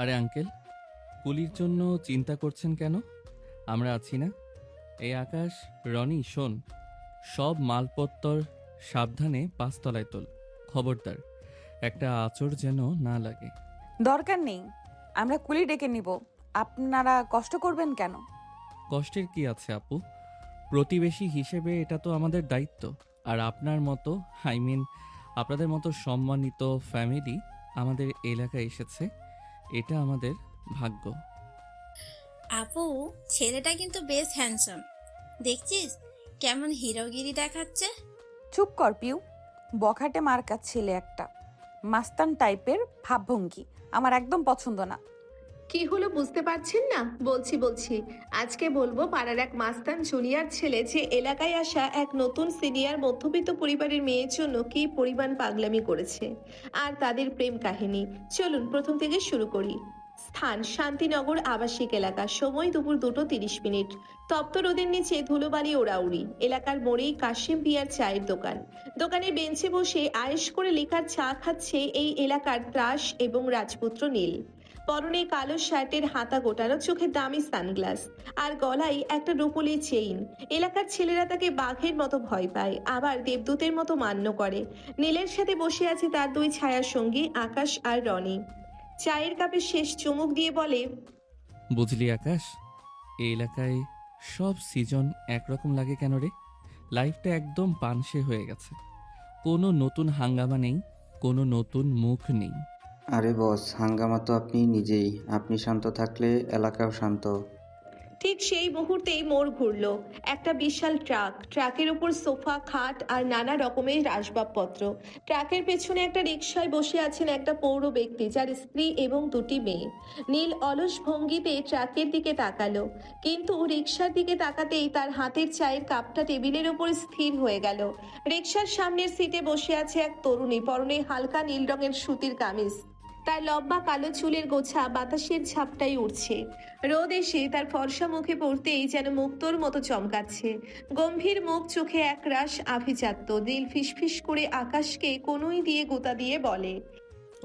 আরে আঙ্কেল, কুলির জন্য চিন্তা করছেন কেন? আমরা আছি না? এই আকাশ, রনি শোন, সব মালপত্তর সাবধানে পাঁচতলায় তোল। খবরদার, একটা আঁচড় যেন না লাগে। দরকার নেই, আমরা কুলি ডেকে নিব। আপনারা কষ্ট করবেন কেন? কষ্টের কি আছে আপু? প্রতিবেশী হিসেবে এটা তো আমাদের দায়িত্ব। আর আপনার মতো, আই মিন আপনাদের মতো সম্মানিত ফ্যামিলি আমাদের এলাকায় এসেছে, এটা আমাদের ভাগ্য। আপু, ছেলেটা কিন্তু বেশ হ্যান্ডসাম। দেখছিস কেমন হিরোগিরি দেখাচ্ছে? চুপ কর পিউ, বখাটে মার্কা ছেলে একটা। মাস্তান টাইপের ভাবভঙ্গি আমার একদম পছন্দ না। কি হলো বুঝতে পারছেন না? বলছি আজকে বলবো পাড়ার এক মাস্তান জুনিয়র ছেলে যে এলাকায় আসা এক নতুন সিনিয়র মধ্যবিত্ত পরিবারের মেয়ের জন্য কি পরিমাণ পাগলামি করেছে, আর তাদের প্রেম কাহিনী। চলুন প্রথম থেকে শুরু করি। স্থান শান্তিনগর আবাসিক এলাকা, সময় দুপুর 2:30। তপ্ত রোদের নিচে ধুলোবালি ওড়াউড়ি। এলাকার মোড়েই কাশিম পিয়ার চায়ের দোকান। দোকানের বেঞ্চে বসে আয়েশ করে লেখার চা খাচ্ছে এই এলাকার ত্রাস এবং রাজপুত্র নীল। পরনে কালো শার্টের হাতা গোটানো, চোখে দামি সানগ্লাস, আর গলায় একটা রূপোলি চেইন। এলাকার ছেলেরা তাকে বাঘের মতো ভয় পায়, আবার দেবদূতের মতো মান্য করে। নীলের সাথে বসে আছে তার দুই ছায়া সঙ্গী আকাশ আর রনি। চায়ের কাপে শেষ চুমুক দিয়ে বলে, বুঝলি আকাশ, এই এলাকায় সব সিজন একরকম লাগে কেন রে? লাইফটা একদম পানসে হয়ে গেছে। কোনো নতুন হাঙ্গামা নেই, কোনো নতুন মুখ নেই। আরে বস, হাঙ্গামা তো আপনি নিজেই। আপনি শান্ত থাকলে এলাকাও শান্ত। ঠিক সেই মুহূর্তেই মোড় ঘুরলো একটা বিশাল ট্রাক। ট্রাকের উপর সোফা, খাট আর নানা রকমের আসবাবপত্র। ট্রাকের পেছনে একটা রিকশায় বসে আছেন একটা পৌর ব্যক্তি, যার স্ত্রী এবং দুটি মেয়ে। নীল অলস ভঙ্গিতে ট্রাকের দিকে তাকালো, কিন্তু রিকশার দিকে তাকাতেই তার হাতের চায়ের কাপটা টেবিলের ওপর স্থির হয়ে গেল। রিকশার সামনের সিটে বসে আছে এক তরুণী, পরনে হালকা নীল রঙের সুতির কামিজ। তার লম্বা কালো চুলের গোছা বাতাসের ঝাপটাই উঠছে। রোদ এসে তার ফর্সা মুখে পড়তেই যেন মুক্তোর মতো চমকাচ্ছে। গম্ভীর মুখ, চোখে একরাশ আভিজাত্য। দিল ফিসফিস করে আকাশকে কনুই দিয়ে গোতা দিয়ে বলে,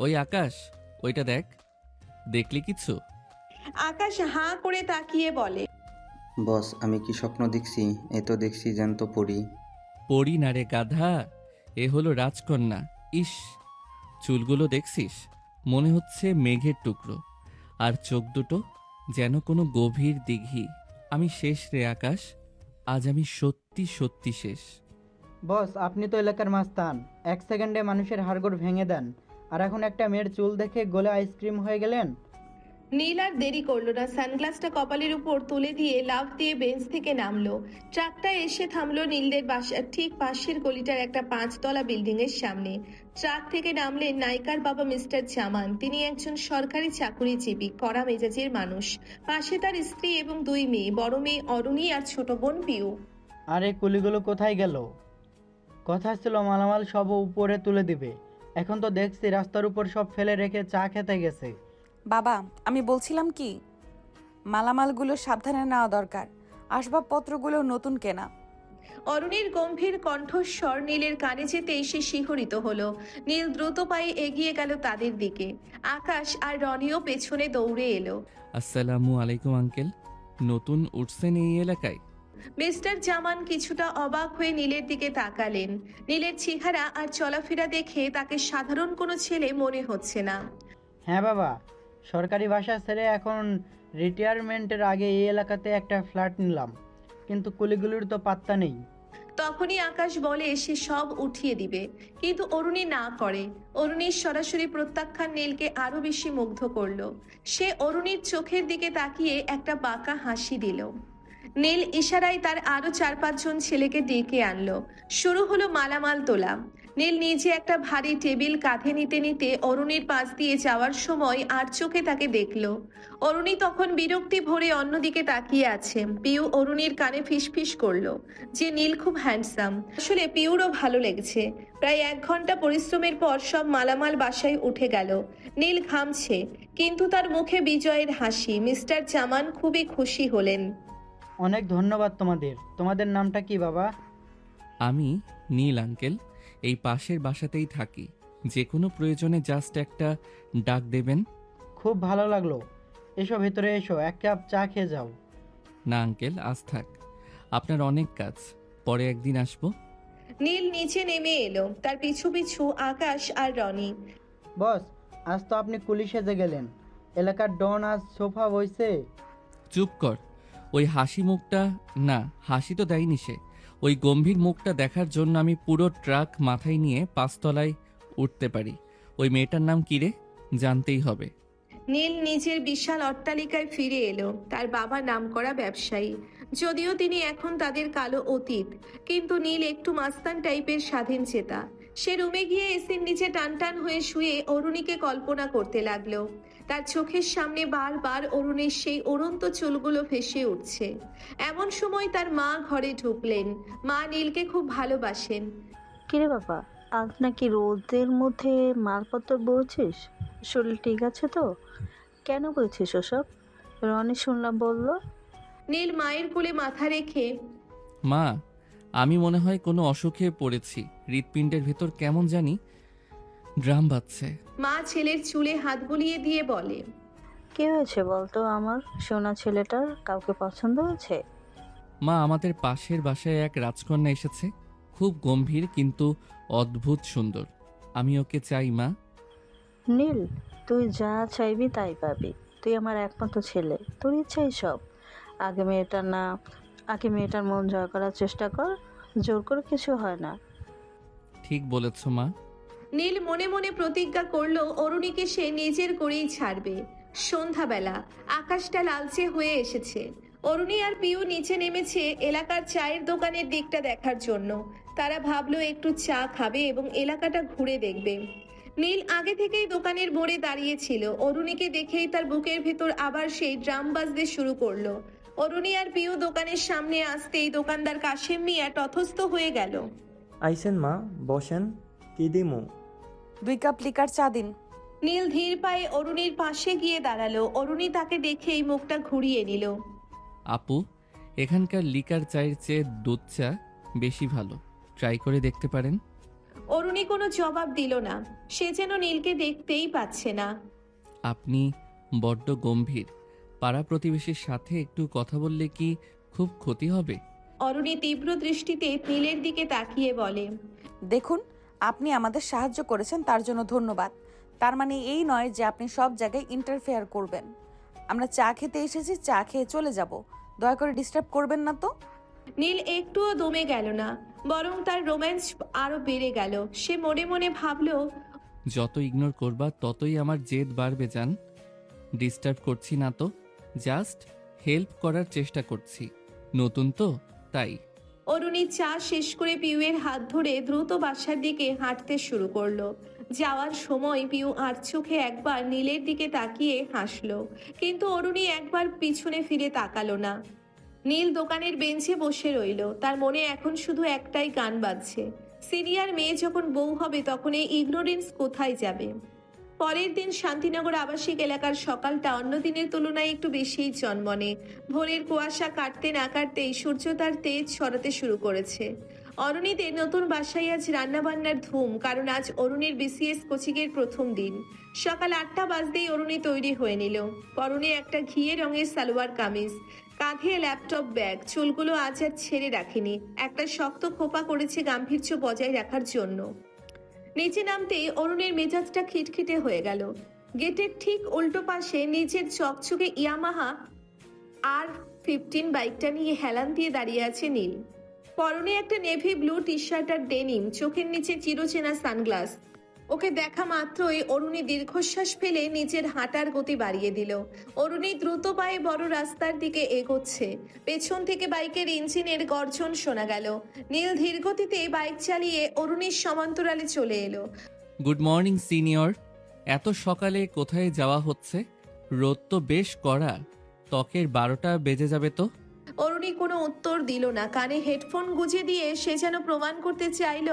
ওই আকাশ, ওইটা দেখ, দেখলি কিছু? আকাশ হাঁ করে তাকিয়ে বলে, বস, আমি কি স্বপ্ন দেখছি? এ তো দেখছি জ্যান্ত পড়ি। পড়ি না রে গাধা, এ হলো রাজকন্যা। ইস, চুলগুলো দেখছিস? মনে হচ্ছে মেঘের টুকরো। আর চোখ দুটো যেন কোনো গভীর দিঘি। আমি শেষ রে আকাশ, আজ আমি সত্যি সত্যি শেষ। বস, আপনি তো এলাকার মাস্তান। 1 সেকেন্ডে মানুষের হাড়গোড় ভেঙে দেন, আর এখন একটা মেয়ের চুল দেখে গলে আইসক্রিম হয়ে গেলেন। নীল আর দেরি করলো না, সানগ্লাসটা কপালের উপর তুলে দিয়ে লাফ দিয়ে বেঞ্চ থেকে নামলো। ট্রাকটা এসে থামলো নীলদের বাসার ঠিক পাশের গলিটার একটা 5 তলা বিল্ডিং এর সামনে। ট্রাক থেকে নামলেন নায়িকার বাবা মিস্টার জামান। তিনি একজন সরকারি চাকুরিজীবী, কড়া মেজাজের মানুষ। পাশে তার স্ত্রী এবং দুই মেয়ে, বড় মেয়ে অরুণী আর ছোট বোন পিউ। আর এই কুলিগুলো কোথায় গেল? কথা ছিল মালামাল সব উপরে তুলে দিবে, এখন তো দেখছি রাস্তার উপর সব ফেলে রেখে চা খেতে গেছে। বাবা, আমি বলছিলাম কি, মালামালগুলো সাবধানে নেওয়া দরকার, আসবাবপত্রগুলো নতুন কেনা। অরুণীর গম্ভীর কণ্ঠস্বর নীলের কানে যেতেই সে শিহরিত হলো। নীল দ্রুত পায়ে এগিয়ে গেল তাদের দিকে। আকাশ আর রনিও পেছনে দৌড়ে এলো। আসসালামু আলাইকুম আঙ্কেল, নতুন উঠছেন এই এলাকায়? মিস্টার জামান কিছুটা অবাক হয়ে নীলের দিকে তাকালেন। নীলের চেহারা আর চলাফেরা দেখে তাকে সাধারণ কোনো ছেলে মনে হচ্ছে না। হ্যাঁ বাবা, সরকারি বাসা ছেড়ে এখন রিটায়ারমেন্টের আগে এই এলাকাতে একটা ফ্ল্যাট নিলাম, কিন্তু কুলিগুলির তো পাত্তা নেই। তখনই আকাশ বলে সে সব উঠিয়ে দিবে, কিন্তু অরুণী না করে। অরুণীর সরাসরি প্রত্যাখ্যান নীলকে আরো বেশি মুগ্ধ করলো। সে অরুণীর চোখের দিকে তাকিয়ে একটা বাঁকা হাসি দিল। নীল ইশারায় তার আরো 4-5 জন ছেলেকে ডেকে আনলো। শুরু হলো মালামাল তোলা। নীল নিজে একটা ভারী টেবিল কাঁধে নিতে নিতে অরুণীর পাশ দিয়ে যাওয়ার সময় আর চোখে তাকে দেখলো। অরুণী তখন বিরক্তি ভরে অন্যদিকে তাকিয়ে আছে। পিউ অরুণীর কানে ফিসফিস করলো যে নীল খুব হ্যান্ডসাম। আসলে পিউরও ভালো লেগেছে। প্রায় 1 ঘন্টা পরিশ্রমের পর সব মালামাল বাসায় উঠে গেল। নীল ঘামছে, কিন্তু তার মুখে বিজয়ের হাসি। মিস্টার জামান খুবই খুশি হলেন। অনেক ধন্যবাদ তোমাদের। তোমাদের নামটা কি বাবা? আমি নীল আঙ্কেল, এই পাশের বাসাতেই থাকি। যে কোনো প্রয়োজনে জাস্ট একটা ডাক দেবেন। খুব ভালো লাগলো। এসো ভেতরে এসো, এক কাপ চা খেয়ে যাও। না আঙ্কেল, আজ থাক। আপনার অনেক কাজ, পরে একদিন আসবো। নীল নিচে নেমে এলো, তার পিছু পিছু আকাশ আর রনি। বস, আজ তো আপনি কুলি সেজে গেলেন। এলাকার ডন আজ সোফা বইছে। চুপ কর। ওই হাসি মুখটা, না হাসি তো দেয়নি সে, ওই গম্ভীর মুখটা দেখার জন্য আমি পুরো ট্রাক মাথায় নিয়ে 5 তলায় উঠতে পারি। ওই মেয়েটার নাম কি রে? জানতেই হবে। নীল নিজের বিশাল অট্টালিকায় ফিরে এলো। তার বাবা নামকরা ব্যবসায়ী, যদিও তিনি এখন তাদের কালো অতীত, কিন্তু নীল একটু মাস্তান টাইপের স্বাধীন চেতা। সে রুমে গিয়ে এসির নিচে টান টান হয়ে শুয়ে অরুণীকে কল্পনা করতে লাগলো। তার চোখের সামনে বারবার অরুণের সেই উড়ন্ত চুলগুলো ভেসে উঠছে। এমন সময় তার মা ঘরে ঢুকলেন। মা নীলকে খুব ভালোবাসেন। কিরে বাবা, আজ নাকি রোদের মধ্যে মালপত্র বলছিস? শরীর ঠিক আছে তো? কেন বলছিস ওসব? রনি শুনলাম বললো। নীল মায়ের কোলে মাথা রেখে, মা, আমি মনে হয় কোনো অসুখে পড়েছি। হৃৎপিণ্ডের ভেতর কেমন জানি ড্রাম বাজছে। মা ছেলের চুলে হাত বুলিয়ে দিয়ে বলে, কে হয়েছে বলতো? আমার সোনা ছেলেটার কাউকে পছন্দ হয়েছে? মা, আমাদের পাশের বাসায় এক রাজকন্যা এসেছে, খুব গম্ভীর কিন্তু অদ্ভুত সুন্দর। আমি ওকে চাই মা। নীল, তুই যা চাইবি তাই পাবি। তুই আমার একমাত্র ছেলে, তোর ইচ্ছাই সব। আগে মেয়েটার মন জয় করার চেষ্টা কর। জোর করে কিছু হয় না। ঠিক বলেছ মা। নীল মনে মনে প্রতিজ্ঞা করলো অরুণীকে সে নিজের করেই ছাড়বে। সন্ধ্যাবেলা আকাশটা লালচে হয়ে এসেছে। অরুণী আর পিউ নিচে নেমেছে এলাকার চায়ের দোকানের দিকটা দেখার জন্য। তারা ভাবলো একটু চা খাবে এবং এলাকাটা ঘুরে দেখবে। নীল আগে থেকেই দোকানের মোড়ে দাঁড়িয়েছিল। অরুণীকে দেখেই তার বুকের ভেতর আবার সেই ড্রাম বাজতে শুরু করলো। অরুণী আর পিউ দোকানের সামনে আসতেই দোকানদার কাশেম মিয়া তথস্থ হয়ে গেল। আইসেন মা, বসেন। কি দিমু? 2 কাপ লিকার চা দিন। নীল ধীর পায়ে অরুণীর পাশে গিয়ে দাঁড়ালো। অরুণী তাকে দেখেই মুখটা ঘুরিয়ে নিল। আপু, এখানকার লিকার চায়ের চেয়ে দুধ চা বেশি ভালো, ট্রাই করে দেখতে পারেন। অরুণী কোনো জবাব দিল না। সে যেন নীলকে দেখতেই পাচ্ছে না। আপনি বড্ড গম্ভীর। পাড়া প্রতিবেশীর সাথে একটু কথা বললে কি খুব ক্ষতি হবে? অরুণী তীব্র দৃষ্টিতে নীলের দিকে তাকিয়ে বলে, দেখুন, আপনি আমাদের সাহায্য করেছেন, তার জন্য ধন্যবাদ। তার মানে এই নয় যে আপনি সব জায়গায় ইন্টারফেয়ার করবেন। আমরা চা খেতে এসেছি, চা খেয়ে চলে যাব। দয়া করে ডিস্টার্ব করবেন না তো। নীল একটুও দমে গেল না, বরং তার রোম্যান্স আরো বেড়ে গেল। সে মনে মনে ভাবলো, যত ইগনোর করবা ততই আমার জেদ বাড়বে জান। ডিস্টার্ব করছি না তো, জাস্ট হেল্প করার চেষ্টা করছি। নতুন তো তাই। অরুণী চা শেষ করে পিউয়ের হাত ধরে দ্রুত বাসার দিকে হাঁটতে শুরু করলো। যাওয়ার সময় পিউ আর চোখে একবার নীলের দিকে তাকিয়ে হাসলো, কিন্তু অরুণী একবার পিছনে ফিরে তাকালো না। নীল দোকানের বেঞ্চে বসে রইল। তার মনে এখন শুধু একটাই গান বাজছে। সিনিয়র মেয়ে যখন বউ হবে তখন এই ইগনোরেন্স কোথায় যাবে? পরের দিন শান্তিনগর আবাসিক এলাকার সকালটা অন্য দিনের তুলনায় একটু বেশিই জনমনে। ভোরের কুয়াশা কাটতে না কাটতেই সূর্য তার তেজ ছড়াতে শুরু করেছে। অরুণীদের নতুন বাসায় আজ রান্নাবান্নার ধুম, কারণ আজ অরুণীর বিসিএস কোচিংয়ের প্রথম দিন। সকাল 8টা বাজতেই অরুণী তৈরি হয়ে নিল। পরনে একটা ঘিয়ে রঙের সালোয়ার কামিজ, কাঁধে ল্যাপটপ ব্যাগ, চুলগুলো আজ আর ছেড়ে রাখেনি, একটা শক্ত খোপা করেছে গাম্ভীর্য বজায় রাখার জন্য। নিচে নামতেই অরুণের মেজাজটা খিটখিটে হয়ে গেল। গেটের ঠিক উল্টো পাশে নিজের চকচকে ইয়ামাহা R15 বাইকটা নিয়ে হেলান দিয়ে দাঁড়িয়ে আছে নীল। পরনে একটা নেভি ব্লু টি শার্ট আর ডেনিম, চোখের নিচে চিরচেনা সানগ্লাস। ওকে দেখা মাত্রই অরুণী দীর্ঘশ্বাস ফেলে নিজের হাঁটার গতি বাড়িয়ে দিল। অরুণী দ্রুত পায়ে বড় রাস্তার দিকে এগোচ্ছে। পেছন থেকে বাইকের ইঞ্জিনের গর্জন শোনা গেল। নীল ধীরগতিতে বাইক চালিয়ে অরুণীর সমান্তরালে চলে এলো। Good morning senior. এত সকালে কোথায় যাওয়া হচ্ছে? রোদ তো বেশ কড়া, ত্বকের 12টা বেজে যাবে তো। অরুণী কোনো উত্তর দিল না। কানে হেডফোন গুঁজে দিয়ে সে যেন প্রমাণ করতে চাইল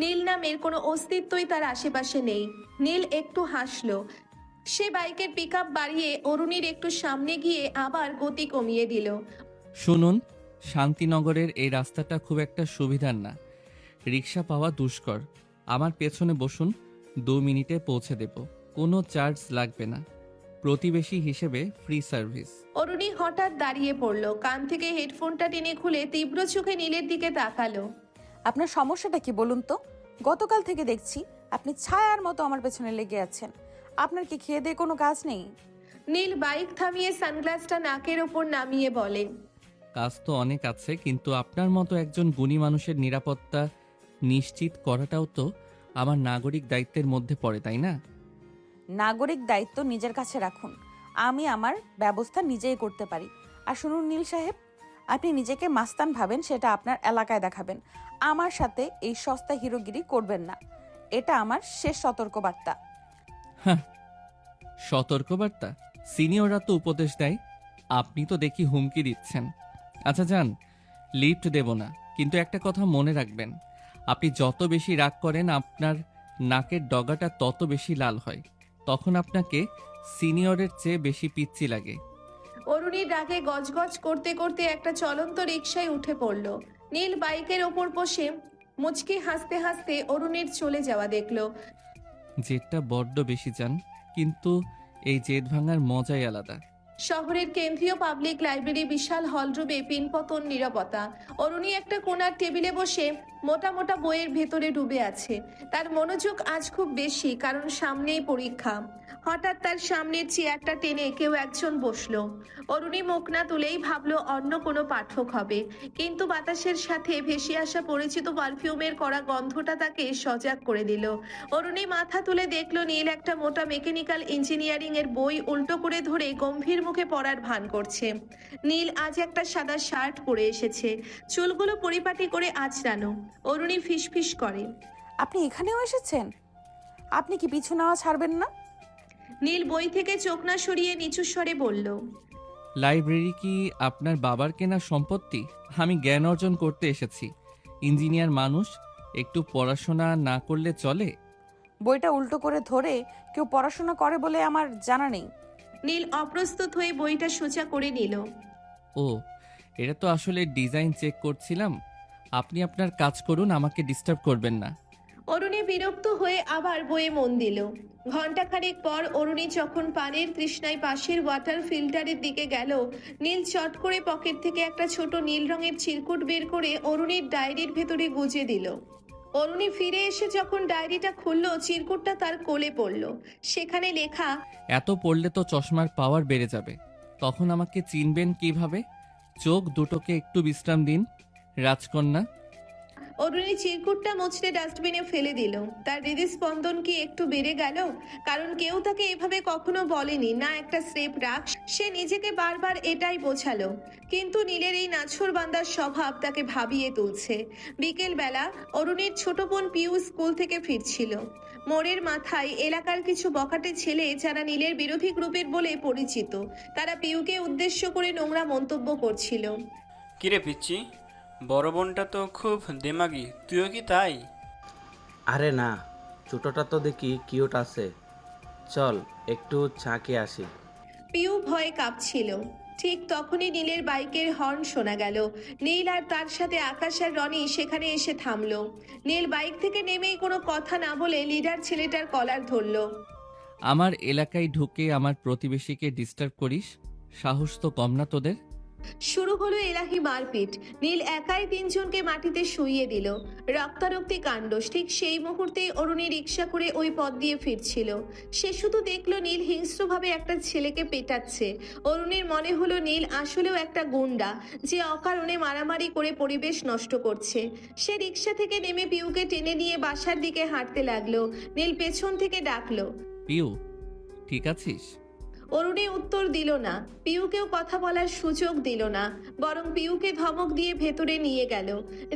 নীল নামের কোনো অস্তিত্বই তার আশেপাশে নেই। নীল একটু হাসলো। সে বাইকের পিকআপ বাড়িয়ে অরুণীর একটু সামনে গিয়ে আবার গতি কমিয়ে দিল। শুনুন, শান্তিনগরের এই রাস্তাটা খুব একটা সুবিধার না, রিক্সা পাওয়া দুষ্কর। আমার পেছনে বসুন, 2 মিনিটে পৌঁছে দেব, কোনো চার্জ লাগবে না। প্রতিবেশী হিসেবে ফ্রি সার্ভিস। অরুণী হঠাৎ দাঁড়িয়ে পড়ল, কান থেকে হেডফোনটা টেনে খুলে তীব্র চোখে নীলের দিকে তাকালো। আপনার সমস্যাটা কি বলুন তো? গতকাল থেকে দেখছি আপনি ছায়ার মতো আমার পেছনে লেগে আছেন। আপনার কি খেয়ে দিয়ে কোনো কাজ নেই? নীল বাইক থামিয়ে সানগ্লাসটা নাকের ওপর নামিয়ে বলে, কাজ তো অনেক আছে, কিন্তু আপনার মতো একজন গুণী মানুষের নিরাপত্তা নিশ্চিত করাটাও তো আমার নাগরিক দায়িত্বের মধ্যে পড়ে, তাই না? নাগরিক দায়িত্ব নিজের কাছে রাখুন। আমি আমার ব্যবস্থা নিজেই করতে পারি। আর শুনুন নীল সাহেব, আপনি নিজেকে মাস্তান ভাবেন সেটা আপনার এলাকায় দেখাবেন। আমার সাথে এই সস্তা হিরোগিরি করবেন না। এটা আমার শেষ সতর্কবার্তা। হ্যাঁ, সতর্কবার্তা? সিনিয়ররা তো উপদেশ দেয়, আপনি তো দেখি হুমকি দিচ্ছেন। আচ্ছা যান, লিফট দেব না, কিন্তু একটা কথা মনে রাখবেন, আপনি যত বেশি রাগ করেন আপনার নাকের ডগাটা তত বেশি লাল হয়। তখন আপনাকে সিনিয়রের চেয়ে বেশি পিচ্চি লাগে। অরুণীর রাগে গজগজ করতে করতে একটা চলন্ত রিকশায় উঠে পড়ল। নীল বাইকের ওপর বসে মুচকি হাসতে হাসতে অরুণীর চলে যাওয়া দেখলো। জেদটা বড্ড বেশি যান, কিন্তু এই জেদ ভাঙার মজাই আলাদা। শহরের কেন্দ্রীয় পাবলিক লাইব্রেরি বিশাল হলরুমে পিনপতন নীরবতা। অরুণী একটা কোণার টেবিলে বসে মোটা মোটা বইয়ের ভেতরে ডুবে আছে। তার মনোযোগ আজ খুব বেশি, কারণ সামনেই পরীক্ষা। হঠাৎ তার সামনের চেয়ারটা টেনে কেউ একজন বসলো। অরুণী মুখ না তুলেই ভাবলো অন্য কোনো পাঠক হবে, কিন্তু বাতাসের সাথে ভেসে আসা পরিচিত পারফিউমের কড়া গন্ধটা তাকে সজাগ করে দিল। অরুণী মাথা তুলে দেখলো নীল একটা মোটা মেকানিক্যাল ইঞ্জিনিয়ারিং এর বই উল্টো করে ধরে গম্ভীর মুখে পড়ার ভান করছে। নীল আজ একটা সাদা শার্ট পরে এসেছে, চুলগুলো পরিপাটি করে আঁচড়ানো। অরুণী ফিসফিস করে, আপনি এখানেও এসেছেন? আপনি কি পিছু নেওয়া ছাড়বেন না? নীল বই থেকে চোখ না সরিয়ে নিচু স্বরে বলল, লাইব্রেরি কি আপনার বাবার কেনা সম্পত্তি? আমি জ্ঞান অর্জন করতে এসেছি। ইঞ্জিনিয়ার মানুষ, একটু পড়াশোনা না করলে চলে? বইটা উল্টো করে ধরে কেউ পড়াশোনা করে বলে আমার জানা নেই। নীল অপ্রস্তুত হয়ে বইটা সোজা করে নিল। ও, এটা তো আসলে ডিজাইন চেক করছিলাম। আপনি আপনার কাজ করুন, আমাকে ডিস্টার্ব করবেন না। অরুণী বিরক্ত হয়ে আবার বইয়ে মন দিল। ঘণ্টাখানেক পর অরুণী যখন পানির তৃষ্ণায় পাশের ওয়াটার ফিল্টারের দিকে গেল, নীল চট করে পকেট থেকে একটা ছোট নীল রঙের চিরকুট বের করে অরুণীর ডায়েরির ভেতরে গুজে দিল। অরুণী ফিরে এসে যখন ডায়েরিটা খুলল, চিরকুটটা তার কোলে পড়ল। সেখানে লেখা, এত পড়লে তো চশমার পাওয়ার বেড়ে যাবে, তখন আমাকে চিনবেন কিভাবে? চোখ দুটোকে একটু বিশ্রাম দিন, রাজকন্যা। অরুণী চিরকুটটা মুছড়ে ডাস্টবিনে ফেলে দিল। তার হৃদস্পন্দন কি একটু বেড়ে গেল? কারণ কেউ তাকে এভাবে কখনো বলেনি, না একটা স্রেফ রাগ। সে নিজেকে বারবার এটাই বোঝালো, কিন্তু নীলের এই নাছোড়বান্দার স্বভাব তাকে ভাবিয়ে তুলছে। বিকেল বেলা অরুণীর ছোট বোন পিউ স্কুল থেকে ফিরছিল। মোড়ের মাথায় এলাকার কিছু বখাটে ছেলে, যারা নীলের বিরোধী গ্রুপের বলে পরিচিত, তারা পিউকে উদ্দেশ্য করে নোংরা মন্তব্য করছিল। কিরে পিচ্ছি, বড় বোনটা তো খুব দেমাগি, তুইও কি তাই? আরে না, ছোটটা তো দেখি কিউট আছে, চল একটু চা খেয়ে আসি। পিউ ভয়ে কাঁপছিল। ঠিক তখনই নীলের বাইকের হর্ন শোনা গেল। নীল আর তার সাথে আকাশ আর রনি সেখানে এসে থামলো। নীল বাইক থেকে নেমেই কোনো কথা না বলে লিডার ছেলেটার কলার ধরলো। আমার এলাকায় ঢুকে আমার প্রতিবেশীকে ডিস্টার্ব করিস? সাহস তো কম না তোদের? শুরু হলো এলাহি মারপিট। নীল একাই তিনজনকে মাটিতে শুইয়ে দিল। রক্তারক্তি কাণ্ড। ঠিক সেই মুহূর্তেই অরুণী রিক্সা করে ওই পথ দিয়ে ফিরছিল। সে শুধু দেখলো নীল হিংস্রভাবে একটা ছেলেকে পেটাচ্ছে। অরুণীর মনে হলো নীল আসলেও একটা গুন্ডা, যে অকারণে মারামারি করে পরিবেশ নষ্ট করছে। সে রিক্সা থেকে নেমে পিউকে টেনে নিয়ে বাসার দিকে হাঁটতে লাগলো। নীল পেছন থেকে ডাকলো, পিউ, ঠিক আছিস? অরুণী উত্তর দিল না। পিউকেও কথা বলার সুযোগ দিল না, বরং পিউকে ধমক দিয়ে ভেতরে নিয়ে গেল।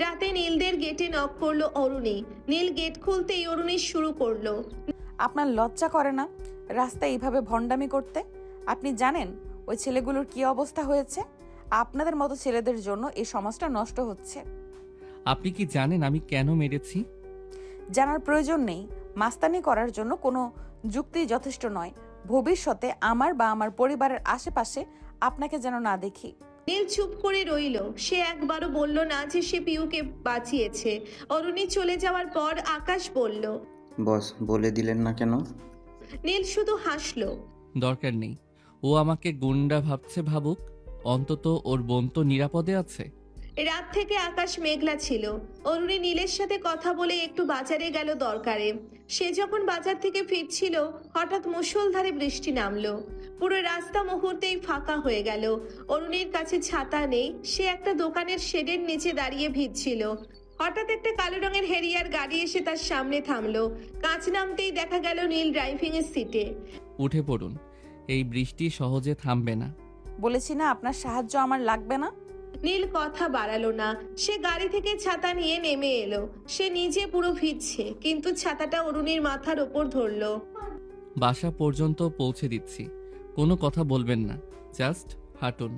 রাতে নীলদের গেটে নক করলো অরুণী। নীল গেট খুলতেই অরুণী শুরু করলো, আপনার লজ্জা করে না রাস্তায় এইভাবে ভণ্ডামি করতে? আপনি জানেন ওই ছেলেগুলোর কি অবস্থা হয়েছে? আপনাদের মতো ছেলেদের জন্য এই সমাজটা নষ্ট হচ্ছে। আপনি কি জানেন আমি কেন মেরেছি? জানার প্রয়োজন নেই। মাস্তানি করার জন্য কোনো যুক্তি যথেষ্ট নয়। ভবিষ্যতে আমার বা আমার পরিবারের আশেপাশে আপনাকে যেন না দেখি। নীল চুপ করে রইল। সে একবারও বলল না যে সে পিউকে বাঁচিয়েছে। অরুণী চলে যাওয়ার পর আকাশ বলল, বস বলে দিলেন না কেন? নীল শুধু হাসলো। দরকার নেই। ও আমাকে গুন্ডা ভাবছে ভাবুক, অন্তত ওর বোন তো নিরাপদে আছে। রাত থেকে আকাশ মেঘলা ছিল। অরুণী নীলের সাথে কথা বলে একটু বাজারে গেল দরকারে। সে যখন বাজার থেকে ফিরছিল হঠাৎ মুষলধারে বৃষ্টি নামলো। পুরো রাস্তা মুহূর্তেই ফাঁকা হয়ে গেল। অরুণীর কাছে ছাতা নেই, সে একটা দোকানের শেডের নিচে দাঁড়িয়ে ভিজছিল। হঠাৎ একটা কালো রঙের হেরিয়ার গাড়ি এসে তার সামনে থামলো। কাঁচ নামতেই দেখা গেল নীল ড্রাইভিং এর সিটে। উঠে পড়ুন, এই বৃষ্টি সহজে থামবে না। বলেছি না আপনার সাহায্য আমার লাগবে না। নীল কথা বাড়ালো না। সে গাড়ি থেকে ছাতা নিয়ে নেমে এলো। সে নিজে পুরো ভিজছে, কিন্তু ছাতাটা অরুণীর মাথার ওপর ধরলো। বাসা পর্যন্ত পৌঁছে দিচ্ছি, কোনো কথা বলবেন না, জাস্ট হাঁটুন।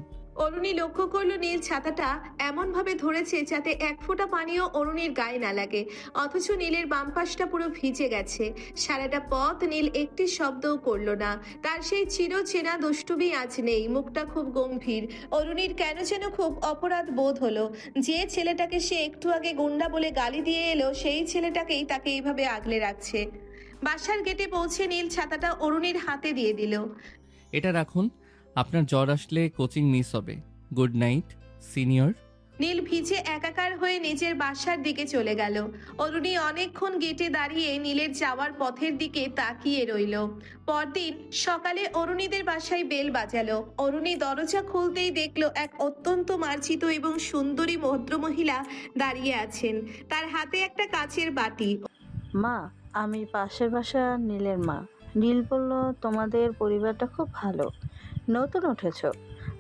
অরুণী লক্ষ্য করলো নীল ছাতাটা এমন ভাবে ধরেছে যাতে এক ফোঁটা পানিও অরুণীর গায়ে না লাগে, অথচ নীলের বাম পাশটা পুরো ভিজে গেছে। সারাটা পথ নীল একটি শব্দও করলো না। তার সেই চিরচেনা দুষ্টুমি আজ নেই, মুখটা খুব গম্ভীর। অরুণীর কেন যেন খুব অপরাধ বোধ হলো। যে ছেলেটাকে সে একটু আগে গুন্ডা বলে গালি দিয়ে এলো, সেই ছেলেটাকেই তাকে এইভাবে আগলে রাখছে। বাসার গেটে পৌঁছে নীল ছাতাটা অরুণীর হাতে দিয়ে দিল। এটা রাখুন, আপনার জ্বর আসলে কোচিং মিস হবে। Good night senior. নীল ভিজে একাকার হয়ে নিজের বাসার দিকে চলে গেল। অরুণী অনেকক্ষণ গেটে দাঁড়িয়ে নীলের যাওয়ার পথের দিকে তাকিয়ে রইল। পরদিন সকালে অরুণীদের বাসায় বেল বাজালো। অরুণী দরজা খুলতেই দেখলো এক অত্যন্ত মার্জিত এবং সুন্দরী ভদ্রমহিলা দাঁড়িয়ে আছেন। তার হাতে একটা কাচের বাটি। মা, আমি পাশের বাসা নীলের মা। নীল বলল তোমাদের পরিবারটা খুব ভালো, নতুন উঠেছো,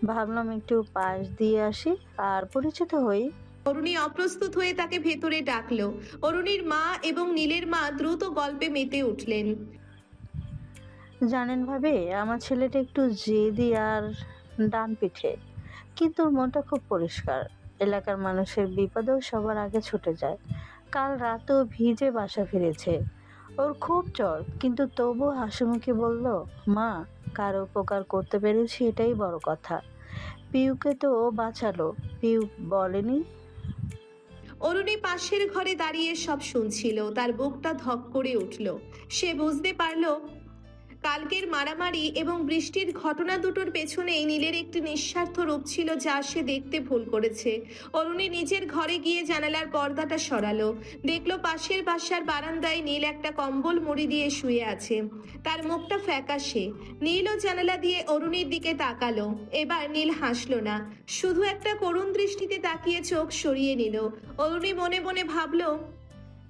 ভাবলাম একটু পাশ দিয়ে আসি আর পরিচিত হই। অরুণী অপ্রস্তুত হয়ে তাকে ভেতরে ডাকলো। অরুণীর মা এবং নীলের মা দ্রুত গল্পে মেতে উঠলেন। জানেন ভাবে, আমার ছেলেটা একটু জেদি আর ডান পিঠে, কিন্তু ওর মনটা খুব পরিষ্কার। এলাকার মানুষের বিপদেও সবার আগে ছুটে যায়। কাল রাতেও ভিজে বাসা ফিরেছে। ওর খুব জ্বর, কিন্তু তবু হাসিমুখে বলল, মা, কারো উপকার করতে পেরেছি এটাই বড় কথা। পিউকে তো ও বাঁচালো, পিউ বলেনি? অরুণী পাশের ঘরে দাঁড়িয়ে সব শুনছিল। তার বুকটা ধক করে উঠল। সে বুঝতে পারল কালকের মারামারি এবং বৃষ্টির ঘটনা দুটোর পেছনেই নীলের একটি নিঃস্বার্থ রূপ ছিল, যা সে দেখতে ভুল করেছে। অরুণী নিজের ঘরে গিয়ে জানালার পর্দাটা সরালো। দেখলো পাশের বাসার বারান্দায় নীল একটা কম্বল মুড়ি দিয়ে শুয়ে আছে। তার মুখটা ফ্যাকাশে। নীলও জানালা দিয়ে অরুণীর দিকে তাকালো। এবার নীল হাসলো না, শুধু একটা করুণ দৃষ্টিতে তাকিয়ে চোখ সরিয়ে নিল। অরুণী মনে মনে ভাবলো,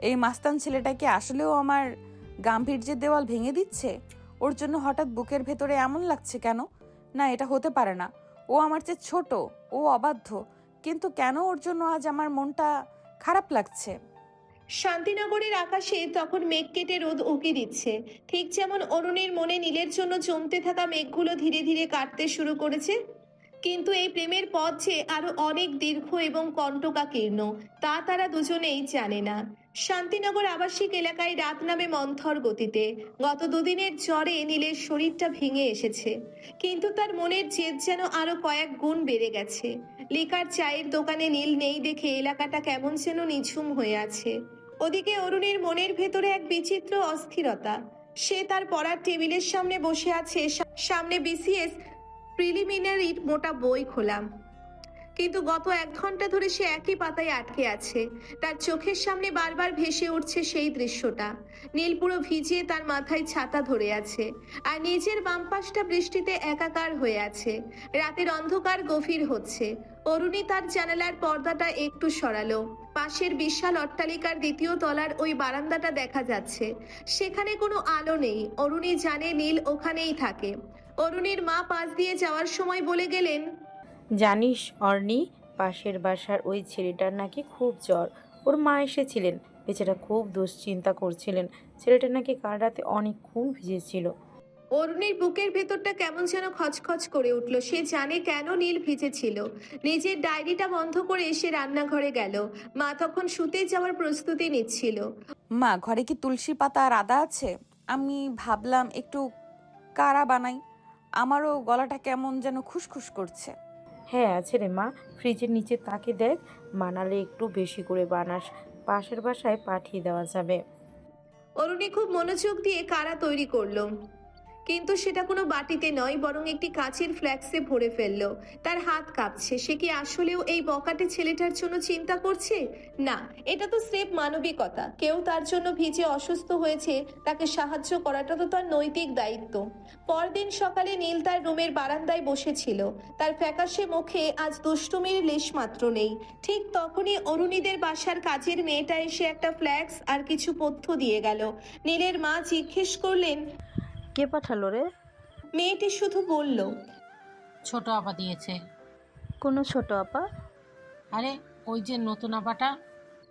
এই মাস্তান ছেলেটা কি আসলেও আমার গাম্ভীর্যের দেওয়াল ভেঙে দিচ্ছে? ওর জন্য হঠাৎ বুকের ভেতরে এমন লাগছে কেন? না, এটা হতে পারে না। ও আমার চেয়ে ছোট, ও অবাধ্য, কিন্তু কেন ওর জন্য আজ আমার মনটা খারাপ লাগছে? শান্তিনগরের আকাশে তখন মেঘ কেটে রোদ উকি দিচ্ছে। ঠিক যেমন অরুণীর মনে নীলের জন্য জমতে থাকা মেঘগুলো ধীরে ধীরে কাটতে শুরু করেছে। কিন্তু এই প্রেমের পথ যে আরো অনেক দীর্ঘ এবং কণ্টকাকীর্ণ, তা তারা দুজনেই জানে না। শান্তিনগর আবাসিক এলাকায় রাত নামে মন্থর গতিতে। গত দুদিনের জ্বরে নীলের শরীরটা ভেঙে এসেছে, কিন্তু তার মনের জেদ যেন আরো কয়েক গুণ বেড়ে গেছে। লিকার চায়ের দোকানে নীল নেই দেখে এলাকাটা কেমন যেন নিঝুম হয়ে আছে। ওদিকে অরুণীর মনের ভেতরে এক বিচিত্র অস্থিরতা। সে তার পড়ার টেবিলের সামনে বসে আছে, সামনে বিসিএস প্রিলিমিনারির মোটা বই খোলা, কিন্তু গত 1 ঘন্টা ধরে সে একই পাতায় আটকে আছে। তার চোখের সামনে বারবার ভেসে উঠছে সেই দৃশ্যটা। নীল পুরো ভিজিয়ে তার মাথায় ছাতা ধরে আছে, আর নিজের বাম পাশটা বৃষ্টিতে একাকার হয়ে আছে। রাতের অন্ধকার গভীর হচ্ছে। অরুণী তার জানালার পর্দাটা একটু সরালো। পাশের বিশাল অট্টালিকার 2য় তলার ওই বারান্দাটা দেখা যাচ্ছে। সেখানে কোনো আলো নেই। অরুণী জানে নীল ওখানেই থাকে। অরুণীর মা পাশ দিয়ে যাওয়ার সময় বলে গেলেন, জানিস অর্নি, পাশের বাসার ওই ছেলেটার নাকি খুব জ্বর। ওর মা এসেছিলেন, বেচারা খুব দুশ্চিন্তা করছিলেন। ছেলেটা নাকি কাল রাতে অনেকক্ষণ ভিজেছিল। অরুণীর বুকের ভেতরটা কেমন যেন খচখচ করে উঠল। সে জানে কেন নীল ভিজেছিল। নিজের ডায়েরিটা বন্ধ করে এসে রান্নাঘরে গেল। মা তখন শুতে যাওয়ার প্রস্তুতি নিচ্ছিল। মা, ঘরে কি তুলসী পাতা আর আদা আছে? আমি ভাবলাম একটু কাড়া বানাই। আমারও গলাটা কেমন যেন খুসখুস করছে। হ্যাঁ আছে রে মা, ফ্রিজের নিচে তাকে দেখ, বানালে একটু বেশি করে বানাস, পাশের বাসায় পাঠিয়ে দেওয়া যাবে। অরুণী খুব মনোযোগ দিয়ে কাড়া তৈরি করলো। কিন্তু সেটা কোনো বাটিতে নয়, বরং একটি কাচের ফ্ল্যাক্সে ভরে ফেললো। তার হাত কাঁপছে। সে কি আসলেও এই বকাটে ছেলেটার জন্য চিন্তা করছে? না, এটা তো স্রেফ মানবিকতা। কেউ তার জন্য ভিজে অসুস্থ হয়েছে, তাকে সাহায্য করাটা তো তার নৈতিক দায়িত্ব। পরদিন সকালে নীল তার রুমের বারান্দায় বসেছিল। তার ফ্যাকাশে মুখে আজ দুষ্টুমির লেশ মাত্র নেই। ঠিক তখনই অরুণীদের বাসার কাজের মেয়েটা এসে একটা ফ্ল্যাক্স আর কিছু পথ্য দিয়ে গেল। নীলের মা জিজ্ঞেস করলেন, কে পাঠালো রে? মেয়েটি শুধু বলল, ছোট আপা দিয়েছে। কোনো ছোট আপা? আরে ওই যে নতুন আপাটা।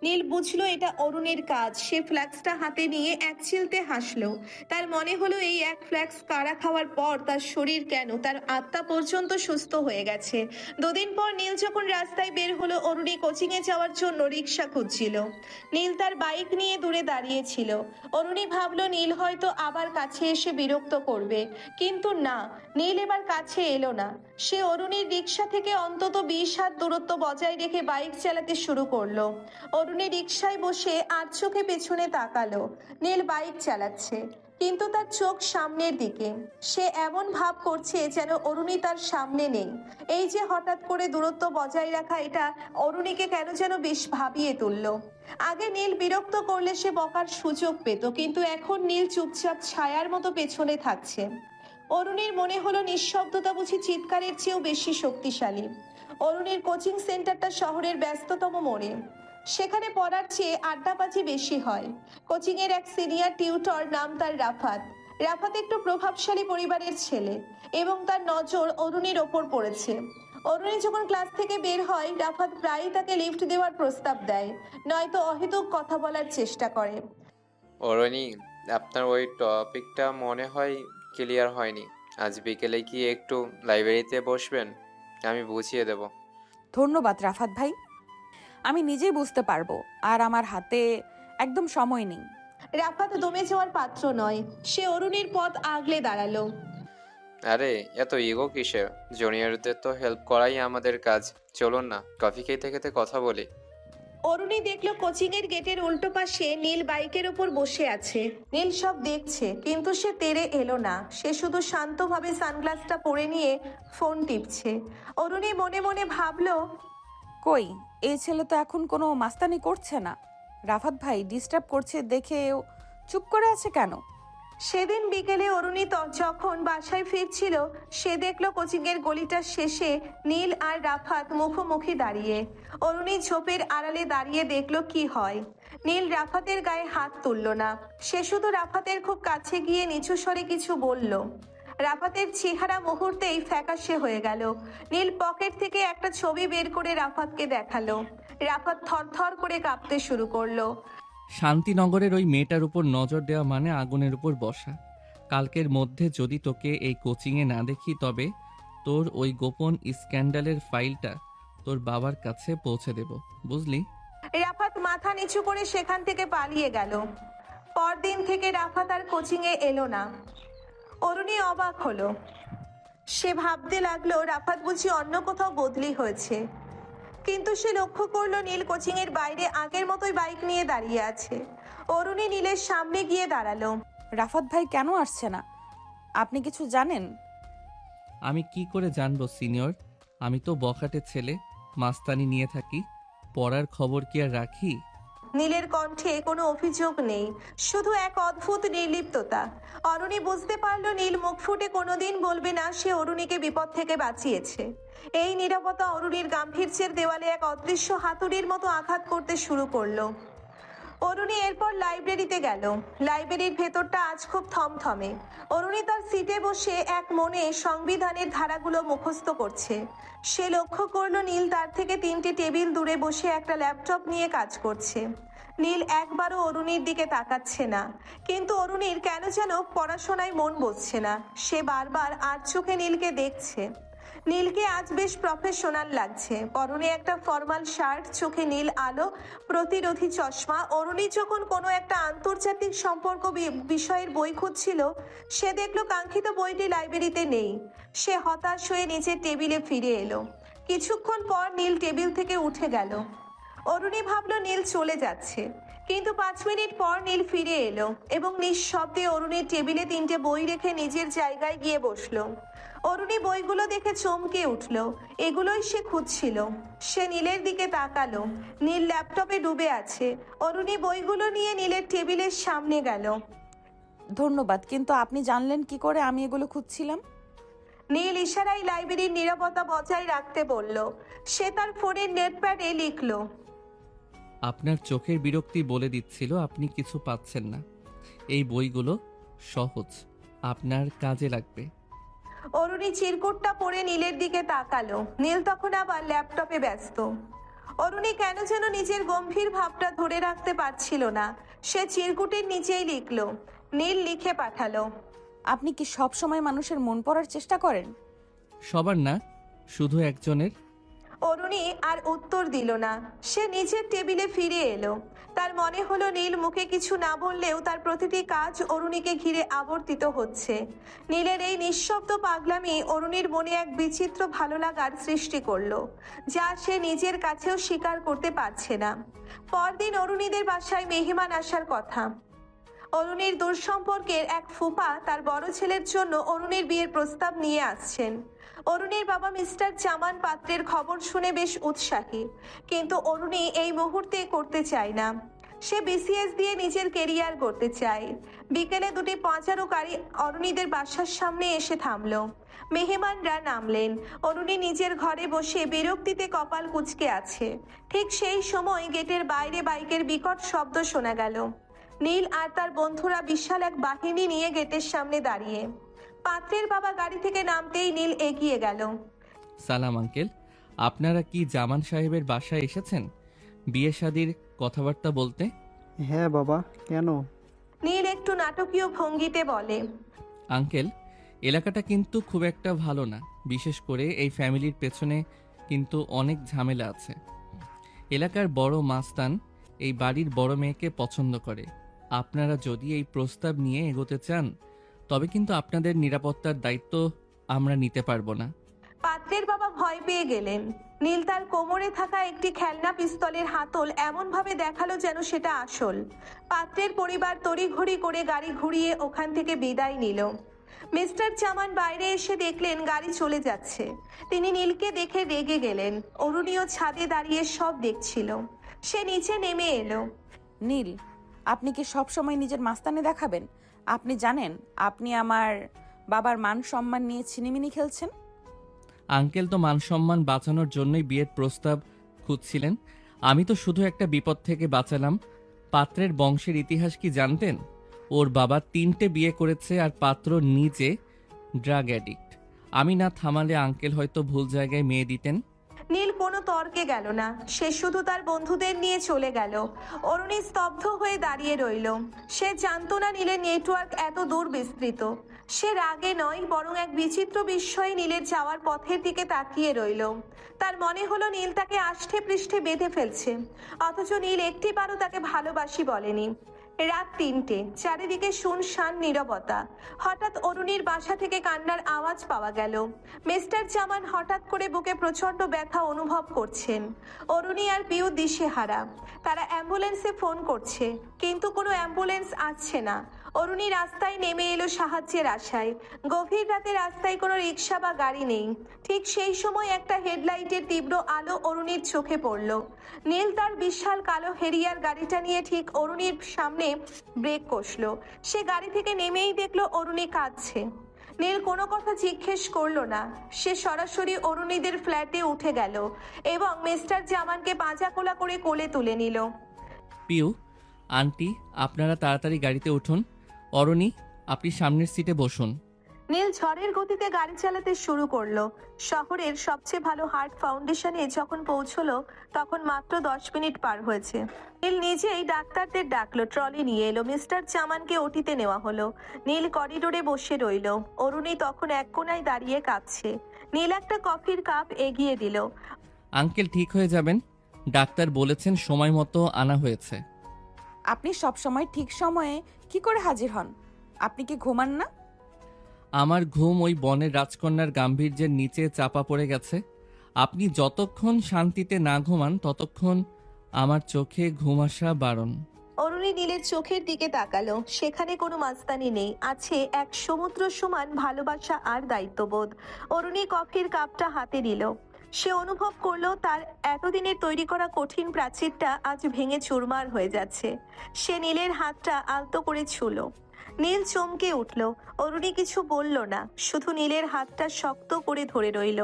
নীল বুঝলো এটা অরুণের কাজ। সে ফ্ল্যাক্সটা হাতে নিয়ে এক চিলতে হাসলো। তার মনে হলো এই এক ফ্ল্যাক্স কাড়া খাওয়ার পর তার শরীর কেন, তার আত্মা পর্যন্ত সুস্থ হয়ে গেছে। দুদিন পর নীল যখন রাস্তায় বের হলো, অরুণী কোচিংয়ে যাওয়ার জন্য রিক্সা খুঁজছিল। নীল তার বাইক নিয়ে দূরে দাঁড়িয়েছিল। অরুণী ভাবলো নীল হয়তো আবার কাছে এসে বিরক্ত করবে, কিন্তু না, নীল এবার কাছে এলো না। সে অরুণীর রিক্সা থেকে অন্তত 20 হাত দূরত্ব বজায় রেখে বাইক চালাতে শুরু করলো। অরুণী রিক্সায় বসে আর চোখে পেছনে তাকালো। নীল বাইক চালাচ্ছে, কিন্তু তার চোখ সামনের দিকে। সে এমন ভাব করছে যেন অরুণী তার সামনে নেই। এই যে হঠাৎ করে দূরত্ব বজায় রাখা, এটা অরুণীকে কেন যেন বেশ ভাবিয়ে তুললো। আগে নীল বিরক্ত করলে সে বকার সুযোগ পেত, কিন্তু এখন নীল চুপচাপ ছায়ার মতো পেছনে থাকছে। অরুণীর মনে হলো নিঃশব্দতা বুঝি চিৎকারের চেয়েও বেশি শক্তিশালী। অরুণীর কোচিং সেন্টারটা শহরের ব্যস্ততম মোড়ে। সেখানে পড়ার চেয়ে আড্ডাবাজি বেশি হয়। কোচিংয়ের এক সিনিয়র টিউটর, নাম তার রাফাত। রাফাত একটু প্রভাবশালী পরিবারের ছেলে এবং তার নজর অরুণীর ওপর পড়েছে। অরুণী যখন ক্লাস থেকে বের হয়, রাফাত প্রায়ই তাকে লিফট দেওয়ার প্রস্তাব দেয়, নয়তো অহেতুক কথা বলার চেষ্টা করে। অরুণী, আপনার ওই টপিকটা মনে হয় ক্লিয়ার হয়নি। আজ বিকেলে কি একটু লাইব্রেরিতে বসবেন? আমি বুঝিয়ে দেব। ধন্যবাদ রাফাত ভাই, আমি নিজেই বুঝতে পারবো, আর আমার হাতে একদম সময় নেই। রাফাত দমে যাওয়ার পাত্র নয়। সে অরুণীর পথ আগলে দাঁড়ালো। আরে এত ইগো কিসের? জুনিয়রদের তো হেল্প করাই আমাদের কাজ। চলুন না, কফি খেতে খেতে কথা বলি। অরুণী দেখলো কোচিং এর গেটের উল্টো পাশে নীল বাইকের উপর বসে আছে। নীল সব দেখছে, কিন্তু সে তেড়ে এলো না। সে শুধু শান্তভাবে সানগ্লাসটা পরে নিয়ে ফোন টিপছে। অরুণী মনে মনে ভাবলো, কই, এই ছেলে তো এখন কোনো মাস্তানি করছে না। রাফাত ভাই ডিস্টার্ব করছে দেখে ও চুপ করে আছে কেন? সেদিন বিকেলে অরুণী যখন বাসায় ফিরছিল, সে দেখলো কোচিং এর গলিটার শেষে নীল আর রাফাত মুখোমুখি দাঁড়িয়ে। অরুণী ঝোপের আড়ালে দাঁড়িয়ে দেখলো কি হয়। নীল রাফাতের গায়ে হাত তুললো না। সে শুধু রাফাতের খুব কাছে গিয়ে নিচু স্বরে কিছু বলল। রাফাতের চেহারা মুহূর্তেই ফ্যাকাশে হয়ে গেল। নীল পকেট থেকে একটা ছবি বের করে রাফাতকে দেখালো। রাফাত থরথর করে কাঁপতে শুরু করলো। শান্তিনগরের ওই মেয়েটার উপর নজর দেওয়া মানে আগুনের উপর বসা। কালকের মধ্যে যদি তোকে এই কোচিংয়ে না দেখি, তবে তোর ওই গোপন স্ক্যান্ডালের ফাইলটা তোর বাবার কাছে পৌঁছে দেব, বুঝলি? রাফাত মাথা নিচু করে সেখান থেকে পালিয়ে গেল। পরদিন থেকে রাফাত আর কোচিংয়ে এলো না। অরুণী অবাক হলো। সে ভাবতে লাগলো রাফাত বুঝি অন্য কোথাও বদলি হয়েছে। কিন্তু সে লক্ষ্য করলো নীল কোচিং এর বাইরে আগের মতোই বাইক নিয়ে দাঁড়িয়ে আছে। অরুণী নীলের সামনে গিয়ে দাঁড়ালো। রাফাত ভাই কেন আসছে না? আপনি কিছু জানেন? আমি কি করে জানবো সিনিয়র? আমি তো বখাটে ছেলে, মাস্তানি নিয়ে থাকি। পড়ার খবর কি আর রাখি? নীলের কণ্ঠে কোনো অভিযোগ নেই, শুধু এক অদ্ভুত নির্লিপ্ততা। অরুণী বুঝতে পারলো নীল মুখ ফুটে কোনোদিন বলবে না সে অরুণীকে বিপদ থেকে বাঁচিয়েছে। এই নীরবতা অরুণীর গাম্ভীর্যের দেওয়ালে এক অদৃশ্য হাতুড়ির মতো আঘাত করতে শুরু করলো। অরুণী এরপর লাইব্রেরিতে গেল। লাইব্রেরির ভেতরটা আজ খুব থমথমে। অরুণী তার সিটে বসে এক মনে সংবিধানের ধারাগুলো মুখস্থ করছে। সে লক্ষ্য করলো নীল তার থেকে 3টে টেবিল দূরে বসে একটা ল্যাপটপ নিয়ে কাজ করছে। নীল একবারও অরুণীর দিকে তাকাচ্ছে না, কিন্তু অরুণীর কেন যেন পড়াশোনায় মন বসছে না। সে বারবার আর চোখে নীলকে দেখছে। নীলকে আজ বেশ প্রফেশনাল লাগছে। পরনে একটা ফর্মাল শার্ট, চোখে নীল আলো প্রতিরোধী চশমা। অরুণী যখন কোনো একটা আন্তর্জাতিক সম্পর্ক বিষয়ের বই খুঁজছিল, সে দেখলো কাঙ্ক্ষিত বইটি লাইব্রেরিতে নেই। সে হতাশ হয়ে নিচের টেবিলে ফিরে এলো। কিছুক্ষণ পর নীল টেবিল থেকে উঠে গেল। অরুণী ভাবলো নীল চলে যাচ্ছে, কিন্তু 5 মিনিট পর নীল ফিরে এলো এবং নিঃশব্দে অরুণীর টেবিলে 3টে বই রেখে নিজের জায়গায় গিয়ে বসলো। অরুণী বইগুলো দেখে চমকে উঠল। এগুলোই সে খুঁজছিল। সে নীলের দিকে তাকালো। নীল ল্যাপটপে ডুবে আছে। অরুণী বইগুলো নিয়ে নীলের টেবিলের সামনে গেল। ধন্যবাদ, কিন্তু আপনি জানলেন কি করে আমি এগুলো খুঁজছিলাম? নীল ইশারায় লাইব্রেরির নীরবতা বজায় রাখতে বলল। সে তার ফোনের নেটপ্যাডে লিখলো। আপনার চোখের বিরক্তি বলে দিচ্ছিল আপনি কিছু পাচ্ছেন না। এই বইগুলো সহজ, আপনার কাজে লাগবে। অরুণী চিরকুটটা পরে নীলের দিকে তাকালো। নীল তখন আবার ল্যাপটপে ব্যস্ত। অরুণী কেন যেন নিজের গম্ভীর ভাবটা ধরে রাখতে পারছিল না। সে চিরকুটের নিচেই লিখলো। নীল লিখে পাঠালো। আপনি কি সব সময় মানুষের মন পড়ার চেষ্টা করেন? সবার না, শুধু একজনের। অরুণী আর উত্তর দিল না। সে নিজের টেবিলে ফিরে এলো। তার মনে হলো নীল মুখে কিছু না বললেও তার প্রতিটি কাজ অরুণীকে ঘিরে আবর্তিত হচ্ছে। নীলের এই নিঃশব্দ পাগলামি অরুণীর মনে এক বিচিত্র ভালো লাগার সৃষ্টি করলো, যা সে নিজের কাছেও স্বীকার করতে পারছে না। পরদিন অরুণীদের বাসায় মেহমান আসার কথা। অরুণীর দূর সম্পর্কের এক ফুপা তার বড় ছেলের জন্য অরুণীর বিয়ের প্রস্তাব নিয়ে আসছেন। অরুণীর বাবা মিস্টার জামান পাত্রের খবর শুনে বেশ উৎসাহী, কিন্তু অরুণী এই মুহূর্তে করতে চায় না। সে বিসিএস দিয়ে নিজের কেরিয়ার করতে চায়। বিকেলে 2টি পাঁচারো গাড়ি অরুণীদের বাসার সামনে এসে থামলো। মেহমানরা নামলেন। অরুণী নিজের ঘরে বসে বিরক্তিতে কপাল কুঁচকে আছে। ঠিক সেই সময় গেটের বাইরে বাইকের বিকট শব্দ শোনা গেল। নীল আর তার বন্ধুরা বিশাল এক বাহিনী নিয়ে গেটের সামনে দাঁড়িয়ে। পাত্রের বাবা গাড়ি থেকে নামতেই নীল এগিয়ে গেল। সালাম আঙ্কেল, আপনারা কি জামান সাহেবের বাসায় এসেছেন বিয়ে শাদির কথাবার্তা বলতে? হ্যাঁ বাবা, কেন? নীল একটু নাটকীয় ভঙ্গিতে বলে। আঙ্কেল, এলাকাটা কিন্তু খুব একটা ভালো না, বিশেষ করে এই ফ্যামিলির পেছনে কিন্তু অনেক ঝামেলা আছে। এলাকার বড় মাস্তান এই বাড়ির বড় মেয়েকে পছন্দ করে। আপনারা যদি এই প্রস্তাব নিয়ে এগোতে চান তবে কিন্তু আপনাদের নিরাপত্তার দায়িত্ব আমরা নিতে পারবো না। পাত্রের বাবা ভয় পেয়ে গেলেন। নীল তার কোমরে থাকা একটি খেলনা পিস্তলের হাতল এমন ভাবে দেখালো যেন সেটা আসল। পাত্রের পরিবার তড়িঘড়ি করে গাড়ি ঘুরিয়ে ওখান থেকে বিদায় নিল। মিস্টার জামান বাইরে এসে দেখলেন গাড়ি চলে যাচ্ছে। তিনি নীলকে দেখে রেগে গেলেন। অরুণীও ছাদে দাঁড়িয়ে সব দেখছিল। সে নিচে নেমে এলো। নীল, আপনি কি সব সময় নিজের মাস্তানি দেখাবেন? আপনি জানেন আপনি আমার বাবার মান সম্মান নিয়ে ছিনিমিনি খেলছেন। আঙ্কেল তো মান সম্মান বাঁচানোর জন্যই বিয়ের প্রস্তাব খুঁজছিলেন। আমি তো শুধু একটা বিপদ থেকে বাঁচালাম। পাত্রের বংশের ইতিহাস কি জানতেন? ওর বাবা 3টে বিয়ে করেছে আর পাত্র নিজে ড্রাগ অ্যাডিক্ট। আমি না থামালে আঙ্কেল হয়তো ভুল জায়গায় মেয়ে দিতেন। নীল কোনো তর্কে গেল না। সে শুধু তার বন্ধুদের নিয়ে চলে গেল। অরুণী স্তব্ধ হয়ে দাঁড়িয়ে রইল। সে জানতো না নীলের নেটওয়ার্ক এত দূর বিস্তৃত। সে রাগে নয়, বরং এক বিচিত্র বিস্ময়ে নীলের যাওয়ার পথের দিকে তাকিয়ে রইল। তার মনে হলো নীল তাকে আষ্ঠে পৃষ্ঠে বেঁধে ফেলছে, অথচ নীল একটিবারও তাকে ভালোবাসি বলেনি। রাত 3টে, চারিদিকে শুনশান নীরবতা। হঠাৎ অরুণীর বাসা থেকে কান্নার আওয়াজ পাওয়া গেল। মিস্টার জামান হঠাৎ করে বুকে প্রচন্ড ব্যথা অনুভব করছেন। অরুণী আর পিউ দিশেহারা। তারা অ্যাম্বুলেন্সে ফোন করছে, কিন্তু কোনো অ্যাম্বুলেন্স আসছে না। অরুণী রাস্তায় নেমে এলো সাহায্যের আশায়। গভীর রাতে রাস্তায় কোনো রিক্সা বা গাড়ি নেই। ঠিক সেই সময় একটা হেডলাইটের তীব্র আলো অরুণীর চোখে পড়ল। নীল তার বিশাল কালো হেরিয়ার গাড়িটা নিয়ে ঠিক অরুণীর সামনে ব্রেক কষলো। সে গাড়ি থেকে নেমেই দেখলো অরুণী কাঁদছে। নীল কোনো কথা জিজ্ঞেস করলো না। সে সরাসরি অরুণীদের ফ্ল্যাটে উঠে গেল এবং মিস্টার জামানকে পাঁজাকোলা করে কোলে তুলে নিল। পিউ, আন্টি, আপনারা তাড়াতাড়ি গাড়িতে উঠুন। অরুণী, আপনি সামনের সিটে বসুন। নীল ঝড়ের গতিতে গাড়ি চালাতে শুরু করলো। শহরের সবচেয়ে ভালো হার্ট ফাউন্ডেশনে যখন পৌঁছলো তখন মাত্র 10 মিনিট পার হয়েছে। নীল নিজেই ডাক্তারদের ডাকলো, ট্রলি নিয়ে এলো। মিস্টার জামানকে ওটিতে নেওয়া হলো। নীল করিডোরে বসে রইল। অরুণী তখন এক কোনায় দাঁড়িয়ে কাঁদছে। নীল একটা কফির কাপ এগিয়ে দিল। আঙ্কেল ঠিক হয়ে যাবেন, ডাক্তার বলেছেন সময় মতো আনা হয়েছে। আপনি সব সময় ঠিক সময়ে কি করে হাজির হন? আপনি কি ঘুমান না? আমার ঘুম ওই বনের রাজকন্যার গাম্ভীর্যের নিচে চাপা পড়ে গেছে। আপনি যতক্ষণ শান্তিতে না ঘুমান ততক্ষণ আমার চোখে ঘুম আসা বারণ। অরুণী নীলের চোখের দিকে তাকালো। সেখানে কোনো মাস্তানি নেই, আছে এক সমুদ্র সমান ভালোবাসা আর দায়িত্ববোধ। অরুণী কফির কাপটা হাতে নিল। সে অনুভব করলো তার এতদিনের তৈরি করা কঠিন প্রাচীরটা আজ ভেঙে চুরমার হয়ে যাচ্ছে। সে নীলের হাতটা আলতো করে ছুঁলো। নীল চমকে উঠল। অরুণী কিছু বলল না, শুধু নীলের হাতটা শক্ত করে ধরে রইল।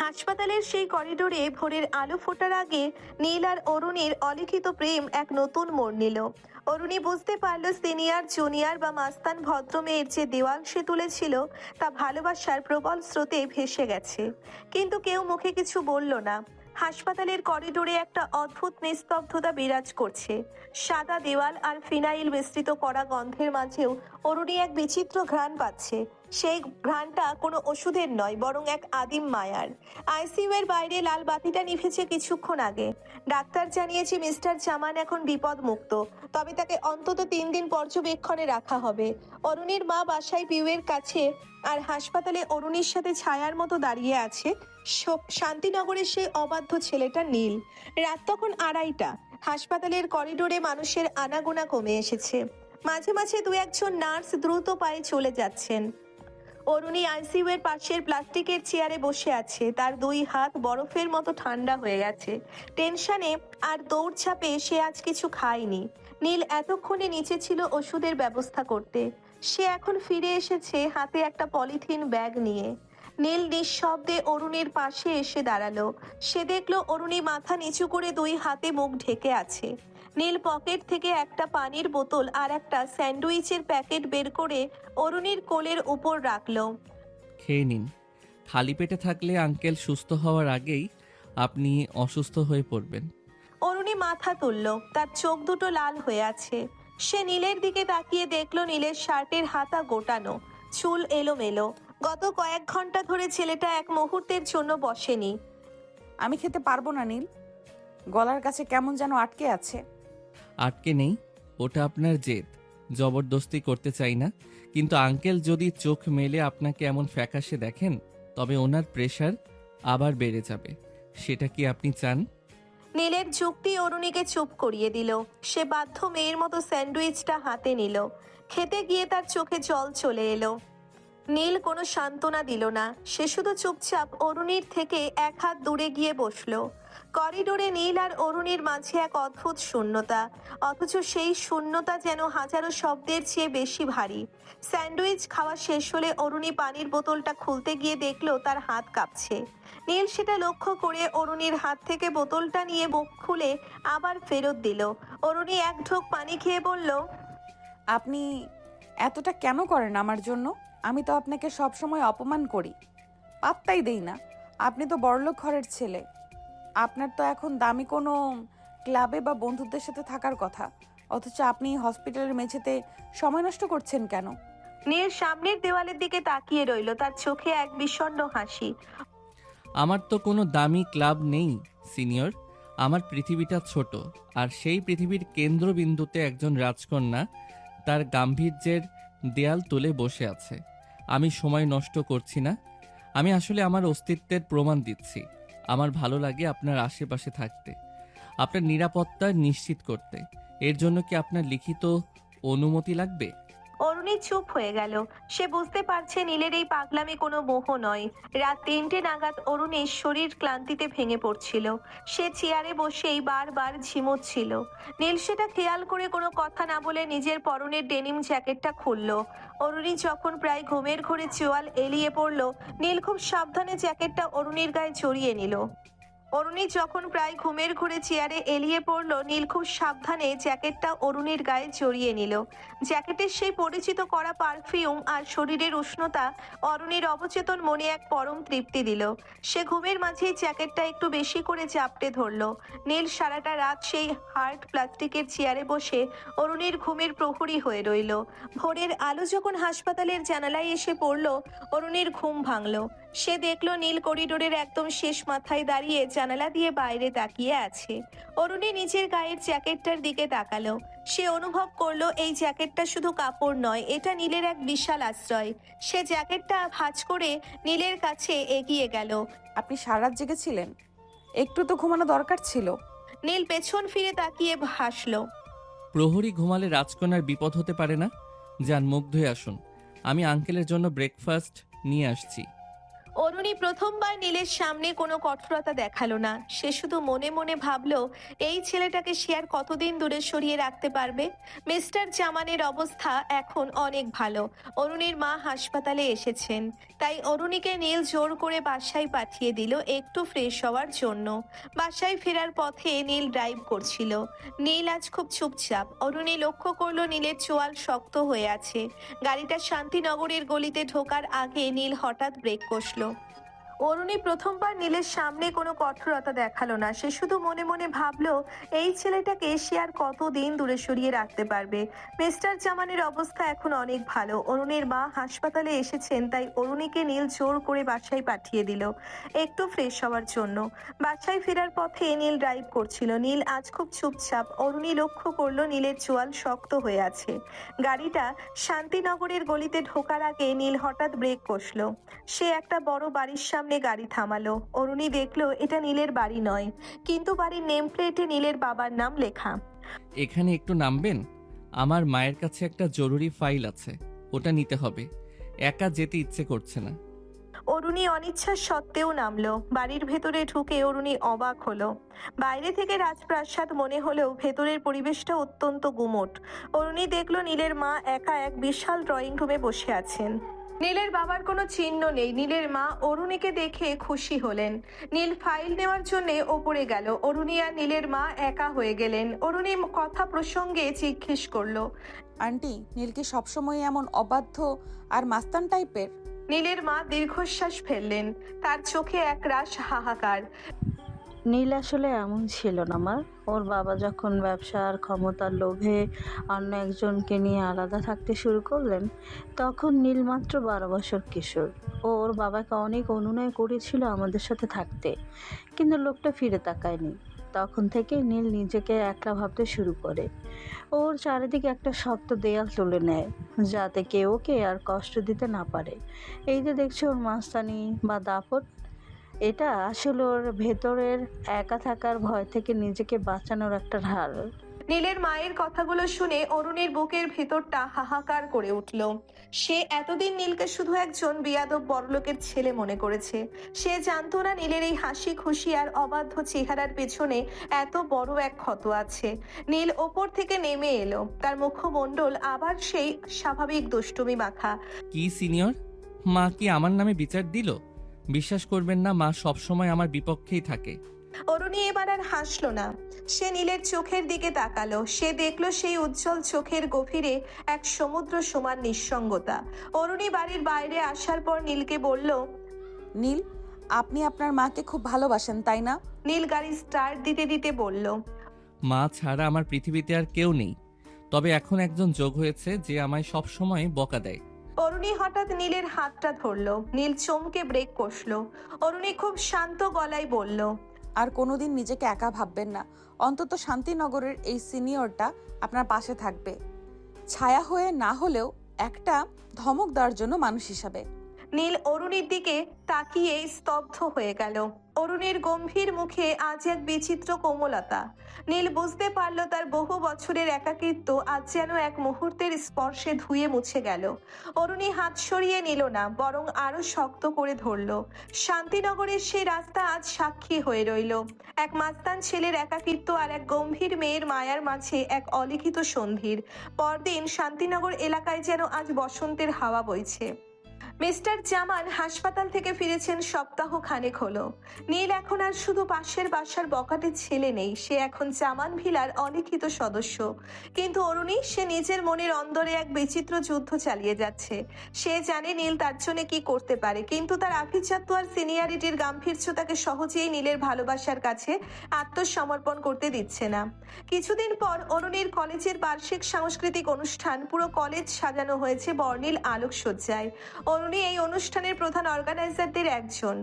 হাসপাতালের সেই করিডোরে ভোরের আলো ফোটার আগে নীল আর অরুণীর অলিখিত প্রেম এক নতুন মোড় নিল। অরুণী বুঝতে পারল সিনিয়র জুনিয়র বা মাস্তান ভদ্রমেয়ের যে দেওয়াল সে তুলেছিল তা ভালোবাসার প্রবল স্রোতে ভেসে গেছে। কিন্তু কেউ মুখে কিছু বলল না। হাসপাতালের করিডোরে একটা অদ্ভুত নিস্তব্ধতা বিরাজ করছে। সাদা দেওয়াল আর ফিনাইল মিশ্রিত করা গন্ধের মাঝেও অরুণী এক বিচিত্র ঘ্রাণ পাচ্ছে। সেই ঘ্রাণটা কোনো ওষুধের নয়, বরং এক আদিম মায়ার। আইসিইউ এর বাইরে লাল বাতিটা নিভেছে কিছুক্ষণ আগে। ডাক্তার জানিয়েছে মিস্টার জামান এখন বিপদ মুক্ত, তবে তাকে অন্তত 3 দিন পর্যবেক্ষণে রাখা হবে। অরুণীর মা বাসায় পিউয়ের কাছে, আর হাসপাতালে অরুণীর সাথে ছায়ার মতো দাঁড়িয়ে আছে শান্তিনগরের সেই অবাধ্য ছেলেটা নীল। রাত তখন 2:30। হাসপাতালের করিডোরে মানুষের আনাগোনা কমে এসেছে। মাঝে মাঝে 2-1জন নার্স দ্রুত পায়ে চলে যাচ্ছেন। অরুণী আইসিইউ এর পাশের প্লাস্টিকের চেয়ারে বসে আছে। তার 2 হাত বরফের মতো ঠান্ডা হয়ে গেছে। টেনশনে আর দৌড়ঝাঁপে সে আজ কিছু খায়নি। নীল এতক্ষণে নিচে ছিল ওষুধের ব্যবস্থা করতে। সে এখন ফিরে এসেছে হাতে একটা পলিথিন ব্যাগ নিয়ে। নীল নিঃশব্দে অরুণীর পাশে এসে দাঁড়ালো। সে দেখলো অরুণী মাথা নিচু করে 2 হাতে মুখ ঢেকে আছে। নীল পকেট থেকে একটা পানির বোতল আর একটা স্যান্ডউইচের প্যাকেট বের করে অরুণীর কোলের উপর রাখলো। খেয়ে নিন। খালি পেটে থাকলে আঙ্কেল সুস্থ হওয়ার আগেই আপনি অসুস্থ হয়ে পড়বেন। অরুণী মাথা তুলল। তার চোখ দুটো লাল হয়ে আছে। সে নীলের দিকে তাকিয়ে দেখলো নীলের শার্টের হাতা গোটানো, চুল এলোমেলো। গত কয়েক ঘন্টা ধরে ছেলেটা এক মুহূর্তের জন্য বসেনি। আমি খেতে পারবো না নীল, গলার কাছে কেমন যেন আটকে আছে। আটকে নেই, ওটা আপনার জেদ। জবরদস্তি করতে চাই না, কিন্তু আঙ্কেল যদি চোখ মেলে আপনাকে এমন ফ্যাকাশে দেখেন তবে ওনার প্রেশার আবার বেড়ে যাবে। সেটা কি আপনি চান? নীলের যুক্তি অরুণীকে চুপ করিয়ে দিল। সে বাধ্য মেয়ের মতো স্যান্ডউইচটা হাতে নিল। খেতে গিয়ে তার চোখে জল চলে এলো। নীল কোনো সান্ত্বনা দিল না। সে শুধু চুপচাপ অরুণীর থেকে 1 হাত দূরে গিয়ে বসলো। করিডোরে নীল আর অরুণীর মাঝে এক অদ্ভুত শূন্যতা, অথচ সেই শূন্যতা যেন হাজারো শব্দের চেয়ে বেশি ভারী। স্যান্ডউইচ খাওয়া শেষ হলে অরুণী পানির বোতলটা খুলতে গিয়ে দেখলো তার হাত কাঁপছে। নীল সেটা লক্ষ্য করে অরুণীর হাত থেকে বোতলটা নিয়ে মুখ খুলে আবার ফেরত দিল। অরুণী 1 ঢোক পানি খেয়ে বলল, আপনি এতটা কেন করেন আমার জন্য? আমি তো আপনাকে সবসময় অপমান করি, পাত্তাই দেই না। আপনি তো বড়লোক ঘরের ছেলে। আপনার তো এখন দামি কোনো ক্লাবে বা বন্ধুদের সাথে থাকার কথা, অথচ আপনি হসপিটালের মেঝেতে সময় নষ্ট করছেন কেন? নীল সামনের দেওয়ালের দিকে তাকিয়ে রইল। তার চোখে এক বিষণ্ণ হাসি। আমার তো কোনো দামি ক্লাব নেই সিনিয়র। আমার পৃথিবীটা ছোট, আর সেই পৃথিবীর কেন্দ্রবিন্দুতে একজন রাজকন্যা তার গাম্ভীর্যের দেয়াল তুলে বসে আছে। আমি সময় নষ্ট করছি না, আমি আসলে আমার অস্তিত্বের প্রমাণ দিচ্ছি। আমার ভালো লাগে আপনার আশেপাশে থাকতে, আপনার নিরাপত্তা নিশ্চিত করতে। এর জন্য কি আপনার লিখিত অনুমতি লাগবে? অরুণী চুপ হয়ে গেল। সে বুঝতে পারছে নীলের এই পাগলামি কোনো মোহ নয়। রাত 3টে নাগাদ অরুণীর শরীর ক্লান্তিতে ভেঙে পড়ছিল। সে চেয়ারে বসেই বারবার ঝিমোচ্ছিল। নীল সেটা খেয়াল করে কোনো কথা না বলে নিজের পরনের ডেনিম জ্যাকেটটা খুলল। অরুণী যখন প্রায় ঘুমের ঘোরে চোয়াল এলিয়ে পড়ল, নীল খুব সাবধানে জ্যাকেটটা অরুণীর গায়ে জড়িয়ে নিল। অরুণী যখন প্রায় ঘুমের ঘোরে চেয়ারে এলিয়ে পড়ল, নীল খুব সাবধানে জ্যাকেটটা অরুণীর গায়ে জড়িয়ে নিল। জ্যাকেটের সেই পরিচিত করা পারফিউম আর শরীরের উষ্ণতা অরুণীর অবচেতন মনে এক পরম তৃপ্তি দিল। সে ঘুমের মাঝেই জ্যাকেটটা একটু বেশি করে চাপটে ধরল। নীল সারাটা রাত সেই হার্ড প্লাস্টিকের চেয়ারে বসে অরুণীর ঘুমের প্রহরী হয়ে রইল। ভোরের আলো যখন হাসপাতালের জানালায় এসে পড়ল, অরুণীর ঘুম ভাঙল। সে দেখল নীল করিডোরের একদম শেষ মাথায় দাঁড়িয়ে জানালা দিয়ে বাইরে তাকিয়ে আছে। অরুণী নিজের গায়ের জ্যাকেটটার দিকে তাকালো। সে অনুভব করলো এই জ্যাকেটটা শুধু কাপড় নয়, এটা নীলের এক বিশাল আশ্রয়। সে জ্যাকেটটা ভাঁজ করে নীলের কাছে এগিয়ে গেল। আপনি সারা রাত জেগেছিলেন, একটু তো ঘুমানো দরকার ছিল। নীল পেছন ফিরে তাকিয়ে হাসলো। প্রহরী ঘুমালে রাজকন্যার বিপদ হতে পারে না। যান, মুখ ধুয়ে আসুন, আমি আঙ্কেলের জন্য ব্রেকফাস্ট নিয়ে আসছি। অরুণী প্রথমবার নীলের সামনে কোনো কঠোরতা দেখালো না। সে শুধু মনে মনে ভাবলো, এই ছেলেটাকে সে আর কতদিন দূরে সরিয়ে রাখতে পারবে। মিস্টার জামানের অবস্থা এখন অনেক ভালো। অরুণীর মা হাসপাতালে এসেছেন, তাই অরুণীকে নীল জোর করে বাসায় পাঠিয়ে দিল একটু ফ্রেশ হওয়ার জন্য। বাসায় ফেরার পথে নীল ড্রাইভ করছিল। নীল আজ খুব চুপচাপ। অরুণী লক্ষ্য করলো নীলের চোয়াল শক্ত হয়ে আছে। গাড়িটা শান্তিনগরের গলিতে ঢোকার আগে নীল হঠাৎ ব্রেক কষল। অরুণী প্রথমবার নীলের সামনে কোনো কঠোরতা দেখালো না। সে শুধু মনে মনে ভাবলো, এই ছেলেটাকে সে আর কতদিন দূরে সরিয়ে রাখতে পারবে। মিস্টার জামানের অবস্থা এখন অনেক ভালো। অরুণীর মা হাসপাতালে এসেছেন, তাই অরুণীকে নীল জোর করে বাসায় পাঠিয়ে দিল একটু ফ্রেশ হওয়ার জন্য। বাসায় ফেরার পথে নীল ড্রাইভ করছিল। নীল আজ খুব চুপচাপ। অরুণী লক্ষ্য করলো নীলের চোয়াল শক্ত হয়ে আছে। গাড়িটা শান্তিনগরের গলিতে ঢোকার আগে নীল হঠাৎ ব্রেক কষলো। সে একটা বড় বাড়ির সামনে গাড়ি থামালো। অরুণী দেখলো এটা নীলের বাড়ি নয়, কিন্তু বাড়ির নেম প্লেটে নীলের বাবার নাম লেখা। এখানে একটু নামবেন, আমার মায়ের কাছে একটা জরুরি ফাইল আছে, ওটা নিতে হবে। একা যেতে ইচ্ছে করছে না। অরুণী অনিচ্ছা সত্ত্বেও নামলো। বাড়ির ভেতরে ঢুকে অরুণী অবাক হলো। বাইরে থেকে রাজপ্রাসাদ মনে হলেও ভেতরের পরিবেশটা অত্যন্ত গুমোট। অরুণী দেখলো নীলের মা একা এক বিশাল ড্রয়িং রুমে বসে আছেন। নীলের বাবার কোনো চিহ্ন নেই। নীলের মা অরুণীকে দেখে খুশি হলেন। নীল ফাইল নেওয়ার জন্য ওপরে গেল। অরুণী আর নীলের মা একা হয়ে গেলেন। অরুণী কথা প্রসঙ্গে জিজ্ঞেস করলো, আন্টি, নীল কি সবসময় এমন অবাধ্য আর মাস্তান টাইপের? নীলের মা দীর্ঘশ্বাস ফেললেন। তার চোখে একরাশ হাহাকার। নীল আসলে এমন ছিল না মা। ওর বাবা যখন ব্যবসার ক্ষমতার লোভে অন্য একজনকে নিয়ে আলাদা থাকতে শুরু করলেন, তখন নীল মাত্র 12 বছর কিশোর। ও ওর বাবাকে অনেক অনুনয় করেছিল আমাদের সাথে থাকতে, কিন্তু লোকটা ফিরে তাকায়নি। তখন থেকে নীল নিজেকে একলা ভাবতে শুরু করে। ওর চারিদিকে একটা শক্ত দেয়াল তুলে নেয়, যাতে কেউ ওকে আর কষ্ট দিতে না পারে। এই যে দেখছো ওর মাস্তানি বা দাপট, এটা আসলে ওর ভেতরের একা থাকার ভয় থেকে নিজেকে বাঁচানোর একটা ঢাল। নীলের মায়ের কথাগুলো শুনে অরুণীর বুকের ভেতরটা হাহাকার করে উঠল। সে এতদিন নীলকে শুধু একজন বেয়াদব বড়লোকের ছেলে মনে করেছে। সে জানতো না নীলের এই হাসি খুশি আর অবাধ্য চেহারার পেছনে এত বড় এক ক্ষত আছে। নীল ওপর থেকে নেমে এলো। তার মুখমণ্ডল আবার সেই স্বাভাবিক দুষ্টুমি মাখা। কি সিনিয়র, মা কি আমার নামে বিচার দিল? বিশ্বাস করবেন না, মা সবসময় আমার বিপক্ষেই থাকে। অরুণী এবার আর হাসলো না। সে নীলের চোখের দিকে তাকালো। সে দেখলো সেই উজ্জ্বল চোখের গভীরে এক সমুদ্র সমান নিঃসঙ্গতা। অরুণী বাড়ির বাইরে আসার পর নীলকে বলল, নীল, আপনি আপনার মাকে খুব ভালোবাসেন, তাই না? নীল গাড়ি স্টার্ট দিতে দিতে বলল, মা ছাড়া আমার পৃথিবীতে আর কেউ নেই, তবে এখন একজন যোগ হয়েছে যে আমায় সবসময় বকা দেয়। অরুণী হঠাৎ নীলের হাতটা ধরলো। নীল চমকে ব্রেক কষলো। অরুণী খুব শান্ত গলায় বলল, আর কোনোদিন নিজেকে একা ভাববেন না। অন্তত শান্তিনগরের এই সিনিয়রটা আপনার পাশে থাকবে, ছায়া হয়ে না হলেও একটা ধমক দেওয়ার জন্য মানুষ হিসাবে। নীল অরুণীর দিকে তাকিয়ে স্তব্ধ হয়ে গেল। অরুণীর গম্ভীর মুখে আজ এক বিচিত্র কোমলতা। নীল বুঝতে পারল তার বহু বছরের একাকিত্ব আজ যেন এক মুহূর্তের স্পর্শে ধুয়ে মুছে গেল। অরুণী হাত সরিয়ে নিল না, বরং আরো শক্ত করে ধরল। শান্তিনগরের সেই রাস্তা আজ সাক্ষী হয়ে রইল এক মাস্তান ছেলের একাকিত্ব আর এক গম্ভীর মেয়ের মায়ার মাঝে এক অলিখিত সন্ধির। পরদিন শান্তিনগর এলাকায় যেন আজ বসন্তের হাওয়া বইছে। মিস্টার জামান হাসপাতাল থেকে ফিরেছেন সপ্তাহ খানেক হলো। নীল এখন আর শুধু পাশের বাসার বকাটে ছেলে নেই, সে এখন জামান ভিলার অলিখিত সদস্য। কিন্তু অরুণী, সে নিজের মনের অন্দরে এক বিচিত্র যুদ্ধ চালিয়ে যাচ্ছে। সে জানে নীল তার জন্য কি করতে পারে, কিন্তু তার আভিজাত্য আর সিনিয়রিটির গাম্ভীর্য তাকে সহজেই নীলের ভালোবাসার কাছে আত্মসমর্পণ করতে দিচ্ছে না। কিছুদিন পর অরুণীর কলেজের বার্ষিক সাংস্কৃতিক অনুষ্ঠান। পুরো কলেজ সাজানো হয়েছে বর্ণিল আলোকসজ্জায়। অরুণী এই অনুষ্ঠানের প্রধান অর্গানাইজারদের একজন।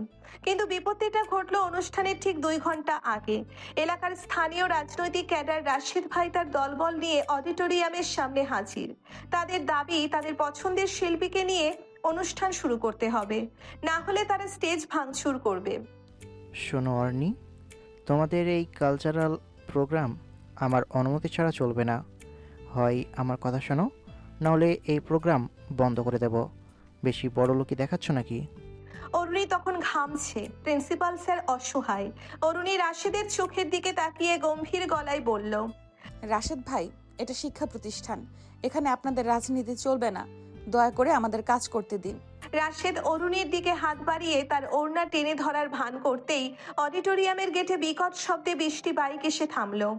কিন্তু বিপত্তিটা ঘটলো অনুষ্ঠানের ঠিক 2 ঘন্টা আগে। এলাকার স্থানীয় রাজনৈতিক ক্যাডার রাশিদ ভাই তার দলবল নিয়ে অডিটোরিয়ামের সামনে হাজির। তাদের দাবি, তাদের পছন্দের শিল্পীকে নিয়ে অনুষ্ঠান শুরু করতে হবে, না হলে তারা স্টেজ ভাঙচুর করবে। শোনো অর্নি, তোমাদের এই কালচারাল প্রোগ্রাম আমার অনুমতি ছাড়া চলবে না। হয় আমার কথা শোনো, নাহলে এই প্রোগ্রাম বন্ধ করে দেব। বেশি বড় লোকই দেখাচ্ছ নাকি? অরুণী তখন ঘামছে। প্রিন্সিপাল স্যার অসহায়। অরুণী রাশেদের চোখের দিকে তাকিয়ে গম্ভীর গলায় বলল, রাশেদ ভাই, এটা শিক্ষা প্রতিষ্ঠান, এখানে আপনাদের রাজনীতি চলবে না। দয়া করে আমাদের কাজ করতে দিন। রাশেদ অরুণীর দিকে হাত বাড়িয়ে তার ওড়না টেনে ধরার ভান করতেই অডিটোরিয়ামের গেটে বিকট শব্দে বৃষ্টি বাইক এসে থামলো।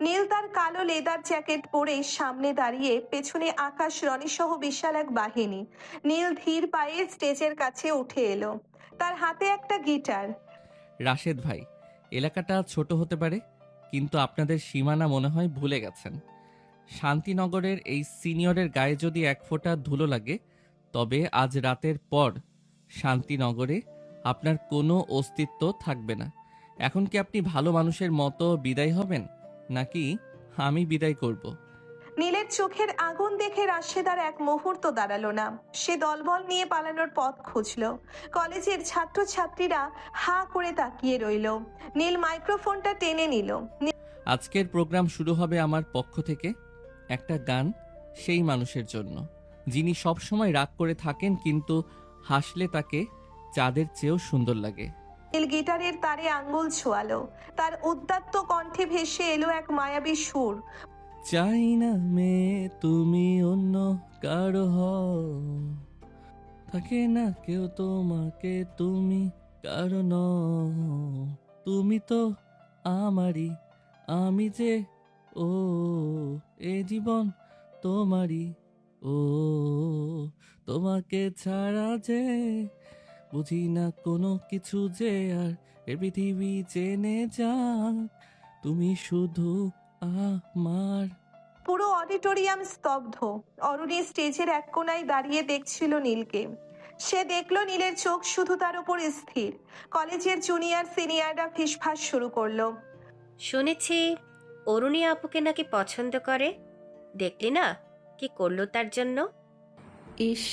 নীল তার কালো লেদার জ্যাকেট পরে সামনে দাঁড়িয়ে, পেছনে আকাশ রনি সহ বিশাল এক বাহিনী। নীল ধীর পায়ে স্টেজের কাছে উঠে এলো, তার হাতে একটা গিটার। রাশেদ ভাই, এলাকাটা ছোট হতে পারে, কিন্তু আপনাদের সীমানা মনে হয় ভুলে গেছেন। শান্তিনগরের এই সিনিয়রের গায়ে যদি এক ফোঁটা ধুলো লাগে, তবে আজ রাতের পর শান্তিনগরে আপনার কোনো অস্তিত্ব থাকবে না। এখন কি আপনি ভালো মানুষের মতো বিদায় হবেন, নাকি আমি বিদায় করব? নীলের চোখের আগুন দেখে রাশেদ আর এক মুহূর্ত দাঁড়ালো না। সে দলবল নিয়ে পালানোর পথ খুঁজলো। কলেজের ছাত্রছাত্রীরা হা করে তাকিয়ে রইল। নীল মাইক্রোফোনটা টেনে নিল। আজকের প্রোগ্রাম শুরু হবে আমার পক্ষ থেকে একটা গান সেই মানুষের জন্য, যিনি সবসময় রাগ করে থাকেন, কিন্তু হাসলে তাকে চাঁদের চেয়েও সুন্দর লাগে। নীল গিটারের তারে আঙ্গুল ছোয়ালো। তার উদ্দাত্ত কণ্ঠে ভেসে এলো এক মায়াবী সুর। চাই না মেয়ে তুমি অন্য কারো হও, থাকে না কেউ তোমাকে তুমি কারো নও, তুমি তো আমারই, আমি যে ও, এ জীবন তোমারই ও, তোমাকে ছাড়া যে বুঝি না কোনো কিছু, যে আর এ পৃথিবী জেনে যা তুমি শুধু আমার। পুরো অডিটোরিয়াম স্তব্ধ। অরুণী স্টেজের এক কোনায় দাঁড়িয়ে দেখছিল নীলকে। সে দেখলো নীলের চোখ শুধু তার উপর স্থির। কলেজের জুনিয়র সিনিয়ররা ফিসফাস শুরু করলো। শুনেছি অরুণী আপুকে নাকি পছন্দ করে, দেখলি না কি করলো তার জন্য? ইস,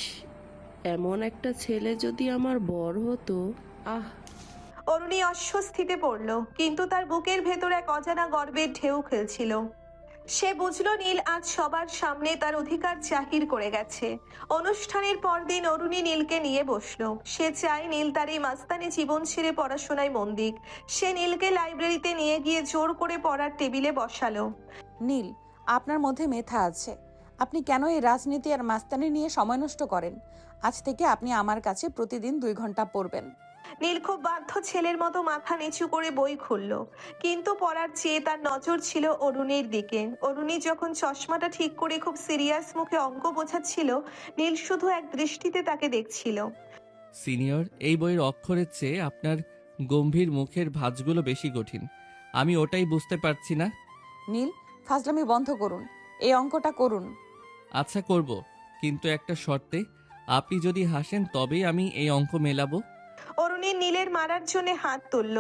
এমন একটা ছেলে যদি আমার বর হতো। আহ! অরুণী অস্বস্তিতে পড়ল, কিন্তু তার বুকের ভেতর এক অজানা গর্বের ঢেউ খেলছিল। সে বুঝল নীল আজ সবার সামনে তার অধিকার জাহির করে গেছে। অনুষ্ঠানের পরদিন অরুণী নীলকে নিয়ে বসলো। সে চায় নীল তার এই মাস্তানি জীবন ছেড়ে পড়াশোনায় মন দিক। সে নীলকে লাইব্রেরিতে নিয়ে গিয়ে জোর করে পড়ার টেবিলে বসালো। নীল, আপনার মধ্যে মেধা আছে, আপনি কেন এই রাজনীতি আর মাস্তানি নিয়ে সময় নষ্ট করেন? আজ থেকে আপনি আমার কাছে প্রতিদিন 2 ঘন্টা পড়বেন। নীল খুব বাধ্য ছেলের মতো মাথা নিচু করে বই খুলল, কিন্তু পড়ার চেয়ে তার নজর ছিল অরুণীর দিকে। অরুণী যখন চশমাটা ঠিক করে খুব সিরিয়াস মুখে অঙ্ক বোঝাচ্ছিল, নীল শুধু এক দৃষ্টিতে তাকে দেখছিল। সিনিয়র, এই বইয়ের অক্ষরের চেয়ে আপনার গম্ভীর মুখের ভাঁজগুলো বেশি কঠিন, আমি ওটাই বুঝতে পারছি না। নীল, ফাজলামি বন্ধ করুন, এই অঙ্কটা করুন। আচ্ছা করব, কিন্তু একটা শর্তে, আপনি যদি হাসেন তবেই আমি এই অঙ্ক মেলাবো। অরুণী নীলের মারার জন্য হাত তুলল।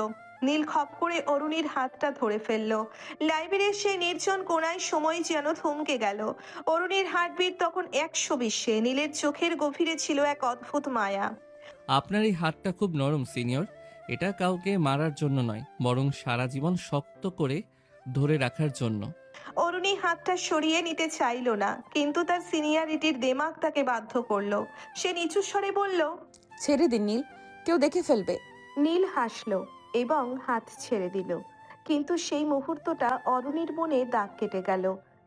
নীল খপ করে অরুণীর হাতটা ধরে ফেললো। লাইব্রেরির সেই নির্জন কোণায় সময় যেন থমকে গেল। অরুণীর হার্টবিট তখন 120-এ। নীলের চোখের গভীরে ছিল এক অদ্ভুত মায়া। আপনার এই হাতটা খুব নরম সিনিয়র, এটা কাউকে মারার জন্য নয়, বরং সারা জীবন শক্ত করে ধরে রাখার জন্য। অরুণী হাতটা সরিয়ে নিতে চাইল না, কিন্তু তার সিনিয়রিটির দেমাগ তাকে বাধ্য করলো। সে নিচু স্বরে বলল, ছেড়ে দিন নীল, কেউ দেখে ফেলবে। নীল হাসলো এবং হাত ছেড়ে দিল, কিন্তু সেই মুহূর্তটা অরুণীর মনে দাগ কেটে গেল।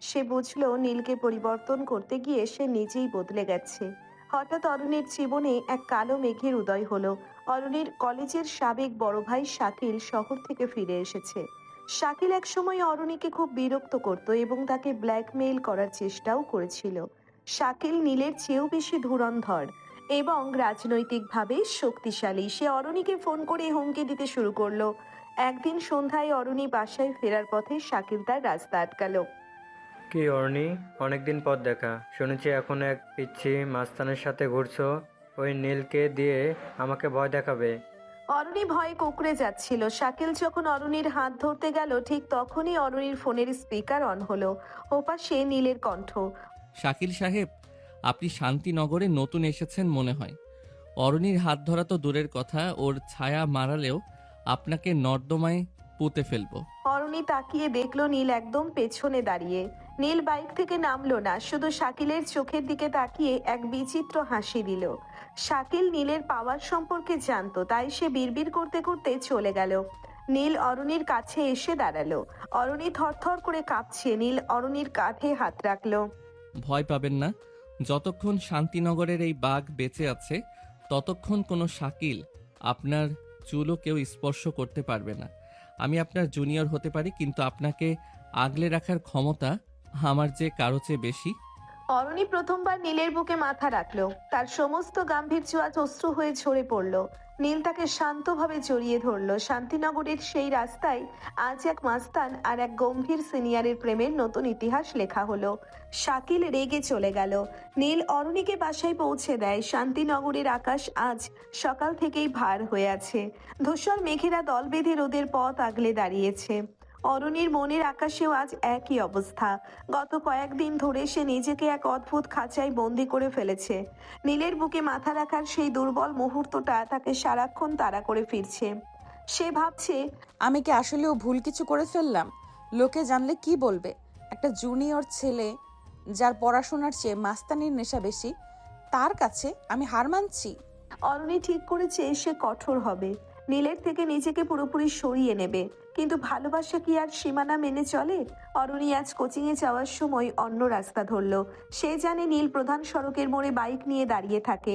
সে বুঝলো নীলকে পরিবর্তন করতে গিয়ে সে নিজেই বদলে গেছে। হঠাৎ অরুণীর জীবনে এক কালো মেঘের উদয় হলো। অরুণীর কলেজের সাবেক বড় ভাই শাকিল শহর থেকে ফিরে এসেছে। শাকিল একসময় অরুণীকে খুব বিরক্ত করত এবং তাকে ব্ল্যাকমেইল করার চেষ্টাও করেছিল। শাকিল নীলের চেয়েও বেশি ধুরন্ধর এবং রাজনৈতিকভাবে শক্তিশালী। সে অরুণীকে ফোন করে হুমকি দিতে শুরু করলো। একদিন সন্ধ্যায় অরুণী বাসায় ফেরার পথে শাকিল তার রাস্তা আটকালো। কি অর্ণি, অনেকদিন পর দেখা, শুনেছি এখন এক পিচ্ছি মাস্তানের সাথে ঘুরছো, ওই নীলকে দিয়ে আমাকে ভয় দেখাবে। অরুণী ভয়ে কুঁকড়ে যাচ্ছিল। শাকিল যখন অরুণীর হাত ধরতে গেল, ঠিক তখনই অরুণীর ফোনের স্পিকার অন হলো। ওপাশে নীলের কণ্ঠ। শাকিল সাহেব, আপনি শান্তিনগরে নতুন এসেছেন মনে হয়। অরুণীর হাত ধরা তো দূরের কথা, ওর ছায়া মারালেও আপনাকে নর্দমায় পুঁতে ফেলবো। অরুণী তাকিয়ে দেখলো নীল একদম পেছনে দাঁড়িয়ে। নীল বাইক থেকে নামলো না, শুধু শাকিলের চোখের দিকে তাকিয়ে এক বিচিত্র হাসি দিল। শাকিল নীলের পাওয়ার সম্পর্কে জানতো, তাই সে বিড়বিড় করতে করতে চলে গেল। নীল অরুণীর কাছে এসে দাঁড়ালো। অরুণী থরথর করে কাঁপছে। নীল অরুণীর কাঁধে হাত রাখলো। ভয় পাবেন না, যতক্ষণ শান্তিনগরের এই বাঘ বেঁচে আছে ততক্ষণ কোনো শাকিল আপনার চুলও কেউ স্পর্শ করতে পারবে না। আমি আপনার জুনিয়র হতে পারি, কিন্তু আপনাকে আগলে রাখার ক্ষমতা আমার যে কারো চেয়ে বেশি। অরুণী প্রথমবার নীলের বুকে মাথা রাখলো। তার সমস্ত গাম্ভীর্য আজ অশ্রু হয়ে ঝরে পড়লো। নীল তাকে শান্তভাবে জড়িয়ে ধরলো। শান্তিনগরের সেই রাস্তায় আজ এক মাস্তান আর এক গম্ভীর সিনিয়রের প্রেমের নতুন ইতিহাস লেখা হলো। শাকিল রেগে চলে গেল। নীল অরুণীকে বাসায় পৌঁছে দেয়। শান্তিনগরের আকাশ আজ সকাল থেকেই ভার হয়ে আছে। ধূসর মেঘেরা দল বেঁধে রোদের পথ আগলে দাঁড়িয়েছে। অরুণীর মনের আকাশেও আজ একই অবস্থা। গত কয়েকদিন ধরে সে নিজেকে এক অদ্ভুত খাঁচায় বন্দি করে ফেলেছে। নীলের বুকে মাথা রাখার সেই দুর্বল মুহূর্তটা তাকে সারাক্ষণ তাড়া করে ফিরছে। সে ভাবছে, আমি কি আসলেও ভুল কিছু করে ফেললাম? লোকে জানলে কি বলবে? একটা জুনিয়র ছেলে যার পড়াশোনার চেয়ে মাস্তানির নেশা বেশি, তার কাছে আমি হার মানছি। অরুণী ঠিক করেছে সে কঠোর হবে। নীলের থেকে নিজেকে পুরোপুরি সরিয়ে নেবে। কিন্তু ভালোবাসা কি আর সীমানা মেনে চলে? অরুণী আজ কোচিংয়ে যাওয়ার সময় অন্য রাস্তা ধরলো। সে জানে নীল প্রধান সড়কের মোড়ে বাইক নিয়ে দাঁড়িয়ে থাকে।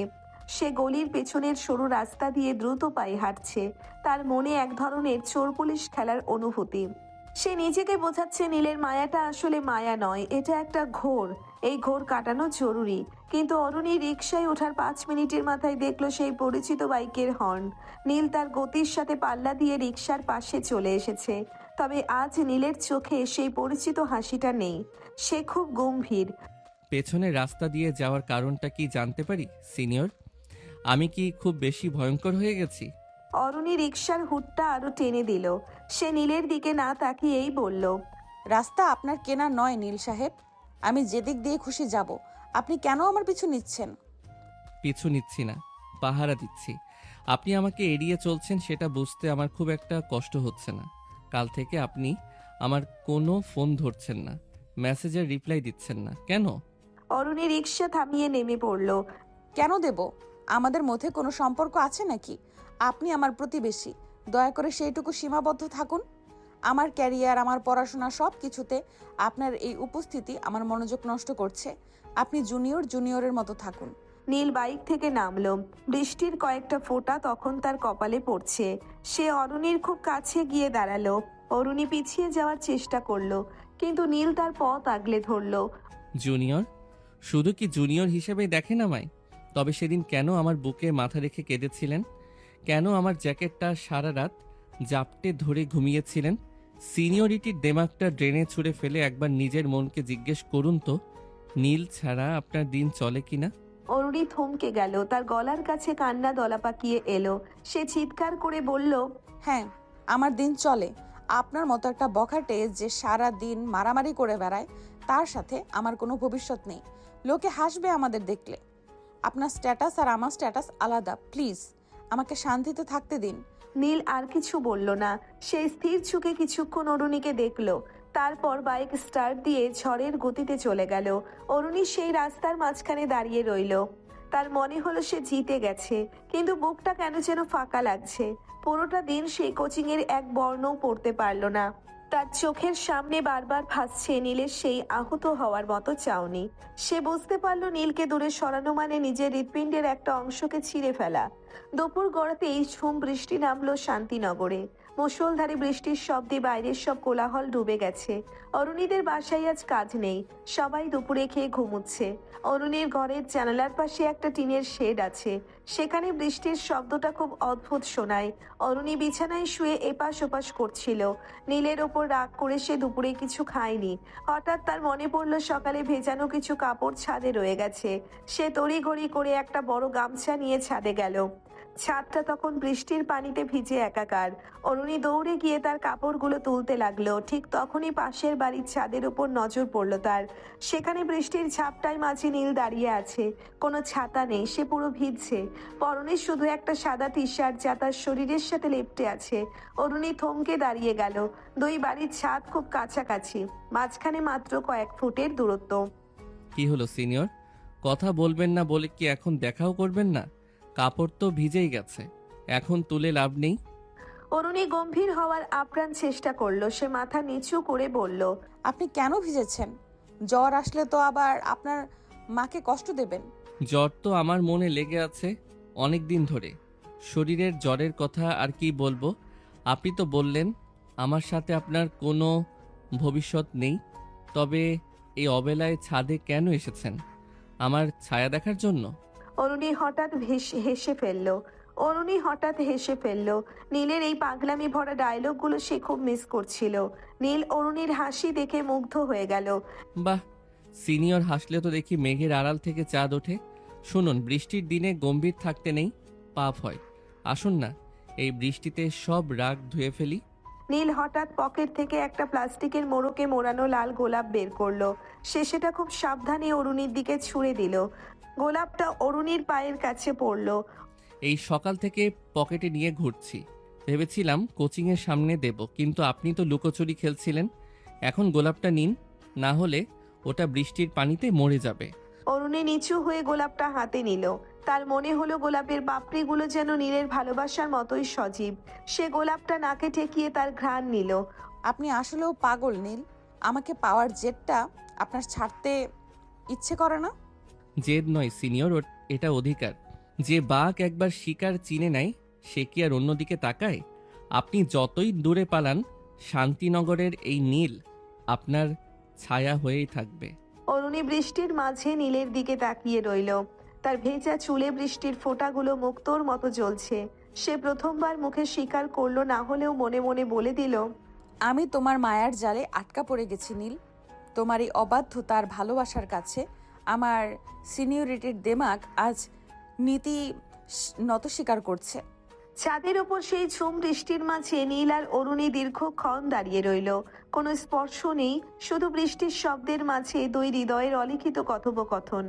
সে গলির পেছনের সরু রাস্তা দিয়ে দ্রুত পায়ে হাঁটছে। তার মনে এক ধরনের চোর পুলিশ খেলার অনুভূতি। সে নিজেকে বোঝাচ্ছে নীলের মায়াটা আসলে মায়া নয়, এটা একটা ঘোর। এই ঘোর কাটানো জরুরি। কিন্তু অরুণী রিকশায় ওঠার 5 মিনিটের মাথায় দেখলো সেই পরিচিত বাইকের হর্ন। নীল তার গতির সাথে পাল্লা দিয়ে রিকশার পাশে চলে এসেছে। তবে আজ নীলের চোখে সেই পরিচিত হাসিটা নেই। সে খুব গম্ভীর। পেছনে রাস্তা দিয়ে যাওয়ার কারণটা কি জানতে পারি সিনিয়র? আমি কি খুব বেশি ভয়ঙ্কর হয়ে গেছি? অরুণী রিকশার হুডটা আরো টেনে দিল। সে নীলের দিকে না তাকিয়েই বলল, রাস্তা আপনার কেনা নয় নীল সাহেব। আমি যেদিক দিয়ে খুশি যাব। আপনি কেন আমার পিছু নিচ্ছেন? পিছু নিচ্ছি না, পাহারা দিচ্ছি। আপনি আমাকে এড়িয়ে চলছেন সেটা বুঝতে আমার খুব একটা কষ্ট হচ্ছে না। কাল থেকে আপনি আমার কোনো ফোন ধরছেন না, মেসেজের রিপ্লাই দিচ্ছেন না, কেন? অরুণী রিকশা থামিয়ে নেমে পড়ল। কেন দেব? আমাদের মধ্যে কোনো সম্পর্ক আছে নাকি? আপনি আমার প্রতিবেশী, দয়া করে সেইটুকু সীমাবদ্ধ থাকুন। আমার ক্যারিয়ার, আমার পড়াশোনা সব কিছুতে আপনার এই উপস্থিতি আমার মনোযোগ নষ্ট করছে। আপনি জুনিয়রের মতো থাকুন। নীল বাইক থেকে নামলো। বৃষ্টির কয়েকটা ফোঁটা তখন তার কপালে পড়ছে। সে অরুণীর খুব কাছে গিয়ে দাঁড়ালো। অরুণী পিছিয়ে যাওয়ার চেষ্টা করলো, কিন্তু নীল তার পথ আগলে ধরলো। জুনিয়র? শুধু কি জুনিয়র হিসেবেই দেখেন আমায়? তবে সেদিন কেন আমার বুকে মাথা রেখে কেঁদেছিলেন? কেন আমার জ্যাকেটটা সারা রাত জাপটে ধরে ঘুমিয়েছিলেন? সিনিয়রিটির দেমাগটা ড্রেনে ছুঁড়ে ফেলে একবার নিজের মনকে জিজ্ঞেস করুন তো, নীল ছাড়া আপনার দিন চলে কিনা? অরুণী থমকে গেল। তার গলার কাছে কান্না দলা পাকিয়ে এলো। সে চিৎকার করে বলল, হ্যাঁ, আমার দিন চলে। আপনার মতো একটা বখাটে যে সারা দিন মারামারি করে বেড়ায়, তার সাথে আমার কোনো ভবিষ্যৎ নেই। লোকে হাসবে আমাদের দেখলে। আপনার স্ট্যাটাস আর আমার স্ট্যাটাস আলাদা। প্লিজ আমাকে শান্তিতে থাকতে দিন। নীল আর কিছু বলল না। সে স্থির চোখে কিছুক্ষণ অরুণীকে দেখলো। তারপর বাইক স্টার্ট দিয়ে ঝড়ের গতিতে চলে গেল। অরুণী সেই রাস্তার মাঝখানে দাঁড়িয়ে রইল। তার মনে হলো সে জিতে গেছে, কিন্তু বুকটা কেন যেন ফাঁকা লাগছে। পুরোটা দিন সেই কোচিংয়ের এক বর্ণও পড়তে পারল না। তার চোখের সামনে বারবার ভাসছে নীলের সেই আহত হওয়ার মতো চাউনি। সে বুঝতে পারল নীলকে দূরে সরানো মানে নিজের হৃৎপিণ্ডের একটা অংশকে ছিঁড়ে ফেলা। দুপুর গড়াতেই ঝুম বৃষ্টি নামলো শান্তিনগরে। মুষলধারে বৃষ্টির শব্দে বাইরের সব কোলাহল ডুবে গেছে। অরুণীদের বাসায় আজ কাজ নেই, সবাই দুপুরে খেয়ে ঘুমুচ্ছে। অরুণীর ঘরের জানালার পাশে একটা টিনের শেড আছে, সেখানে বৃষ্টির শব্দটা খুব অদ্ভুত শোনায়। অরুণী বিছানায় শুয়ে এপাশ ওপাশ করছিল। নীলের ওপর রাগ করে সে দুপুরে কিছু খায়নি। হঠাৎ তার মনে পড়ল সকালে ভেজানো কিছু কাপড় ছাদে রয়ে গেছে। সে তড়িঘড়ি করে একটা বড় গামছা নিয়ে ছাদে গেল। ছাদটা তখন বৃষ্টির পানিতে ভিজে একাকার। অরুণী দৌড়ে গিয়ে তার কাপড়গুলো তুলতে লাগলো। ঠিক তখনই পাশের বাড়ির ছাদের উপর নজর পড়ল তার। সেখানে বৃষ্টির ঝাপটায় মাঝে নীল দাঁড়িয়ে আছে। কোনো ছাতা নেই, সে পুরো ভিজছে। পরনে শুধু একটা সাদা টি শার্ট যা তার শরীরের সাথে লেপ্টে আছে। অরুণী থমকে দাঁড়িয়ে গেল। দুই বাড়ির ছাদ খুব কাছাকাছি, মাঝখানে মাত্র কয়েক ফুটের দূরত্ব। কি হলো সিনিয়র, কথা বলবেন না বলে কি এখন দেখাও করবেন না? কাপড় তো ভিজেই গেছে, এখন তুলে লাভ নেই। অরুণী গম্ভীর হওয়ার আপ্রাণ চেষ্টা করলো। সে মাথা নিচু করে বলল, আপনি কেন ভিজেছেন? জ্বর আসলে তো আবার আপনার মাকে কষ্ট দেবেন। জ্বর তো আমার মনে লেগে আছে অনেক দিন ধরে। শরীরের জ্বরের কথা আর কি বলবো? আপনি তো বললেন আমার সাথে আপনার কোনো ভবিষ্যৎ নেই। তবে এই অবেলায় ছাদে কেন এসেছেন? আমার ছায়া দেখার জন্য? অরুণী হঠাৎ হেসে ফেলল। নীলের এই পাগলামি ভরা ডায়লগগুলো সে খুব মিস করছিল। নীল অরুণীর হাসি দেখে মুগ্ধ হয়ে গেল। বাহ, সিনিয়র হাসলে তো দেখি মেঘের আড়াল থেকে চাঁদ ওঠে। শুনুন, বৃষ্টির দিনে গম্ভীর থাকতে নেই, পাপ হয়। আসুন না, এই বৃষ্টিতে সব রাগ ধুয়ে ফেলি। নীল হঠাৎ পকেট থেকে একটা প্লাস্টিকের মোড়কে মোড়ানো লাল গোলাপ বের করলো। সে সেটা খুব সাবধানে অরুণীর দিকে ছুঁড়ে দিল। গোলাপটা অরুণীর পায়ের কাছে পড়লো। এই সকাল থেকে পকেটে নিয়ে ঘুরছি, ভেবেছিলাম কোচিংয়ের সামনে দেব, কিন্তু আপনি তো লুকোচুরি খেলছিলেন। এখন গোলাপটা নিন, না হলে ওটা বৃষ্টির পানিতে মরে যাবে। অরুণী নিচু হয়ে গোলাপটা হাতে নিল। তার মনে হলো গোলাপের পাপড়িগুলো যেন নীলের ভালোবাসার মতোই সজীব। সে গোলাপটা নাকে ঠেকিয়ে তার ঘ্রাণ নিল। আপনি আসলেও পাগল নীল। আমাকে পাওয়ার জেদটা আপনার ছাড়তে ইচ্ছে করে না। জেদ নয় সিনিয়র, এটা অধিকার। যে বাঘ একবার শিকার চিনে নেয় সে কি আর অন্যদিকে তাকায়? আপনি যতই দূরে পালান, শান্তিনগরের এই নীল আপনার ছায়া হয়েই থাকবে। অরুণী বৃষ্টির মাঝে নীলের দিকে তাকিয়ে রইল। তার ভেজা চুলে বৃষ্টির ফোঁটাগুলো মুক্তোর মতো জ্বলছে। সে প্রথমবার মুখে স্বীকার করলো, না হলেও মনে মনে বলে দিল, আমি তোমার মায়ার জালে আটকা পড়ে গেছি নীল। তোমার এই অবাধ্যতার ভালোবাসার কাছে আমার সিনিয়রিটির দেমাগ আজ নীতি নত স্বীকার করছে। ছাদের ওপর সেই ঝুম বৃষ্টির মাঝে নীল আর অরুণী দীর্ঘক্ষণ দাঁড়িয়ে রইল। কোনো স্পর্শ নেই, শুধু বৃষ্টির শব্দের মাঝে দুই হৃদয়ের অলিখিত কথোপকথন।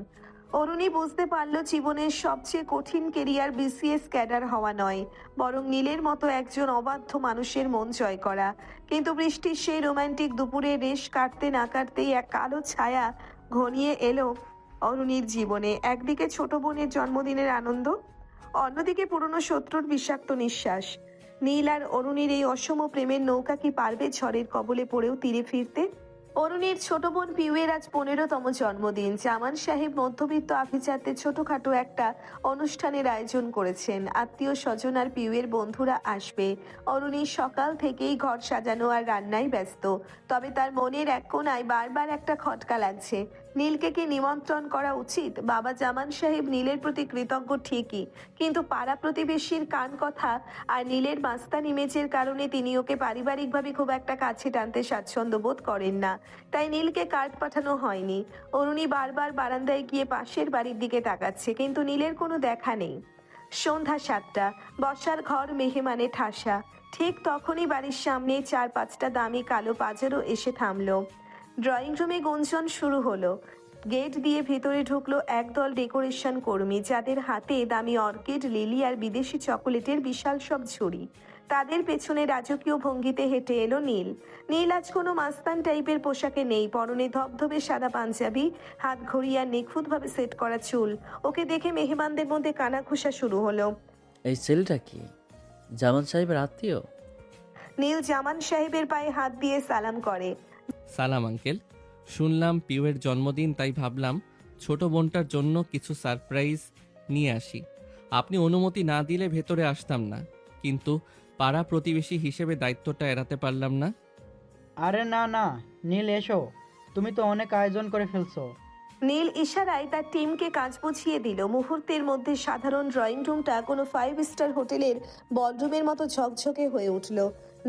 অরুণী বুঝতে পারল জীবনের সবচেয়ে কঠিন কেরিয়ার বিসিএস ক্যাডার হওয়া নয়, বরং নীলের মতো একজন অবাধ্য মানুষের মন জয় করা। কিন্তু বৃষ্টির সেই রোমান্টিক দুপুরে রেশ কাটতে না কাটতেই এক কালো ছায়া ঘনিয়ে এলো অরুণীর জীবনে। একদিকে ছোট বোনের জন্মদিনের আনন্দ, অন্যদিকে পুরনো শত্রুর বিষাক্ত নিঃশ্বাস। নীল আর অরুণীর এই অসম প্রেমের নৌকা কি পারবে ঝড়ের কবলে পড়েও তীরে ফিরতে? অরুণীর ছোট বোন পিউয়ের আজ 15তম জন্মদিন। জামান সাহেব মধ্যবিত্ত আভিজাত্যে ছোটখাটো একটা অনুষ্ঠানের আয়োজন করেছেন। আত্মীয় স্বজন আর পিউয়ের বন্ধুরা আসবে। অরুণী সকাল থেকেই ঘর সাজানো আর রান্নায় ব্যস্ত। তবে তার মনের এক কোণায় বারবার একটা খটকা লাগছে। নীলকে কি নিমন্ত্রণ করা উচিত? বাবা জামান সাহেব নীলের প্রতি কৃতজ্ঞ ঠিকই, কিন্তু পাড়া প্রতিবেশীর কান কথা আর নীলের মাস্তান ইমেজের কারণে তিনি ওকে পারিবারিকভাবে খুব একটা কাছে টানতে স্বাচ্ছন্দ্য বোধ করেন না। তাই নীলকে কার্ড পাঠানো হয়নি। অরুণী বারবার বারান্দায় গিয়ে পাশের বাড়ির দিকে তাকাচ্ছে, কিন্তু নীলের কোনো দেখা নেই। সন্ধ্যা 7টা, বসার ঘর মেহমানে ঠাসা। ঠিক তখনই বাড়ির সামনে 4-5টা দামি কালো পাজেরো এসে থামলো। ড্রয়িং রুমে গুঞ্জন শুরু হলো। গেট দিয়ে ভেতরে ঢুকলো একদল ডেকোরেশন কর্মী, যাদের হাতে দামি অর্কিড, লিলি আর বিদেশি চকোলেটের বিশাল সব ঝুড়ি। তাদের পেছনে রাজকীয় ভঙ্গিতে হেঁটে এলো নীল। নীল আজ কোনো মাস্তান টাইপের পোশাকে নেই, পরনে ধবধবে সাদা পাঞ্জাবি, হাত ঘড়ি আর নিখুঁতভাবে সেট করা চুল। ওকে দেখে মেহমানদের মধ্যে কানাঘুষা শুরু হলো। এই ছেলেটা কি জামান সাহেবের আত্মীয়? নীল জামান সাহেবের পায়ে হাত দিয়ে সালাম করে। সালাম আঙ্কেল, শুনলাম পিউয়ের জন্মদিন, তাই ভাবলাম ছোট বোনটার জন্য কিছু সারপ্রাইজ নিয়ে আসি। আপনি অনুমতি না দিলে ভেতরে আসতাম না, কিন্তু পাড়া প্রতিবেশী হিসেবে দায়িত্বটা এড়াতে পারলাম না। আরে না না নীল, এসো, তুমি তো অনেক আয়োজন করে ফেলছো। নীল ইশারায় তার টিমকে কাজ বুঝিয়ে দিল। মুহূর্তের মধ্যে সাধারণ ড্রয়িং রুমটা কোনো 5 স্টার হোটেলের বলরুমের মতো ঝকঝকে হয়ে উঠল।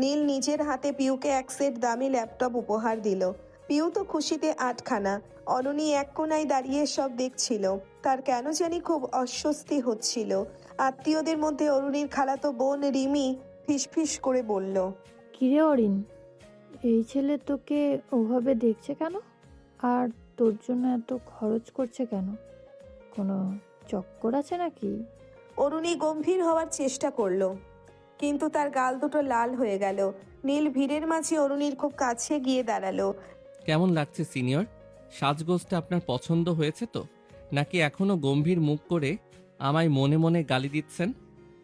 নীল নিজের হাতে পিউকে এক সেট দামি ল্যাপটপ উপহার দিল। পিউ তো খুশিতে আটখানা। অননী এক কোনায় দাঁড়িয়ে সব দেখছিল। তার কেন জানি খুব অস্বস্তি হচ্ছিল। আত্মীয়দের মধ্যে অরুণীর খালাতো বোন রিমি ফিসফিস করে বলল, কিরে অরিন, এই ছেলে তোকে ওভাবে দেখছে কেন? আর তোর জন্য এত খরচ করছে কেন? কোনো চক্কর আছে নাকি? অরুণী গম্ভীর হওয়ার চেষ্টা করলো, কিন্তু তার গাল দুটো লাল হয়ে গেল। নীল ভিড়ের মাঝে অরুণীর খুব কাছে গিয়ে দাঁড়ালো। কেমন লাগছে সিনিয়র? সাজগোজটা আপনার পছন্দ হয়েছে তো, নাকি এখনো গম্ভীর মুখ করে আমায় মনে মনে গালি দিচ্ছেন?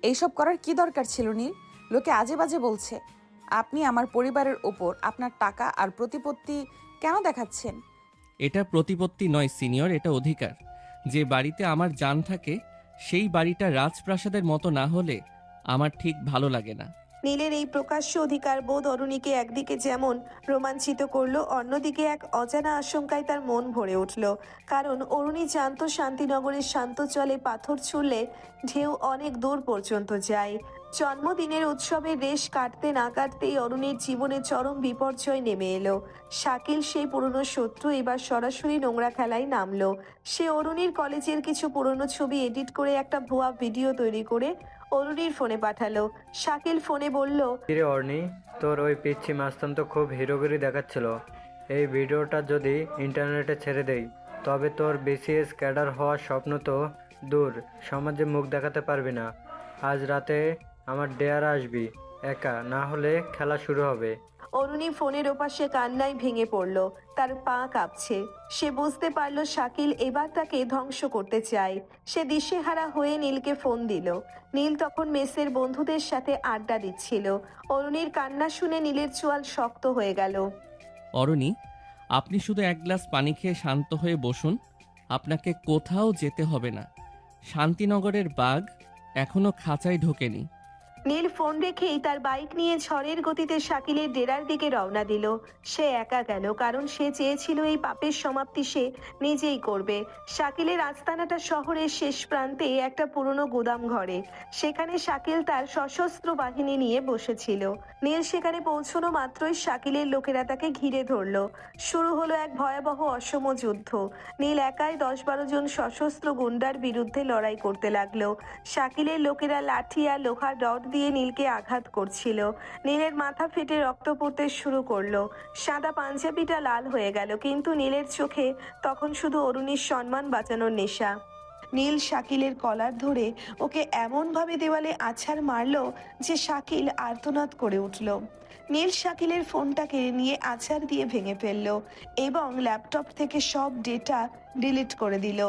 এইসব করার কি দরকার ছিল নীল? লোকে আজে বাজে বলছে। আপনি আমার পরিবারের ওপর আপনার টাকা আর প্রতিপত্তি কেন দেখাচ্ছেন? এটা প্রতিপত্তি নয় সিনিয়র, এটা অধিকার। যে বাড়িতে আমার জান থাকে সেই বাড়িটা রাজপ্রাসাদের মতো না হলে আমার ঠিক ভালো লাগে না। নীলের এই প্রকাশ্য অধিকার বোধ অরুণীকে একদিকে যেমন রোমাঞ্চিত করলো, অন্যদিকে এক অজানা আশঙ্কায় তার মন ভরে উঠল। কারণ অরুণী জানতো শান্তিনগরের শান্ত জলে পাথর ছুঁড়লে ঢেউ অনেক দূর পর্যন্ত যায়। জন্মদিনের উৎসবের রেশ কাটতে না কাটতেই অরুণীর জীবনে চরম বিপর্যয় নেমে এলো। শাকিল, সেই পুরনো শত্রু, এবার সরাসরি নোংরা খেলায় নামলো। সে অরুণীর কলেজের কিছু পুরনো ছবি এডিট করে একটা ভুয়া ভিডিও তৈরি করে অরুণীর ফোনে পাঠালো। শাকিল ফোনে বলল, কিরে অর্নি, তোর ওই পিচ্ছি মাস্তান তো খুব হিরোগিরি দেখাচ্ছিল। এই ভিডিওটা যদি ইন্টারনেটে ছেড়ে দেই তবে তোর বিসিএস ক্যাডার হওয়ার স্বপ্ন তো দূর, সমাজে মুখ দেখাতে পারবি না। আজ রাতে আমার ডেয়ার আসবি, একা না হলে খেলা শুরু হবে। অরুণী ফোনের ওপাশে কান্নায় ভেঙে পড়ল, তার পা কাঁপছে। সে বুঝতে পারল শাকিল এবার তাকে ধ্বংস করতে চায়। সে দিশেহারা হয়ে নীলকে ফোন দিল। নীল তখন মেসের বন্ধুদের সাথে আড্ডা দিচ্ছিল। অরুণীর কান্না শুনে নীলের চোয়াল শক্ত হয়ে গেল। অরুণী, আপনি শুধু এক গ্লাস পানি খেয়ে শান্ত হয়ে বসুন, আপনাকে কোথাও যেতে হবে না। শান্তিনগরের বাঘ এখনো খাঁচায় ঢোকেনি। নীল ফোন রেখেই তার বাইক নিয়ে ঝড়ের গতিতে শাকিলের ডেরার দিকে রওনা দিল। সে একা গেল, কারণ সে চেয়েছিল এই পাপের সমাপ্তি সে নিজেই করবে। শাকিলের আস্তানাটা শহরের শেষ প্রান্তে একটা পুরনো গুদাম ঘরে। সেখানে শাকিল তার সশস্ত্র বাহিনী নিয়ে বসেছিল। নীল সেখানে পৌঁছানো মাত্রই শাকিলের লোকেরা তাকে ঘিরে ধরল। শুরু হলো এক ভয়াবহ অসম যুদ্ধ। নীল একাই 10-12 জন সশস্ত্র গুন্ডার বিরুদ্ধে লড়াই করতে লাগলো। শাকিলের লোকেরা লাঠি আর লোহার রড দিয়ে নীলকে আঘাত করছিল। নীলের মাথা ফেটে রক্ত পড়তে শুরু করলো। সাদা পাঞ্জাবিটা লাল হয়ে গেল, কিন্তু নীলের চোখে তখন শুধু অরুণীর সম্মান বাঁচানোর নেশা। নীল শাকিলের কলার ধরে ওকে এমনভাবে দেওয়ালে আছাড় মারল যে শাকিল আর্তনাদ করে উঠল। নীল শাকিলের ফোনটা কেড়ে নিয়ে আছাড় দিয়ে ভেঙে ফেলল এবং ল্যাপটপ থেকে সব ডেটা ডিলিট করে দিল।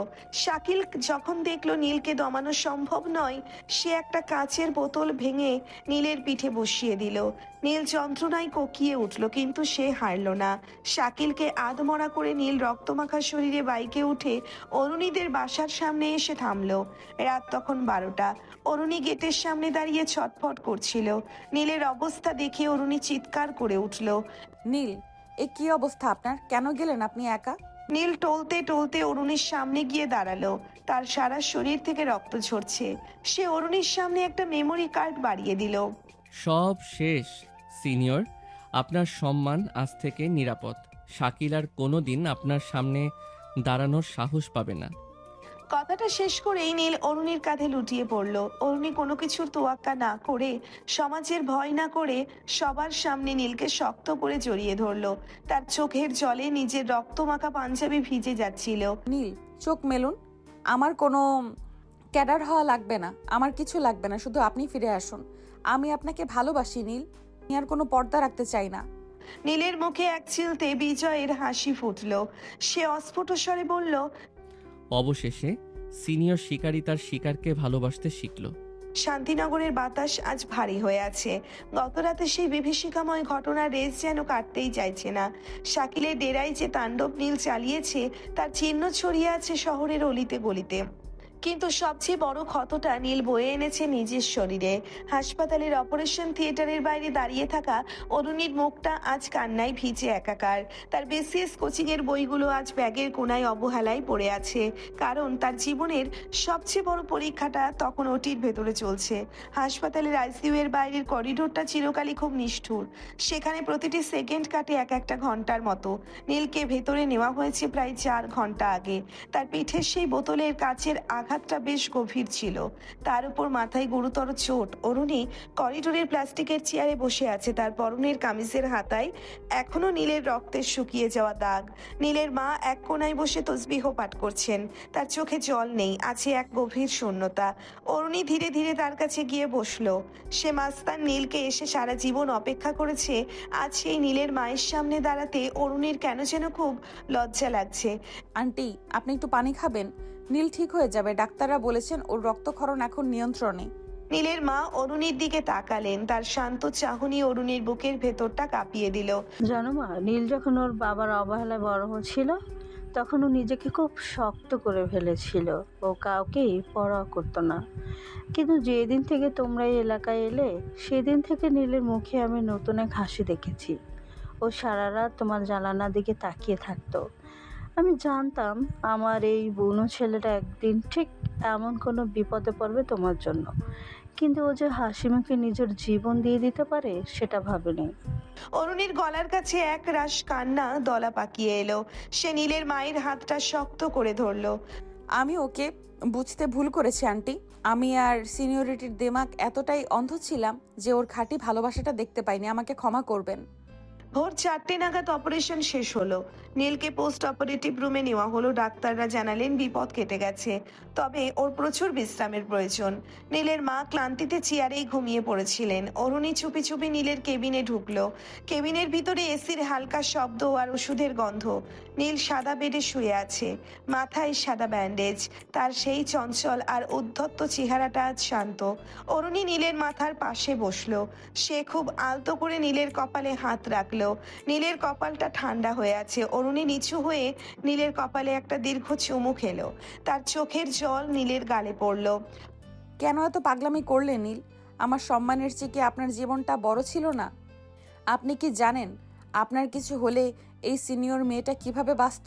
শাকিল যখন দেখলো নীলকে দমানো সম্ভব নয়, সে একটা কাচের বোতল ভেঙে নীলের পিঠে বসিয়ে দিল। নীল যন্ত্রণায় কোকিয়ে উঠল, কিন্তু সে হারল না। শাকিলকে আধমরা করে নীল রক্তমাখা শরীরে বাইকে উঠে অরুণীদের বাসার সামনে এসে থামলো। রাত তখন 12টা। অরুণী গেটের সামনে দাঁড়িয়ে ছটফট করছিল। নীলের অবস্থা দেখে অরুণী চিৎকার করে উঠল, নীল, এ কি অবস্থা আপনার? কেন গেলেন আপনি একা? নীল টলতে টলতে অরুণীর সামনে গিয়ে দাঁড়ালো। তার সারা শরীর থেকে রক্ত ঝরছে। সে অরুণীর সামনে একটা মেমোরি কার্ড বাড়িয়ে দিল। সব শেষ সিনিয়র, আপনার সম্মান আজ থেকে নিরাপদ। শাকিল আর কোনো দিন আপনার সামনে দাঁড়ানোর সাহস পাবে না। কথাটা শেষ করেই নীল অরুণীর কাঁধে লুটিয়ে পড়ল। অরুণী কোনো কিছুর তোয়াক্কা না করে, সমাজের ভয় না করে, সবার সামনে নীলকে শক্ত করে জড়িয়ে ধরল। তার চোখের জলে নিজের রক্তমাখা পাঞ্জাবি ভিজে যাচ্ছিল। নীল, চোখ মেলুন। আমার কোনো ক্যাডার হওয়া লাগবে না, আমার কিছু লাগবে না, শুধু আপনি ফিরে আসুন। আমি আপনাকে ভালোবাসি নীল, আমি আর কোনো পর্দা রাখতে চাই না। নীলের মুখে এক চিলতে বিজয়ের হাসি ফুটল। সে অস্ফুট স্বরে বলল, অবশেষে সিনিয়র শিকারী তার শিকারকে ভালোবাসতে শিখল। শান্তিনগরের বাতাস আজ ভারী হয়ে আছে। গতরাতে সেই বিভীষিকাময় ঘটনার রেস যেন কাটতেই চাইছে না। শাকিলের ডেরায় যে তাণ্ডব নীল চালিয়েছে তার চিহ্ন ছড়িয়ে আছে শহরের অলিতে গলিতে। কিন্তু সবচেয়ে বড় ক্ষতটা নীল বয়ে এনেছে নিজের শরীরে। হাসপাতালের অপারেশন থিয়েটারের বাইরে দাঁড়িয়ে থাকা অরুণীর মুখটা আজ কান্নায় ভিজে একাকার। তার বিসিএস কোচিংয়ের বইগুলো আজ ব্যাগের কোনায় অবহেলায় পড়ে আছে, কারণ তার জীবনের সবচেয়ে বড় পরীক্ষাটা তখন ওটির ভেতরে চলছে। হাসপাতালের আইসিইউ এর বাইরের করিডোরটা চিরকালই খুব নিষ্ঠুর। সেখানে প্রতিটি সেকেন্ড কাটে এক একটা ঘন্টার মতো। নীলকে ভেতরে নেওয়া হয়েছে প্রায় 4 ঘন্টা আগে। তার পিঠের সেই বোতলের কাচের আঘাত আঘাতটা বেশ গভীর ছিল। তার উপর মাথায় গুরুতর চোট। অরুণী করিডোরের প্লাস্টিকের চেয়ারে বসে আছে, তার পরনের কামিজের হাতায় এখনো নীলের রক্তের শুকিয়ে যাওয়া দাগ। নীলের মা এক কোনায় বসে তসবিহ পাঠ করছেন, তার চোখে জল নেই, আছে এক গভীর শূন্যতা। অরুণী ধীরে ধীরে তার কাছে গিয়ে বসলো। সে মাস্তান নীলকে এসে সারা জীবন অপেক্ষা করেছে, আজ সেই নীলের মায়ের সামনে দাঁড়াতে অরুণীর কেন যেন খুব লজ্জা লাগছে। আন্টি, আপনি একটু পানি খাবেন? নীল ঠিক হয়ে যাবে, ডাক্তাররা বলেছেন ওর রক্তক্ষরণ এখন নিয়ন্ত্রণে। নীলের মা অরুণীর দিকে তাকালেন, তার শান্ত চাহনি অরুণীর বুকের ভেতরটা কাঁপিয়ে দিল। জানো মা, নীল যখন ওর বাবার অবহেলায় বড় হচ্ছিল তখন ও নিজেকে খুব শক্ত করে ফেলেছিল। ও কাউকেই পরোয়া করতো না। কিন্তু যেদিন থেকে তোমরা এই এলাকায় এলে সেদিন থেকে নীলের মুখে আমি নতুন এক হাসি দেখেছি। ও সারা রাত তোমার জানালার দিকে তাকিয়ে থাকতো। আমি জানতাম আমার এই বুনো ছেলেটা একদিন ঠিক এমন কোনো বিপদে পড়বে তোমার জন্য, কিন্তু ও যে হাসি মুখে নিজের জীবন দিয়ে দিতে পারে সেটা ভাবিনি। অরুণীর গলার কাছে এক রাশ কান্না দলা পাকিয়ে এলো। সে নীলের মায়ের হাতটা শক্ত করে ধরলো। আমি ওকে বুঝতে ভুল করেছি আন্টি। আমি আর সিনিয়রিটির দেমাগ এতটাই অন্ধ ছিলাম যে ওর খাঁটি ভালোবাসাটা দেখতে পাইনি। আমাকে ক্ষমা করবেন। ভোর 4টে নাগাদ অপারেশন শেষ হলো। নীলকে পোস্ট অপারেটিভ রুমে নেওয়া হলো। ডাক্তাররা জানালেন বিপদ কেটে গেছে, তবে ওর প্রচুর বিশ্রামের প্রয়োজন। নীলের মা ক্লান্তিতে চেয়ারেই ঘুমিয়ে পড়েছিলেন। অরুণী চুপি চুপি নীলের কেবিনে ঢুকলো। কেবিনের ভিতরে এসির হালকা শব্দ আর ওষুধের গন্ধ। নীল সাদা বেডে শুয়ে আছে, মাথায় সাদা ব্যান্ডেজ। তার সেই চঞ্চল আর উদ্ধত্ত চেহারাটা আজ শান্ত। অরুণী নীলের মাথার পাশে বসলো। সে খুব আলতো করে নীলের কপালে হাত রাখলো। নীলের কপালটা ঠান্ডা হয়ে আছে। অরুণী নিচু হয়ে নীলের কপালে একটা দীর্ঘ চুমু খেলো। তার চোখের জল নীলের গালে পড়লো। কেন এত পাগলামি করলে নীল? আমার সম্মানের চেয়ে কি আপনার জীবনটা বড় ছিল না? আপনি কি জানেন আপনার কিছু হলে এই সিনিয়র মেয়েটা কিভাবে বাঁচত?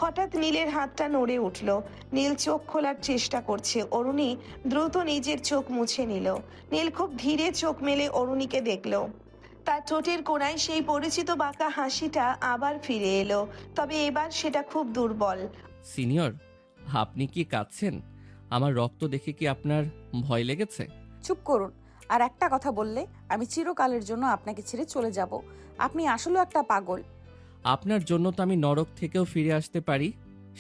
হঠাৎ নীলের হাতটা নড়ে উঠল। নীল চোখ খোলার চেষ্টা করছে। অরুণী দ্রুত নিজের চোখ মুছে নিল। নীল খুব ধীরে চোখ মেলে অরুণীকে দেখলো। তার ঠোঁটের কোণায় সেই পরিচিত বাঁকা হাসিটা আবার ফিরে এলো, তবে এবার সেটা খুব দুর্বল। সিনিয়র, আপনি কি কাঁদছেন? আমার রক্ত দেখে কি আপনার ভয় লেগেছে? চুপ করুন। আর একটা কথা বললে আমি চিরকালের জন্য আপনাকে ছেড়ে চলে যাব। আপনি আসলেও একটা পাগল। আপনার জন্য তো আমি নরক থেকেও ফিরে আসতে পারি।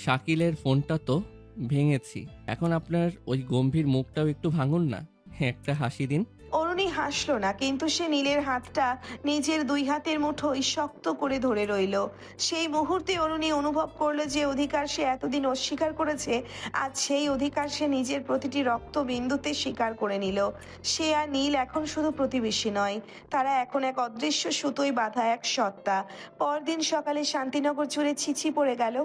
শাকিলের ফোনটা তো ভেঙেছি, এখন আপনার ওই গম্ভীর মুখটাও একটু ভাঙুন না, একটা হাসি দিন। অরুণী হাসলো না, কিন্তু সে নীলের হাতটা নিজের দুই হাতের মুঠোয় শক্ত করে ধরে রইল। সেই মুহূর্তে অরুণী অনুভব করলো যে অধিকার সে এতদিন অস্বীকার করেছে, আজ সেই অধিকার সে নিজের প্রতিটি রক্ত বিন্দুতে স্বীকার করে নিল। সে আর নীল এখন শুধু প্রতিবেশী নয়, তারা এখন এক অদৃশ্য সুতোয় বাঁধা এক সত্তা। পরদিন সকালে শান্তিনগর জুড়ে ছিছি পড়ে গেল।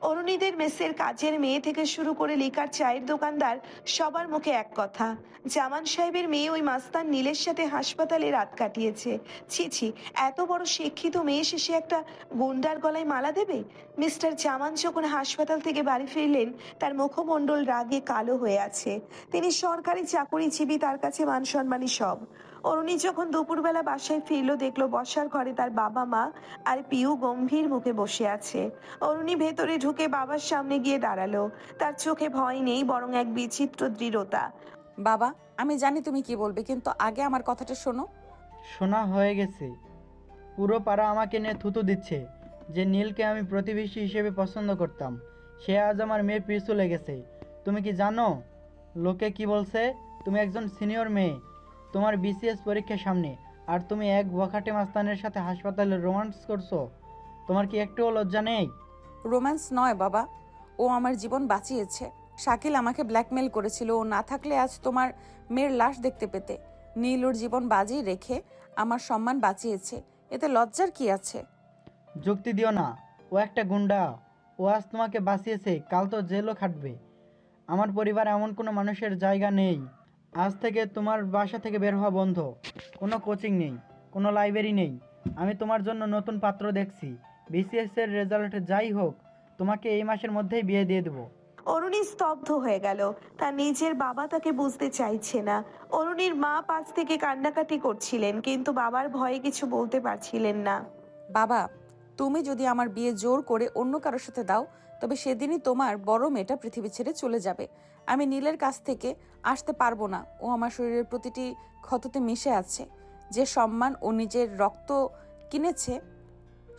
অরুণীদের মেসের কাজের মেয়ে থেকে শুরু করে লিকার চায়ের দোকানদার, সবার মুখে এক কথা, জামান সাহেবের মেয়ে ওই মাস্তান নীলের সাথে হাসপাতালে রাত কাটিয়েছে। ছি ছি, এত বড় শিক্ষিত মেয়ে শেষে একটা গুন্ডার গলায় মালা দেবে? মিস্টার জামান যখন হাসপাতাল থেকে বাড়ি ফিরলেন, তার মুখমণ্ডল রাগে কালো হয়ে আছে। তিনি সরকারি চাকরিজীবী, তার কাছে মান সম্মানই সব। অরুণী যখন দুপুরবেলা বাসায় ফিরল, দেখলো বসার ঘরে তার বাবা মা আর পিউ গম্ভীর মুখে বসে আছে। অরুণী ভেতরে ঢুকে বাবার সামনে গিয়ে দাঁড়ালো। তার চোখে ভয় নেই, বরং এক বিচিত্র দৃঢ়তা। বাবা, আমি জানি তুমি কি বলবে, কিন্তু আগে আমার কথাটা শোনো। শোনা হয়ে গেছে। পুরো পাড়া আমাকে নিয়ে থুতু দিচ্ছে যে নীলকে আমি প্রতিবেশী হিসেবে পছন্দ করতাম, সে আজ আমার মেয়ের পিছু লেগেছে। তুমি কি জানো লোকে কি বলছে? তুমি একজন সিনিয়র মেয়ে, তোমার বিসিএস পরীক্ষার সামনে, আর তুমি এক বখাটে মাস্তানের সাথে হাসপাতালে রোম্যান্স করছো। তোমার কি একটুও লজ্জা নেই? রোম্যান্স নয় বাবা, ও আমার জীবন বাঁচিয়েছে। শাকিল আমাকে ব্ল্যাকমেল করেছিল, ও না থাকলে আজ তোমার মেয়ের লাশ দেখতে পেতে। নীল ওর জীবন বাজি রেখে আমার সম্মান বাঁচিয়েছে, এতে লজ্জার কি আছে? যুক্তি দিও না, ও একটা গুন্ডা। ও আজ তোমাকে বাঁচিয়েছে, কাল তো জেলও খাটবে। আমার পরিবার এমন কোনো মানুষের জায়গা নেই। আজ থেকে তোমার বাসা থেকে বের হওয়া বন্ধ। কোনো কোচিং নেই, কোনো লাইব্রেরি নেই। আমি তোমার জন্য নতুন পাত্র দেখছি। বিসিএস এর রেজাল্ট যাই হোক, তোমাকে এই মাসের মধ্যেই বিয়ে দিয়ে দেবো। অরুণী স্তব্ধ হয়ে গেল। তার নিজের বাবা তাকে বুঝতে চাইছে না। অরুণীর মা পাশ থেকে কান্নাকাটি করছিলেন, কিন্তু বাবার ভয়ে কিছু বলতে পারছিলেন না। বাবা, তুমি যদি আমার বিয়ে জোর করে অন্য কারোর সাথে দাও, তবে সেদিনই তোমার বড় মেয়েটা পৃথিবী ছেড়ে চলে যাবে। আমি নীলের কাছ থেকে আসতে পারবো না। ও আমার শরীরের প্রতিটি ক্ষততে মিশে আছে। যে সম্মান ও নিজের রক্ত কিনেছে,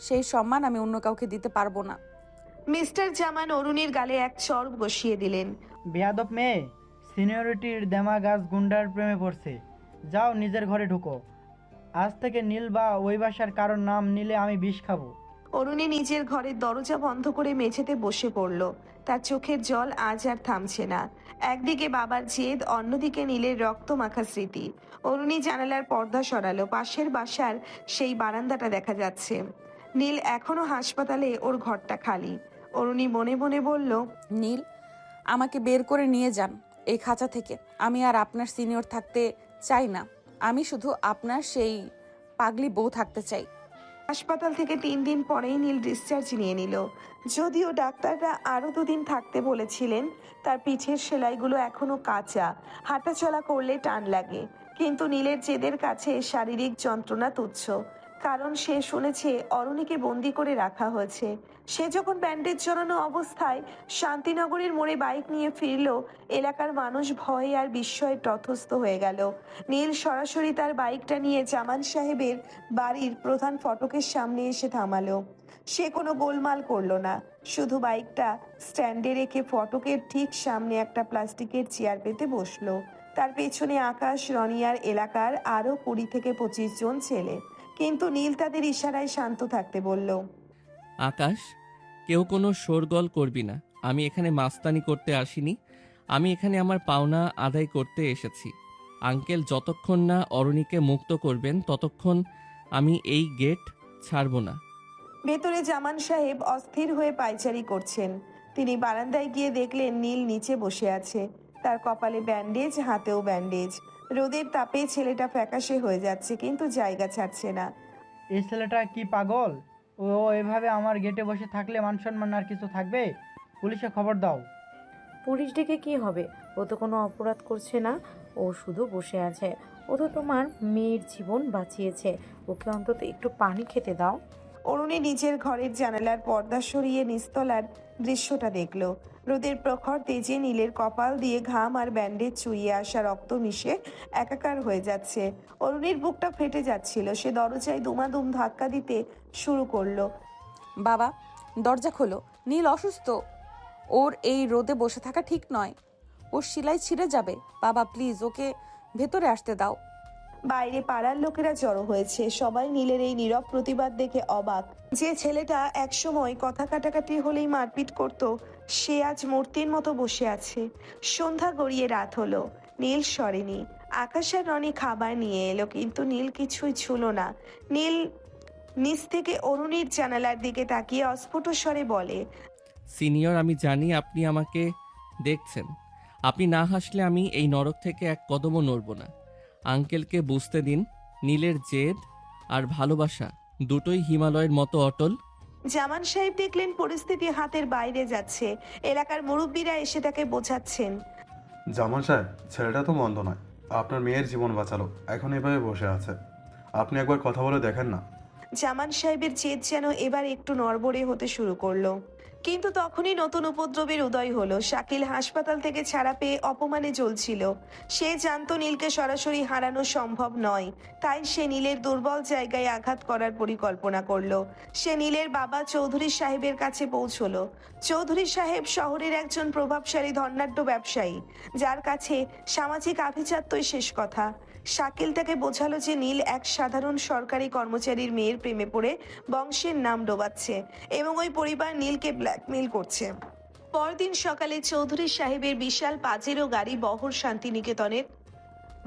সেই সম্মান আমি অন্য কাউকে দিতে পারবো না। মিস্টার জামান অরুণীর গালে এক চড় বসিয়ে দিলেন। বেয়াদব মেয়ে, সিনিয়রিটির দেমা গাছ গুন্ডার প্রেমে পড়ছে। যাও নিজের ঘরে ঢুকো। আজ থেকে নীল বা ওই বাসার কারোর নাম নিলে আমি বিষ খাবো। অরুণী নিজের ঘরের দরজা বন্ধ করে মেঝেতে বসে পড়ল। তার চোখের জল আজ আর থামছে না। একদিকে বাবার জেদ, অন্যদিকে নীলের রক্ত মাখা স্মৃতি। অরুণী জানালার পর্দা সরালো। পাশের বাসার সেই বারান্দাটা দেখা যাচ্ছে। নীল এখনো হাসপাতালে, ওর ঘরটা খালি। অরুণী মনে মনে বলল, নীল, আমাকে বের করে নিয়ে যান এই খাঁচা থেকে। আমি আর আপনার সিনিয়র থাকতে চাই না। আমি শুধু আপনার সেই পাগলি বউ থাকতে চাই। হাসপাতাল থেকে 3 দিন পরেই নীল ডিসচার্জ নিয়ে নিল। যদিও ডাক্তাররা আরও 2 দিন থাকতে বলেছিলেন। তার পিঠের সেলাইগুলো এখনো কাঁচা, হাঁটাচলা করলে টান লাগে। কিন্তু নীলের জেদের কাছে শারীরিক যন্ত্রণা তুচ্ছ, কারণ সে শুনেছে অরুণীকে বন্দি করে রাখা হয়েছে। সে যখন ব্যান্ডেজ জড়ানো অবস্থায় শান্তিনগরের মোড়ে বাইক নিয়ে ফিরল, এলাকার মানুষ ভয়ে আর বিস্ময়ে তটস্থ হয়ে গেল। নীল সরাসরি তার বাইকটা নিয়ে জামান সাহেবের বাড়ির প্রধান ফটকের সামনে এসে থামালো। সে কোনো গোলমাল করলো না, শুধু বাইকটা স্ট্যান্ডে রেখে ফটকের ঠিক সামনে একটা প্লাস্টিকের চেয়ার পেতে বসলো। তার পেছনে আকাশ, রনিয়ার এলাকার আরও 20 থেকে 25 জন ছেলে। কিন্তু নীল তাদের ইশারায় শান্ত থাকতে বলল। আকাশ, কেউ কোনো শোরগোল করবি না। আমি এখানে মাস্তানি করতে আসিনি। আমি এখানে আমার পাওনা আদায় করতে এসেছি। আঙ্কেল যতক্ষণ না অরুণীকে মুক্ত করবেন ততক্ষণ আমি এই গেট ছাড়ব না। ভেতরে জামান সাহেব অস্থির হয়ে পায়চারি করছেন। তিনি বারান্দায় গিয়ে দেখলেন নীল নিচে বসে আছে। তার কপালে ব্যান্ডেজ, হাতেও ব্যান্ডেজ। রোদের তাপে ছেলেটা ফ্যাকাশে হয়ে যাচ্ছে, কিন্তু জায়গা ছাড়ছে না। এই ছেলেটা কি পাগল? ও এভাবে আমার গেটে বসে থাকলে মান সম্মান আর কিছু থাকবে? পুলিশে খবর দাও। পুলিশ ডেকে কি হবে? ও তো কোনো অপরাধ করছে না, ও শুধু বসে আছে। ও তো তোমার মেয়ের জীবন বাঁচিয়েছে, ওকে অন্তত একটু পানি খেতে দাও। অরুণী নিজের ঘরের জানালার পর্দা সরিয়ে নিস্তলার দৃশ্যটা দেখল। রোদের প্রখর তেজে নীলের কপাল দিয়ে ঘাম আর ব্যান্ডেজ চুইয়ে আসা রক্ত মিশে একাকার হয়ে যাচ্ছে। অরুণীর বুকটা ফেটে যাচ্ছিল। সে দরজায় দুমাদুম ধাক্কা দিতে শুরু করলো। বাবা, দরজা খোলো। নীল অসুস্থ। ওর এই রোদে বসে থাকা ঠিক নয়। ওর সেলাই ছিঁড়ে যাবে। বাবা প্লিজ, ওকে ভেতরে আসতে দাও। বাইরে পাড়ার লোকেরা জড়ো হয়েছে। সবাই নীলের এই নীরব প্রতিবাদ দেখে অবাক। যে ছেলেটা একসময় কথা কাটাকাটি হলেই মারপিট করত, সে আজ মূর্তির মতো বসে আছে। সন্ধ্যা গড়িয়ে রাত হলো। নীল সরেনি। আকাশ আর রনি খাবার নিয়ে এলো, কিন্তু নীল কিছুই ছুলো না। নীল নিচ থেকে অরুণীর জানালার দিকে তাকিয়ে অস্ফুট স্বরে বলে, সিনিয়র, আমি জানি আপনি আমাকে দেখছেন। আপনি না হাসলে আমি এই নরক থেকে এক কদমও নড়ব না। আঙ্কেলকে বুঝতে দিন, নীলের জেদ আর ভালোবাসা দুটোই হিমালয়ের মতো অটল। জামান সাহেব দেখলেন পরিস্থিতি হাতের বাইরে যাচ্ছে। এলাকার মুরব্বীরা এসে তাকে বোঝাচ্ছেন। জামান সাহেব, ছেলেটা তো মন্দ নয়। আপনার মেয়ের জীবন বাঁচালো, এখন এভাবে বসে আছে। আপনি একবার কথা বলে দেখেন না। জামান সাহেবের জেদ যেন এবার একটু নড়বড়ে হতে শুরু করলো। কিন্তু তখনই নতুন উপদ্রবের উদয় হলো। শাকিল হাসপাতাল থেকে ছাড়া পেয়ে অপমানে জ্বলছিল। সে জানতো নীলকে সরাসরি হারানো সম্ভব নয়, তাই সে নীলের দুর্বল জায়গায় আঘাত করার পরিকল্পনা করলো। সে নীলের বাবা চৌধুরী সাহেবের কাছে পৌঁছলো। চৌধুরী সাহেব শহরের একজন প্রভাবশালী ধনাঢ্য ব্যবসায়ী, যার কাছে সামাজিক আভিজাত্যই শেষ কথা। শাকিল তাকে বোঝালো যে নীল এক সাধারণ সরকারি কর্মচারীর মেয়ের প্রেমে পড়ে বংশের নাম ডোবাচ্ছে এবং ওই পরিবার নীলকে ব্ল্যাকমেইল করছে। পরদিন সকালে চৌধুরী সাহেবের বিশাল পাজেরো গাড়ি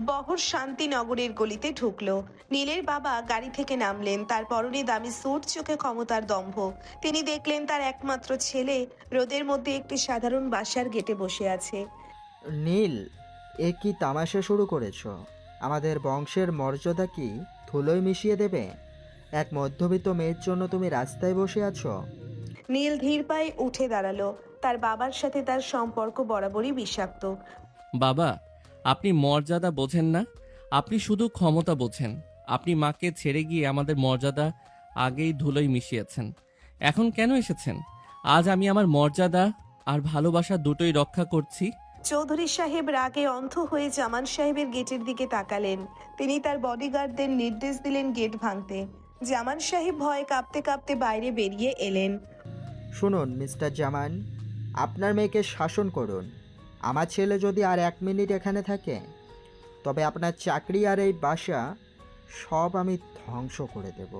বহর শান্তিনগরের গলিতে ঢুকলো। নীলের বাবা গাড়ি থেকে নামলেন। তার পরনে দামি স্যুট, চোখে ক্ষমতার দম্ভ। তিনি দেখলেন তার একমাত্র ছেলে রোদের মধ্যে একটি সাধারণ বাসার গেটে বসে আছে। নীল, এ কি তামাশা শুরু করেছো? আমাদের বংশের মর্যাদা কি ধুলোয় মিশিয়ে দেবে? এক মধ্যবিত্ত মেয়ের জন্য তুমি রাস্তায় বসে আছো? নীল ধীর পায়ে উঠে দাঁড়ালো। তার বাবার সাথে তার সম্পর্ক বরাবরই বিষাক্ত। বাবা, আপনি মর্যাদা বোঝেন না, আপনি শুধু ক্ষমতা বোঝেন। আপনি মাকে ছেড়ে গিয়ে আমাদের মর্যাদা আগেই ধুলোয় মিশিয়েছেন। এখন কেন এসেছেন? আজ আমি আমার মর্যাদা আর ভালোবাসা দুটোই রক্ষা করছি। চৌধুরী সাহেব রাগে অন্ধ হয়ে জামান সাহেবের গেটের দিকে তাকালেন। তিনি তার বডিগার্ডদের নির্দেশ দিলেন গেট ভাঙতে। জামান সাহেব ভয়ে কাঁপতে কাঁপতে বাইরে বেরিয়ে এলেন। শুনুন মিস্টার জামান, আপনার মেয়েকে শাসন করুন। আমার ছেলে যদি আর 1 মিনিট এখানে থাকে তবে আপনার চাকরি আর এই বাসা সব আমি ধ্বংস করে দেব।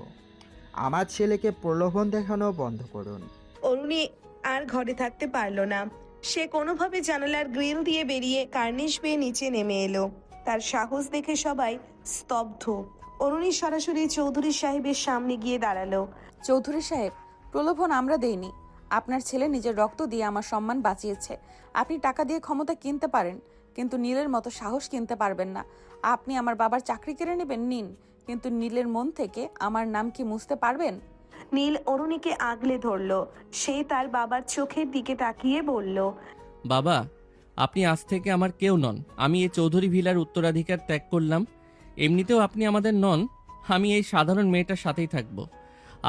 আমার ছেলেকে প্রলোভন দেখানো বন্ধ করুন। অরুণী আর ঘরে থাকতে পারল না। সে কোনোভাবে জানালার গ্রিল দিয়ে বেরিয়ে কার্নিশ বেয়ে নিচে নেমে এলো। তার সাহস দেখে সবাই স্তব্ধ। অরুণী সরাসরি চৌধুরী সাহেবের সামনে গিয়ে দাঁড়ালো। চৌধুরী সাহেব, প্রলোভন আমরা দেইনি। আপনার ছেলে নিজের রক্ত দিয়ে আমার সম্মান বাঁচিয়েছে। আপনি টাকা দিয়ে ক্ষমতা কিনতে পারেন, কিন্তু নীলের মতো সাহস কিনতে পারবেন না। আপনি আমার বাবার চাকরি কেড়ে নেবেন, নিন, কিন্তু নীলের মন থেকে আমার নাম কি মুছতে পারবেন? নীল অরুণীকে আগলে ধরল। সে তার বাবার চোখের দিকে তাকিয়ে বলল, বাবা, আপনি আজ থেকে আমার কেউ নন। আমি এই চৌধুরী ভিলার উত্তরাধিকার ত্যাগ করলাম। এমনিতেও আপনি আমাদের নন। আমি এই সাধারণ মেয়েটার সাথেই থাকব।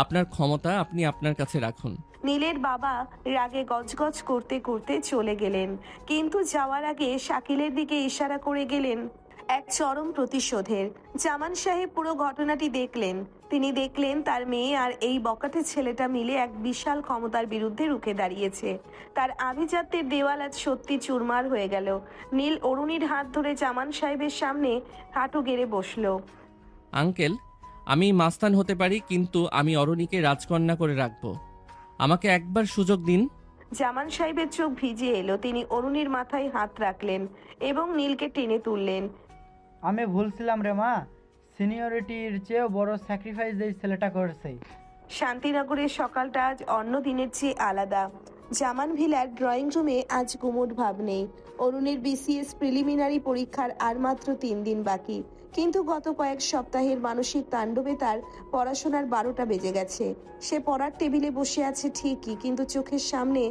আপনার ক্ষমতা আপনি আপনার কাছে রাখুন। নীলের বাবা রাগে গজগজ করতে করতে চলে গেলেন, কিন্তু যাওয়ার আগে শাকিলের দিকে ইশারা করে গেলেন এক চরম প্রতিশোধের। জামান সাহেব পুরো ঘটনাটি দেখলেন। তিনি দেখলেন তার মেয়ে আর এই বকাটে ছেলেটা মিলে এক বিশাল ক্ষমতার বিরুদ্ধে রুখে দাঁড়িয়েছে। তার আভিজাত্যের দেওয়াল আজ সত্যি চুরমার হয়ে গেল। নীল অরুণীর হাত ধরে জামান সাহেবের সামনে হাঁটু গেড়ে বসলো। আঙ্কেল, আমি মাস্তান হতে পারি, কিন্তু আমি অরুণীকে রাজকন্যা করে রাখবো। আমাকে একবার সুযোগ দিন। জামান সাহেবের চোখ ভিজে এলো। তিনি অরুণীর মাথায় হাত রাখলেন এবং নীলকে টেনে তুললেন। আমি ভুলছিলাম রে মা, সিনিয়রিটির চেয়েও বড় স্যাক্রিফাইস এই ছেলেটা করেছে। শান্তিনগরের সকালটা আজ অন্য দিনের চেয়ে আলাদা। জামান ভিলার ড্রয়িং রুমে আজ গুমোট ভাব নেই। অরুণের বিসিএস প্রিলিমিনারি পরীক্ষার আর মাত্র 3 দিন বাকি, কিন্তু গত কয়েক সপ্তাহের মানসিক তাণ্ডবে তার পড়াশোনার 12টা বেজে গেছে। সে পড়ার টেবিলে বসে আছে ঠিকই, কিন্তু চোখের সামনে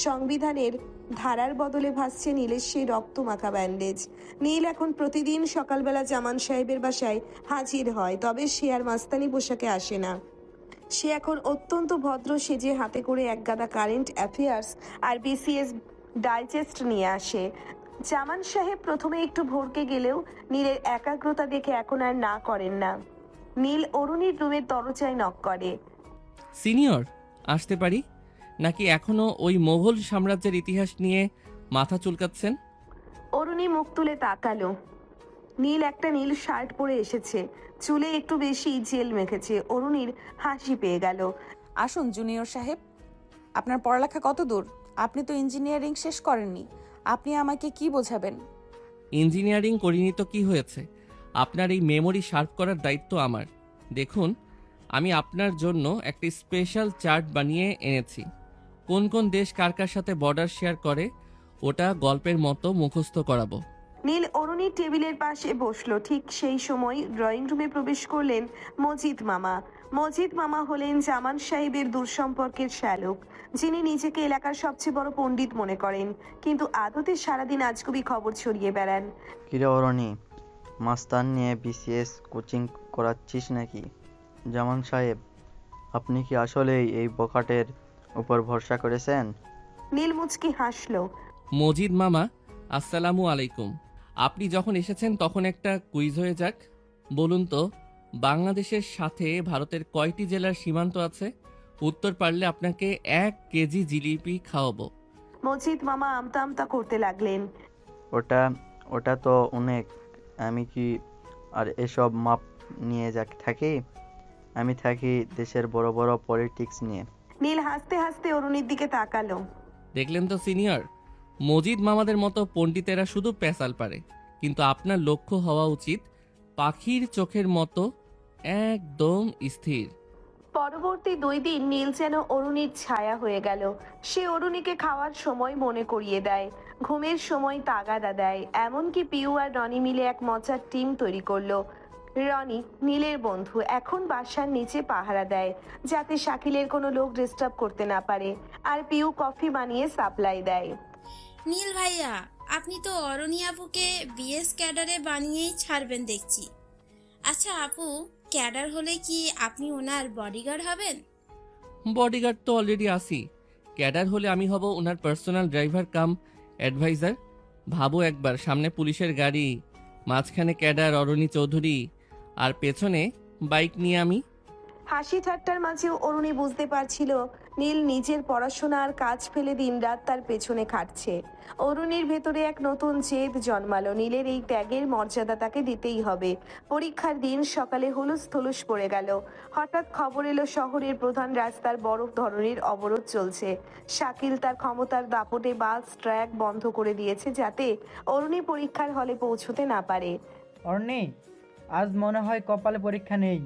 সংবিধানের ধারার বদলে ভাসছে নীলের সেই রক্তমাখা ব্যান্ডেজ। নীল এখন প্রতিদিন সকালবেলা জামান সাহেবের বাসায় হাজির হয়, তবে সে আর মাস্তানি পোশাকে আসে না। সে এখন অত্যন্ত ভদ্র সেজে হাতে করে একগাদা কারেন্ট অ্যাফেয়ার্স আর বিসিএস ডাইজেস্ট নিয়ে আসে। জামান সাহেব প্রথমে একটু ভড়কে গেলেও নীলের একাগ্রতা দেখে এখন আর না করেন না। নীল অরুণীর রুমের দরজায় নক করে। সিনিয়র, আসতে পারি? নাকি এখনো ওই মোগল সাম্রাজ্যের ইতিহাস নিয়ে মাথা চুলকাচ্ছেন? অরুণী মুখ তুলে তাকালো। নীল একটা নীল শার্ট পরে এসেছে, চুলে একটু বেশি জেল মেখেছে। অরুণীর হাসি পেয়ে গেল। আসুন জুনিয়র সাহেব, আপনার পড়ালেখা কত দূর? আপনি তো ইঞ্জিনিয়ারিং শেষ করেননি। আপনি আমাকে কি বোঝাবেন? ইঞ্জিনিয়ারিং করিনি তো কি হয়েছে? আপনার এই মেমোরি শার্প করার দায়িত্ব আমার। দেখুন, আমি আপনার জন্য একটি স্পেশাল চার্ট বানিয়ে এনেছি। কোন কোন দেশ কার কার সাথে বর্ডার শেয়ার করে ওটা গল্পের মতো মুখস্থ করাবো। নীল অরুণীর টেবিলের পাশে বসলো। ঠিক সেই সময় ড্রয়িং রুমে প্রবেশ করলেন মজিদ মামা। মজিদ মামা হলেন জামান সাহেবের দূরসম্পর্কের শ্যালক, যিনি নিজেকে এলাকার সবচেয়ে বড় পণ্ডিত মনে করেন, কিন্তু আদতে সারাদিন আজগুবি খবর ছড়িয়ে বেড়ান। কিরে অরণি, মাস্তান নিয়ে বিসিএস কোচিং করাচ্ছিস নাকি? জামান সাহেব, আপনি কি আসলেই এই বখাটের উপর ভরসা করেছেন? নীল মুচকি হাসলো। মজিদ মামা, আসসালামু আলাইকুম। আপনি যখন এসেছেন তখন একটা কুইজ হয়ে যাক। বলুন তো, বাংলাদেশের সাথে ভারতের কয়টি জেলার সীমান্ত আছে? উত্তর পারলে আপনাকে 1 কেজি জিলিপি খাওয়াবো। মজিদ মামা আমতা আমতা করতে লাগলেন। ওটা তো অনেক। আমি কি আর এসব মাপ নিয়ে থাকি? আমি থাকি দেশের বড় বড় পলিটিক্স নিয়ে। নীল হাসতে হাসতে অরুণীর দিকে তাকালো। দেখলেন তো সিনিয়র, মজিদ মামাদের মতো পণ্ডিতেরা শুধু পেশাল পারে, কিন্তু আপনার লক্ষ্য হওয়া উচিত পাখির চোখের মতো একদম স্থির। পরবর্তী 2 দিন নীল যেন অরুণীর ছায়া হয়ে গেল। সে অরুণীকে খাওয়ার সময় মনে করিয়ে দেয়, ঘুমের সময় তাগাদা দেয়। এমনকি পিউ আর রনি মিলে এক মজার টিম তৈরি করলো। রনি নীলের বন্ধু, এখন বাসার নিচে পাহারা দেয় যাতে শাকিলের কোনো লোক ডিস্টার্ব করতে না পারে, আর পিউ কফি বানিয়ে সাপ্লাই দেয়। নীল ভাইয়া, আপনি তো অরণি আপুকে বিএস ক্যাডারে বানিয়েই ছাড়বেন দেখছি। আচ্ছা আপু, ক্যাডার হলে কি আপনি ওনার বডিগার্ড হবেন? বডিগার্ড তো অলরেডি আছি। ক্যাডার হলে আমি হব ওনার পার্সোনাল ড্রাইভার কাম অ্যাডভাইজার। ভাবো একবার, সামনে পুলিশের গাড়ি, মাঝখানে ক্যাডার অরণি চৌধুরী, আর পেছনে বাইক নিয়ে আমি। হাসি ঠাট্টার মাঝেও অরুণী বুঝতে পারছিল নীল নিজের পড়াশোনা আর কাজ ফেলে দিনরাত তার পেছনে খাটছে। অরুণীর ভেতরে এক নতুন জেদ জন্মালো। নীলের এই ত্যাগের মর্যাদা তাকে দিতেই হবে। পরীক্ষার দিন সকালে হুলুস থুলুস পড়ে গেল। হঠাৎ খবর এলো শহরের প্রধান রাস্তার বড় ধরনের অবরোধ চলছে। শাকিল তার ক্ষমতার দাপটে বাস ট্র্যাক বন্ধ করে দিয়েছে যাতে অরুণী পরীক্ষার হলে পৌঁছতে না পারে। অর্নি, আজ মনে হয় কপালে পরীক্ষা নেই।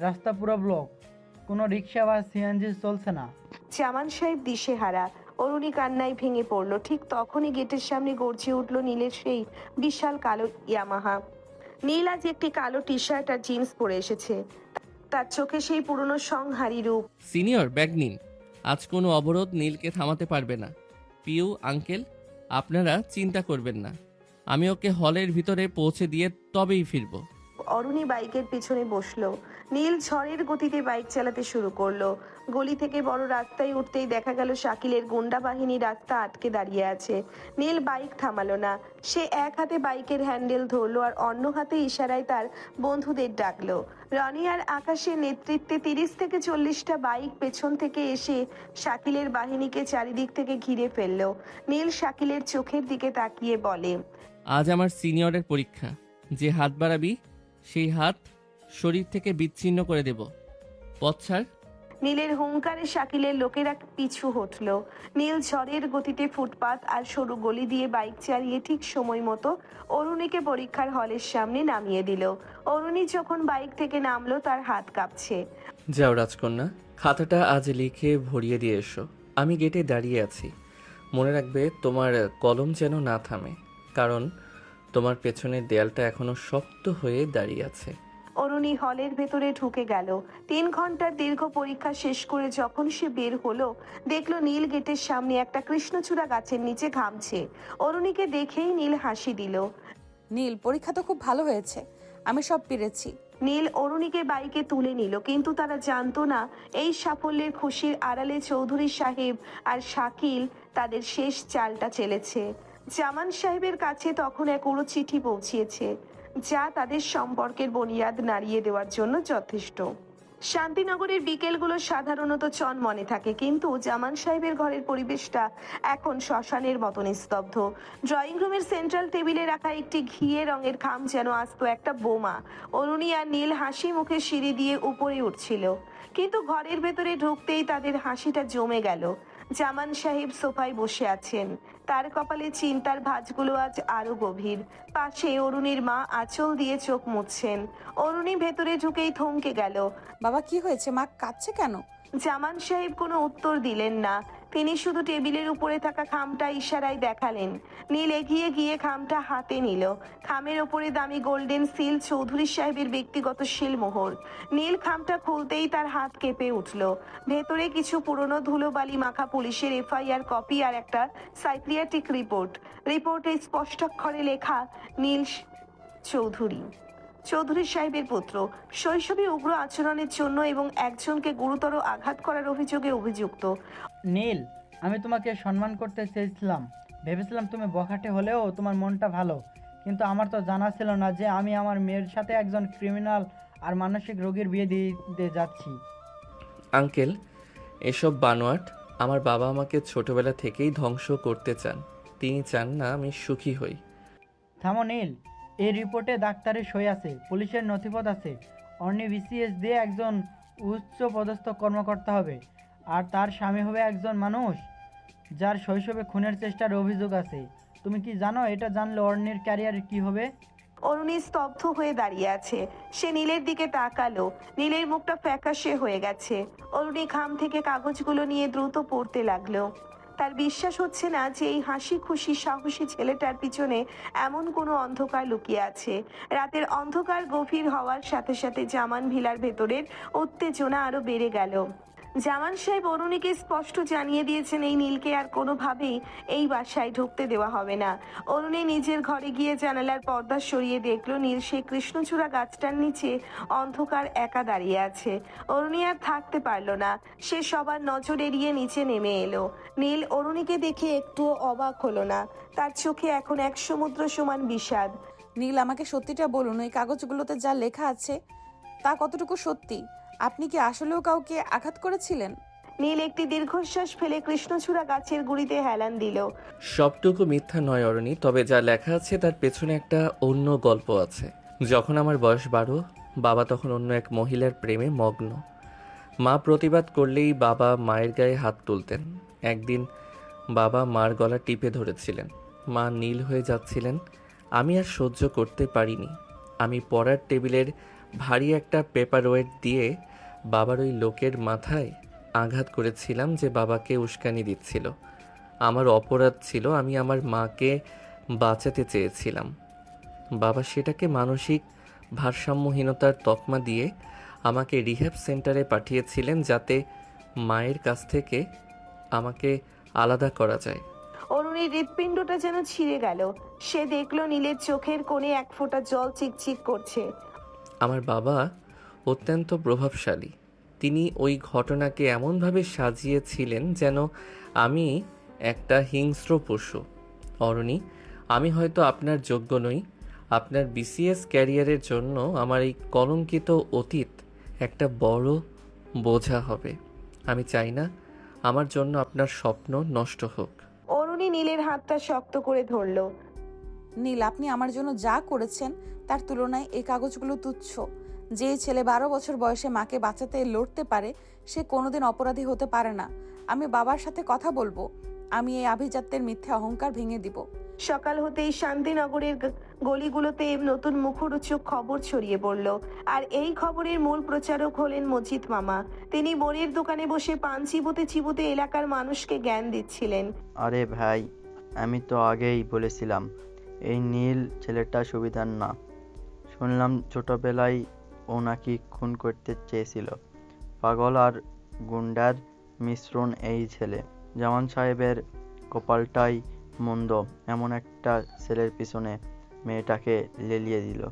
রাস্তা পুরো ব্লক, কোনো রিক্সা বা সিএনজি চলছে না। জামান সাহেব দিশেহারা। অরুণী কান্নায় ভেঙে পড়ল। ঠিক তখনই গেটের সামনে গর্জে উঠল নীলের সেই বিশাল কালো ইয়ামাহা। নীল আজ একটি কালো টি শার্ট আর জিন্স পরে এসেছে। তার চোখে সেই পুরনো সংহারী রূপ। সিনিয়র, ব্যাগ নিন। আজ কোনো অবরোধ নীলকে থামাতে পারবে না। পিউ আঙ্কেল, আপনারা চিন্তা করবেন না, আমি ওকে হলের ভিতরে পৌঁছে দিয়ে তবেই ফিরবো। অরুণী বাইকের পিছনে বসলো। নীল ঝড়ের গতিতে বাইক চালাতে শুরু করলো। গলি থেকে বড় রাস্তায় উঠতেই দেখা গেল শাকিলের গুন্ডা বাহিনী রাস্তা আটকে দাঁড়িয়ে আছে। নীল বাইক থামালো না। সে এক হাতে বাইকের হ্যান্ডেল ধরলো আর অন্য হাতে ইশারায় তার বন্ধুদের ডাকলো। রনি আর আকাশের নেতৃত্বে 30 থেকে 40টা বাইক পেছন থেকে এসে শাকিলের বাহিনীকে চারিদিক থেকে ঘিরে ফেললো। নীল শাকিলের চোখের দিকে তাকিয়ে বলে, আজ আমার সিনিয়রের পরীক্ষা, যে হাত বাড়াবি সেই হাত শরীর থেকে বিচ্ছিন্ন করে দেব। পথ ছাড়। নীলের হুঙ্কারে শাকিলের লোকেরা পিছু হটল। নীল ঝড়ের গতিতে ফুটপাত আর সরু গলি দিয়ে বাইক চালিয়ে ঠিক সময় মতো অরুণীকে পরীক্ষার হলের সামনে নামিয়ে দিল। অরুণী যখন বাইক থেকে নামলো তার হাত কাঁপছে। যাও রাজকন্যা, খাতাটা আজ লিখে ভরিয়ে দিয়ে এসো। আমি গেটে দাঁড়িয়ে আছি। মনে রাখবে তোমার কলম যেন না থামে, কারণ তোমার পেছনের দেয়ালটা এখনো শক্ত হয়ে দাঁড়িয়ে আছে। অরুণী হলের ভেতরে ঢুকে গেল। 3 ঘন্টার দীর্ঘ পরীক্ষা শেষ করে যখন সে বের হলো, দেখলো নীল গেটের সামনে একটা কৃষ্ণচূড়া গাছের নিচে ঘামছে। অরুণীকে দেখেই নীল হাসি দিল। নীল, পরীক্ষা তো খুব ভালো হয়েছে, আমি সব পেরেছি। নীল অরুণীকে বাইকে তুলে নিল, কিন্তু তারা জানতো না এই সাফল্যের খুশির আড়ালে চৌধুরী সাহেব আর শাকিল তাদের শেষ চালটা চেলেছে। জামান সাহেবের কাছে তখন এক উড়ো চিঠি পৌঁছিয়েছে, যা তাদের সম্পর্কের বুনিয়াদ নাড়িয়ে দেওয়ার জন্য যথেষ্ট। শান্তিনগরের বিকেলগুলো সাধারণত চনমনে থাকে, কিন্তু জামান সাহেবের ঘরের পরিবেশটা এখন শ্মশানের মতো নিস্তব্ধ। ড্রয়িং রুমের সেন্ট্রাল টেবিলে রাখা একটি ঘিয়ে রঙের খাম যেন আসতো একটা বোমা। অরুণী আর নীল হাসি মুখে সিঁড়ি দিয়ে উপরে উঠছিল, কিন্তু ঘরের ভেতরে ঢুকতেই তাদের হাসিটা জমে গেল। জামান সাহেব সোফায় বসে আছেন, তার কপালে চিন্তার ভাঁজগুলো আজ আরো গভীর। পাশে অরুণীর মা আঁচল দিয়ে চোখ মুছছেন। অরুণী ভেতরে ঢুকেই থমকে গেল। বাবা, কি হয়েছে? মা কাঁদছে কেন? জামান সাহেব কোনো উত্তর দিলেন না। তিনি শুধু টেবিলের উপরে থাকা খামটা ইশারায় দেখালেন। নীল এগিয়ে গিয়ে খামটা হাতে নিল। খামের ওপরে দামি গোল্ডেন সিল, চৌধুরী সাহেবের ব্যক্তিগত শিলমোহর। নীল খামটা খুলতেই তার হাত কেঁপে উঠল। ভেতরে কিছু পুরনো ধুলোবালি মাখা পুলিশের এফআইআর কপি আর একটা সাইক্রিয়াট্রিক রিপোর্ট। রিপোর্টে স্পষ্টাক্ষরে লেখা, নীল চৌধুরী, চৌধুরী সাহেবের পুত্র, শৈশবে উগ্র আচরণের জন্য এবং একজনকে গুরুতর আঘাত করার অভিযোগে অভিযুক্ত। নীল, আমি তোমাকে সম্মান করতে চেয়েছিলাম। ভেবেছিলাম তুমি বখাটে হলেও তোমার মনটা ভালো, কিন্তু আমার তো জানা ছিল না যে আমি আমার মেয়ের সাথে একজন ক্রিমিনাল আর মানসিক রোগীর বিয়ে দিতে যাচ্ছি। আঙ্কেল, এসব বানোয়াট। আমার বাবা আমাকে ছোটবেলা থেকেই ধ্বংস করতে চান। তিনি চান না আমি সুখী হই। থামো নীল, এই রিপোর্টে ডাক্তারের সই আছে, পুলিশের নথিপত্র আছে। অর্নি বিসিএস দিয়ে একজন উচ্চ পদস্থ কর্মকর্তা হবে, আর তার স্বামী হবে একজন মানুষ যার শৈশবে খুনের চেষ্টার অভিযোগ আছে। তুমি কি জানো এটা জানলে অর্নির ক্যারিয়ার কি হবে? অরুণী স্তব্ধ হয়ে দাঁড়িয়ে আছে। সে নীলের দিকে তাকালো। নীলের মুখটা ফ্যাকাশে হয়ে গেছে। অরুণী খাম থেকে কাগজগুলো নিয়ে দ্রুত পড়তে লাগলো। তার বিশ্বাস হচ্ছে না যে এই হাসি খুশি সাহসী ছেলেটার পিছনে এমন কোনো অন্ধকার লুকিয়ে আছে। রাতের অন্ধকার গভীর হওয়ার সাথে সাথে জামান ভিলার ভেতরের উত্তেজনা আরো বেড়ে গেল। জামান সাহেব অরুণীকে স্পষ্ট জানিয়ে দিয়েছেন এই নীলকে আর কোনোভাবেই এই বাসায় ঢুকতে দেওয়া হবে না। অরুণী নিজের ঘরে গিয়ে জানালার পর্দা সরিয়ে দেখলো নীল সেই কৃষ্ণচূড়া গাছটার নিচে অন্ধকার একা দাঁড়িয়ে আছে। অরুণী আর থাকতে পারলো না, সে সবার নজর এড়িয়ে নিচে নেমে এলো। নীল অরুণীকে দেখে একটুও অবাক হলো না, তার চোখে এখন এক সমুদ্র সমান বিষাদ। নীল, আমাকে সত্যিটা বলুন, ওই কাগজগুলোতে যা লেখা আছে তা কতটুকু সত্যি? আপনি কি আসলেও কাউকে আঘাত করেছিলেন? নীল একটি দীর্ঘশ্বাস ফেলে কৃষ্ণচূড়া গাছের গুড়িতে হেলান দিল। সবটুকু মিথ্যা নয় অরণি, তবে যা লেখা আছে তার পেছনে একটা অন্য গল্প আছে। যখন আমার বয়স 12, বাবা তখন অন্য এক মহিলার প্রেমে মগ্ন। মা প্রতিবাদ করলেই বাবা মায়ের গায়ে হাত তুলতেন। একদিন বাবা মার গলা টিপে ধরেছিলেন, মা নীল হয়ে যাচ্ছিলেন। আমি আর সহ্য করতে পারিনি। আমি পড়ার টেবিলের ভারী একটা পেপার ওয়েট দিয়ে বাবার ওই লোকের মাথায় আঘাত করেছিলাম যে বাবাকে উস্কানি দিচ্ছিল। আমার অপরাধ ছিল, আমি আমার মাকে বাঁচাতে চেয়েছিলাম। বাবা সেটাকে মানসিক ভারসাম্যহীনতার তকমা দিয়ে আমাকে রিহ্যাব সেন্টারে পাঠিয়েছিলেন যাতে মায়ের কাছ থেকে আমাকে আলাদা করা যায়। অরুণীর হৃৎপিণ্ডটা যেন ছিঁড়ে গেল। সে দেখলো নীলের চোখের কোণে এক ফোঁটা জল চিকচিক করছে। আমার বাবা অত্যন্ত প্রভাবশালী। তিনি ওই ঘটনাকে এমনভাবে সাজিয়েছিলেন যেন আমি একটা হিংস্র পশু। অরণি, আমি হয়তো আপনার যোগ্য নই। আপনার বিসিএস ক্যারিয়ারের জন্য আমার এই কলঙ্কিত অতীত একটা বড় বোঝা হবে। আমি চাই না আমার জন্য আপনার স্বপ্ন নষ্ট হোক। অরুণী নীলের হাতটা শক্ত করে ধরল। নীল, আপনি আমার জন্য যা করেছেন তার তুলনায় এই কাগজগুলো তুচ্ছ। যে ছেলে 12 বছর বয়সে মাকে বাঁচাতে লড়তে পারে সে কোনোদিন অপরাধী হতে পারে না। আমি বাবার সাথে কথা বলবো। আমি এই আভিজাত্যের মিথ্যে অহংকার ভেঙে দিব। সকাল হতেই শান্তিনগরের গলিগুলোতে নতুন মুখরোচক খবর ছড়িয়ে পড়ল। আর এই খবরের মূল প্রচারক হলেন মজিদ মামা। তিনি বোনের দোকানে বসে পান চিবোতে চিবোতে এলাকার মানুষকে জ্ঞান দিচ্ছিলেন। আরে ভাই, আমি তো আগেই বলেছিলাম এই নীল ছেলেটা সুবিধার না। শুনলাম ছোটবেলায় ও নাকি খুন করতে চেয়েছিল। পাগল আর গুন্ডার মিশ্রণ এই ছেলে। জামান সাহেবের কপালটাই মন্দ, এমন একটা ছেলের পিছনে মেয়েটাকে লেলিয়ে দিল।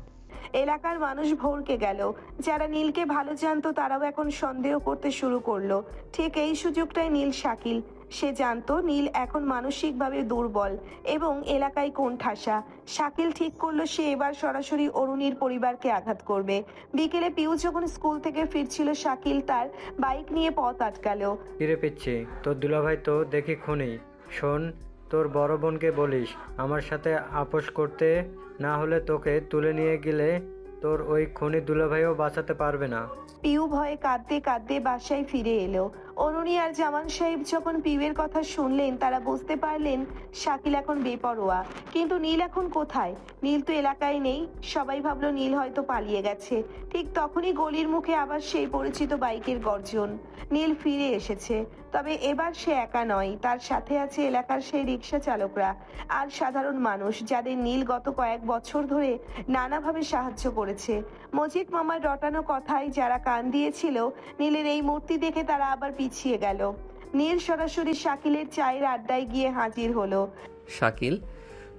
এলাকার মানুষ ভরকে গেল। যারা নীলকে ভালো জানতো তারাও এখন সন্দেহ করতে শুরু করলো। ঠিক এই সুযোগটাই নীল শাকিল। সে জানতো নীল এখন মানসিকভাবে দুর্বল এবং এলাকায় কোণঠাসা। শাকিল ঠিক করলো সে এবার সরাসরি অরুণীর পরিবারকে আঘাত করবে। বিকেলে পিউ যখন স্কুল থেকে ফিরছিল শাকিল তার বাইক নিয়ে পথ আটকালো। ফিরে পিচ্ছি, তোর দুলাভাই তো দেখি খুনি। শোন, তোর বড় বোনকে বলিস আমার সাথে আপোষ করতে, না হলে তোকে তুলে নিয়ে গেলে তোর ওই খুনি দুলাভাইও বাঁচাতে পারবে না। পিউ ভয়ে কাঁদতে কাঁদতে বাসায় ফিরে এলো। অরুণী আর জামান সাহেব যখন পিউয়ের কথা শুনলেন তারা বুঝতে পারলেন শাকিল এখন বেপরোয়া। কিন্তু নীল এখন কোথায়? নীল তো এলাকায় নেই। সবাই ভাবলো নীল হয়তো পালিয়ে গেছে। ঠিক তখনই গলির মুখে আবার সেই পরিচিত বাইকের গর্জন। নীল ফিরে এসেছে, তবে এবার সে একা নয়, তার সাথে আছে এলাকার সেই রিক্সা চালকরা আর সাধারণ মানুষ যাদের নীল গত কয়েক বছর ধরে নানাভাবে সাহায্য করেছে। মজিদ মামার রটানো কথায় যারা কান দিয়েছিল নীলের এই মূর্তি দেখে তারা আবার পিছিয়ে গেল। নীল সরাসরি শাকিলের চায়ের আড্ডায় গিয়ে হাজির হলো। শাকিল,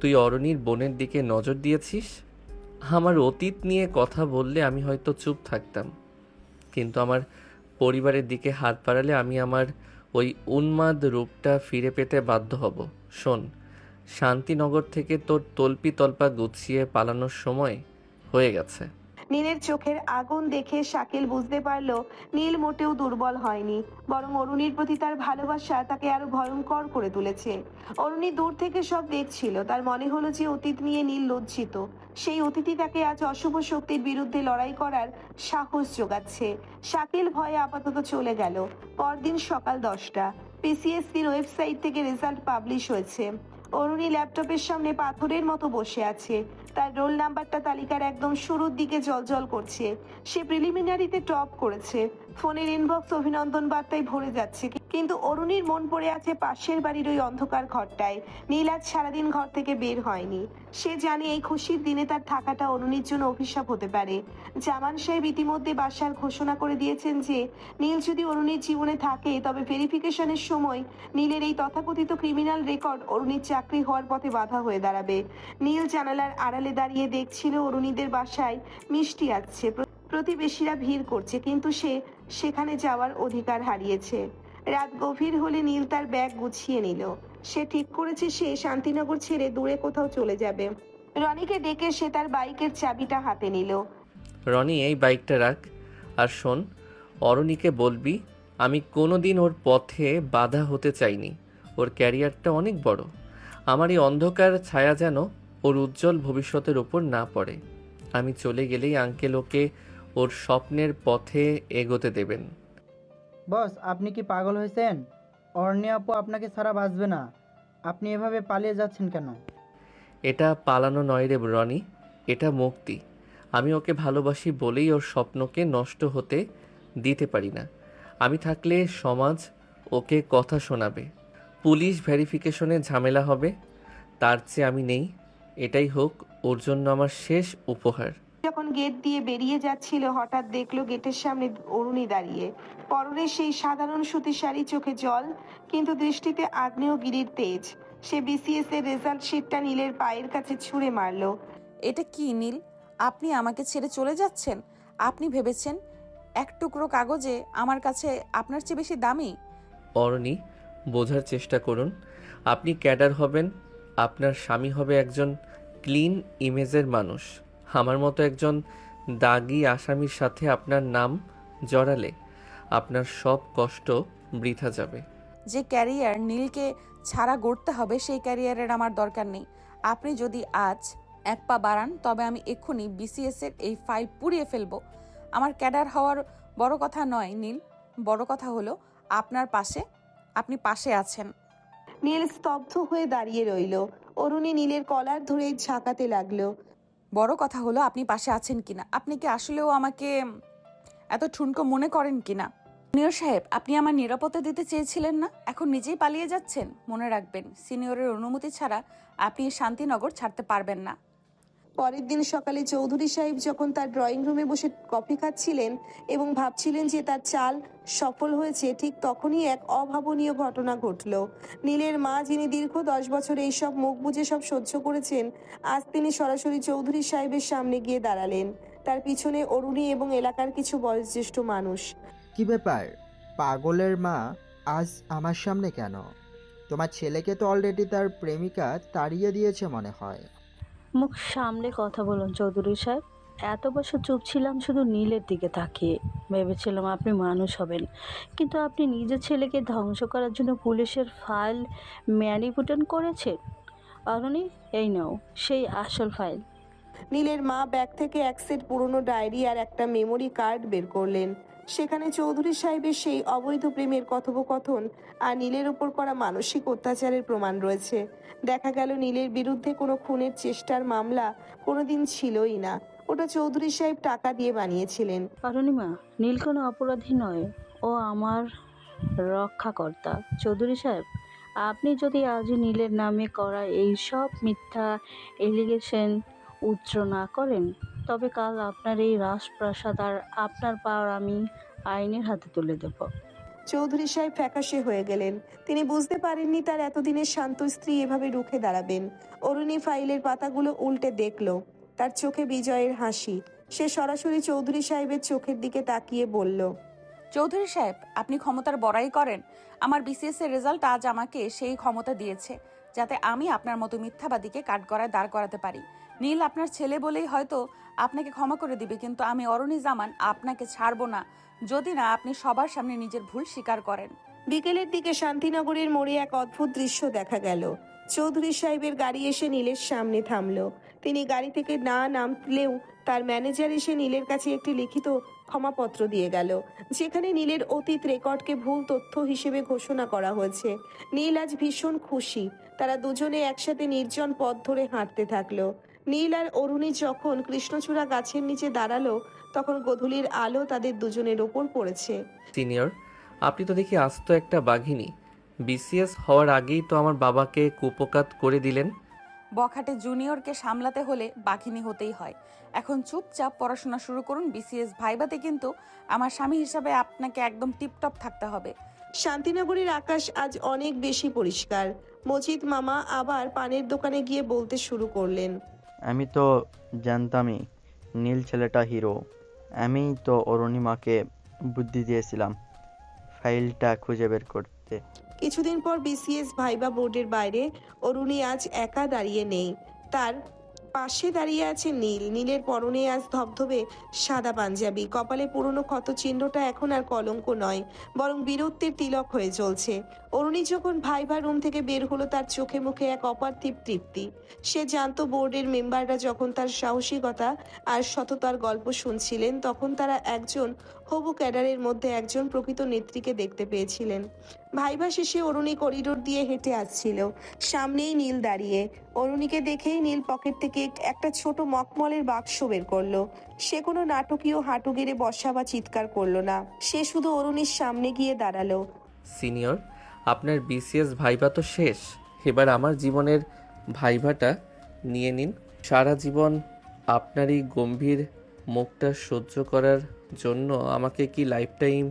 তুই অরণির বোনের দিকে নজর দিয়েছিস? আমার অতীত নিয়ে কথা বললে আমি হয়তো চুপ থাকতাম, কিন্তু আমার পরিবারের দিকে হাত বাড়ালে আমি আমার ওই উন্মাদ রূপটা ফিরে পেতে বাধ্য হব। শোন, শান্তিনগর থেকে তোর তল্পি তল্পা গুছিয়ে পালানোর সময় হয়ে গেছে। নীলের চোখের আগুন দেখে শাকিল বুঝতে পারল নীল মোটেও দুর্বল হয়নি, বরং অরুণীর প্রতি তার ভালোবাসা তাকে আরো ভয়ঙ্কর করে তুলেছে। অরুণী দূর থেকে সব দেখছিল, তার মনে হলো যে অতীত নিয়ে নীল লজ্জিত। সেই অতীতই তাকে আজ অশুভ শক্তির বিরুদ্ধে লড়াই করার সাহস যোগাচ্ছে। শাকিল ভয়ে আপাতত চলে গেল। পরদিন সকাল 10টা, পিসিএসসির ওয়েবসাইট থেকে রেজাল্ট পাবলিশ হয়েছে। অরুণী ল্যাপটপের সামনে পাথরের মতো বসে আছে। তার রোল নাম্বারটা তালিকার একদম শুরুর দিকে জ্বলজ্বল করছে। সে প্রিলিমিনারিতে টপ করেছে। ফোনের ইনবক্স অভিনন্দন বার্তায় ভরে যাচ্ছে, কিন্তু অরুণীর মন পড়ে আছে পাশের বাড়ির ওই অন্ধকার ঘরটায়। নীল আজ সারাদিন ঘর থেকে বের হয়নি। সে জানে এই খুশির দিনে তার থাকাটা অরুণীর জন্য অভিশাপ হতে পারে। জামান সাহেব ইতিমধ্যে বাসার ঘোষণা করে দিয়েছেন যে নীল যদি অরুণীর জীবনে থাকে তবে ভেরিফিকেশনের সময় নীলের এই তথাকথিত ক্রিমিনাল রেকর্ড অরুণীর চাকরি হওয়ার পথে বাধা হয়ে দাঁড়াবে। নীল জানালার আড়ালে দাঁড়িয়ে দেখছিল অরুণীদের বাসায় মিষ্টি আসছে, প্রতিবেশীরা ভিড় করছে, কিন্তু সে সেখানে যাওয়ার অধিকার হারিয়েছে। রাত গভীর হলে নীল তার ব্যাগ গুছিয়ে নিল। সে ঠিক করেছে সে শান্তিনগর ছেড়ে দূরে কোথাও চলে যাবে। রনিকে ডেকে সে তার বাইকের চাবিটা হাতে নিল। রনি, এই বাইকটা রাখ। আর শোন, অরণিকে বলবি আমি কোনোদিন ওর পথে বাধা হতে চাইনি। ওর ক্যারিয়ারটা অনেক বড়। আমার এই অন্ধকার ছায়া যেন ওর উজ্জ্বল ভবিষ্যতের ওপর না পড়ে। আমি চলে গেলেই আঙ্কেল ওকে ওর স্বপ্নের পথে এগোতে দেবেন। বস, আপনি কি পাগল হয়েছেন? অরণ্য আপু আপনাকে ছাড়া বাঁচবে না। আপনি এভাবে পালিয়ে যাচ্ছেন কেন? এটা পালানো নয় রে রনি, এটা মুক্তি। আমি ওকে ভালোবাসি বলেই ওর স্বপ্নকে নষ্ট হতে দিতে পারি না। আমি থাকলে সমাজ ওকে কথা শোনাবে, পুলিশ ভেরিফিকেশনে ঝামেলা হবে। তার চেয়ে আমি নেই, এটাই হোক ওর জন্য আমার শেষ উপহার। যখন গেট দিয়ে বেরিয়ে যাচ্ছিল হঠাৎ দেখলো গেটের সামনে অরুণী দাঁড়িয়ে। পরনে সেই সাধারণ সুতির শাড়ি, চোখে জল, কিন্তু দৃষ্টিতে আগ্নেয়গিরির তেজ। সে বিসিএস এর রেজাল্ট শিটটা নীলের পায়ের কাছে ছুঁড়ে মারলো। এটা কি নীল? আপনি আমাকে ছেড়ে চলে যাচ্ছেন? আপনি ভেবেছেন এক টুকরো কাগজে আমার কাছে আপনার চেয়ে বেশি দামি? অরণি, বোঝার চেষ্টা করুন। আপনি ক্যাডার হবেন, আপনার স্বামী হবে একজন ক্লিন ইমেজের মানুষ। আমার মতো একজন দাগি আসামির সাথে আপনার নাম জড়ালে আপনার সব কষ্ট বৃথা যাবে। যে ক্যারিয়ার নীলকে ছাড়া গড়তে হবে সেই ক্যারিয়ারের আমার দরকার নেই। আপনি যদি আজ এক পা বাড়ান তবে আমি এক্ষুনি বিসিএস এর এই ফাইল পুড়িয়ে ফেলবো। আমার ক্যাডার হওয়ার বড় কথা নয় নীল, বড় কথা হলো আপনি পাশে আছেন। নীল স্তব্ধ হয়ে দাঁড়িয়ে রইল। অরুণী নীলের কলার ধরে ঝাঁকাতে লাগলো। বড় কথা হলো আপনি পাশে আছেন কিনা। আপনি কি আসলেও আমাকে এত ঠুনকো মনে করেন কিনা? সিনিয়র সাহেব, আপনি আমার নিরাপত্তা দিতে চেয়েছিলেন না, এখন নিজেই পালিয়ে যাচ্ছেন। মনে রাখবেন, সিনিয়রের অনুমতি ছাড়া আপনি শান্তিনগর ছাড়তে পারবেন না। পরের দিন সকালে চৌধুরী সাহেব যখন তার ড্রয়িং রুমে বসে কফি খাচ্ছিলেন এবং ভাবছিলেন যে তার চাল সফল হয়েছে, ঠিক তখনই এক অভাবনীয় ঘটনা ঘটল। নীলের মা, যিনি দীর্ঘ 10 বছর এইসব মুখ বুজে সব সহ্য করেছেন, আজ তিনি সরাসরি চৌধুরী সাহেবের সামনে গিয়ে দাঁড়ালেন। তার পিছনে অরুণী এবং এলাকার কিছু বয়োজ্যেষ্ঠ মানুষ। কি ব্যাপার, পাগলের মা আজ আমার সামনে কেন? তোমার ছেলেকে তো অলরেডি তার প্রেমিকা তাড়িয়ে দিয়েছে মনে হয়। মুখ সামলে কথা বলুন চৌধুরী সাহেব। এত বছর চুপ ছিলাম শুধু নীলের দিকে তাকিয়ে। ভেবেছিলাম আপনি মানুষ হবেন, কিন্তু আপনি নিজের ছেলেকে ধ্বংস করার জন্য পুলিশের ফাইল ম্যানিপুলেট করেছেন। অরুণী, এই নাও সেই আসল ফাইল। নীলের মা ব্যাগ থেকে এক সেট পুরনো ডায়েরি আর একটা মেমোরি কার্ড বের করলেন। সেখানে চৌধুরী সাহেবের সেই অবৈধ প্রেমের কথোপকথন আর নীলের উপর করা মানসিক অত্যাচারের প্রমাণ রয়েছে। দেখা গেল নীলের বিরুদ্ধে কোনো খুনের চেষ্টার মামলা কোনোদিন ছিলই না। ওটা চৌধুরী সাহেব টাকা দিয়ে বানিয়েছিলেন। অরুণিমা, নীল কোনো অপরাধী নয়, ও আমার রক্ষাকর্তা। চৌধুরী সাহেব, আপনি যদি আজই নীলের নামে করা এই সব মিথ্যা এলিগেশন উচ্চ না করেন, তবে কাল আপনার এই রাজপ্রাসাদ আর আপনার পাওয়ার আমি আইনের হাতে তুলে দেব। চৌধুরী সাহেব ফ্যাকাশে হয়ে গেলেন। তিনি বুঝতে পারেননি তার এতদিনের শান্ত স্ত্রী এভাবে রুখে দাঁড়াবেন। অরুণী ফাইলের পাতাগুলো উল্টে দেখল। তার চোখে বিজয়ের হাসি। সে সরাসরি চৌধুরী সাহেবের চোখের দিকে তাকিয়ে বলল, চৌধুরী সাহেব, আপনি ক্ষমতার বড়াই করেন। আমার বিসিএস এর রেজাল্ট আজ আমাকে সেই ক্ষমতা দিয়েছে যাতে আমি আপনার মতো মিথ্যাবাদীকে কাঠগড়ায় দাঁড় করাতে পারি। নীল আপনার ছেলে বলেই হয়তো আপনাকে ক্ষমা করে দিবে, কিন্তু আমি অরুণী জামান আপনাকে ছাড়বো না যদি না আপনি সবার সামনে নিজের ভুল স্বীকার করেন। বিকেলের দিকে শান্তিনগরের মোড়ে এক অদ্ভুত দৃশ্য দেখা গেল। চৌধুরী সাহেবের গাড়ি এসে নীলের সামনে থামলো। তিনি গাড়ি থেকে না নামলেও তার ম্যানেজার এসে নীলের কাছে একটি লিখিত ক্ষমাপত্র দিয়ে গেল, যেখানে নীলের অতীত রেকর্ডকে ভুল তথ্য হিসেবে ঘোষণা করা হয়েছে। নীল আজ ভীষণ খুশি। তারা দুজনে একসাথে নির্জন পথ ধরে হাঁটতে থাকলো। নীল আর অরুণী যখন কৃষ্ণচূড়া গাছের নিচে দাঁড়ালো তখন গোধূলির আলো তাদের দুজনের ওপর পড়েছে। সিনিয়র, আপনি তো দেখি আস্ত একটা বাঘিনী। বিসিএস হওয়ার আগেই তো আমার বাবাকে কুপোকাত করে দিলেন। বখাটে জুনিয়রকে সামলাতে হলে বাঘিনী হতেই হয়। এখন চুপচাপ পড়াশোনা শুরু করুন। বিসিএস ভাইবাতে কিন্তু আমার স্বামী হিসাবে আপনাকে একদম টিপটপ থাকতে হবে। শান্তিনগরের আকাশ আজ অনেক বেশি পরিষ্কার। মজিদ মামা আবার পানের দোকানে গিয়ে বলতে শুরু করলেন, আমি তো জানতামই নীল ছেলেটা হিরো। আমি তো অরুণিমাকে বুদ্ধি দিয়েছিলাম ফাইলটা খুঁজে বের করতে। কিছুদিন পর বিসিএস ভাইবা বোর্ডের বাইরে অরুণী আজ একা দাঁড়িয়ে নেই, তার পাশে দাঁড়িয়ে আছে নীল। নীলের পরনে আজ ধবধবে সাদা পাঞ্জাবি, কপালে পুরনো ক্ষত চিহ্নটা এখন আর কলঙ্ক নয়, বরং বীরত্বের তিলক হয়ে চলছে। অরুণী যখন ভাইবা রুম থেকে বের হলো তার চোখে মুখে এক অপার্থিব তৃপ্তি। সে জানতো বোর্ডের মেম্বাররা যখন তার সাহসিকতা আর সততার গল্প শুনছিলেন তখন তারা একজন হবু ক্যাডারের মধ্যে একজন প্রকৃত নেত্রীকে দেখতে পেয়েছিলেন। ভাইবা শেষে অরুণী করিডোর দিয়ে হেঁটে আসছিল, সামনেই নীল দাঁড়িয়ে। অরুণীকে দেখেই নীল পকেট থেকে একটা ছোট মখমলের বাক্স বের করলো। সে কোনো নাটকীয় হাঁটু গেড়ে বসা বা চিৎকার করলো না, সে শুধু অরুণীর সামনে গিয়ে দাঁড়ালো। সিনিয়র, আপনার বিসিএস ভাইবা তো শেষ, এবার আমার জীবনের ভাইভাটা নিয়ে নিন। সারা জীবন আপনারই গম্ভীর মুখটা সহ্য করার জন্য আমাকে কি লাইফটাইম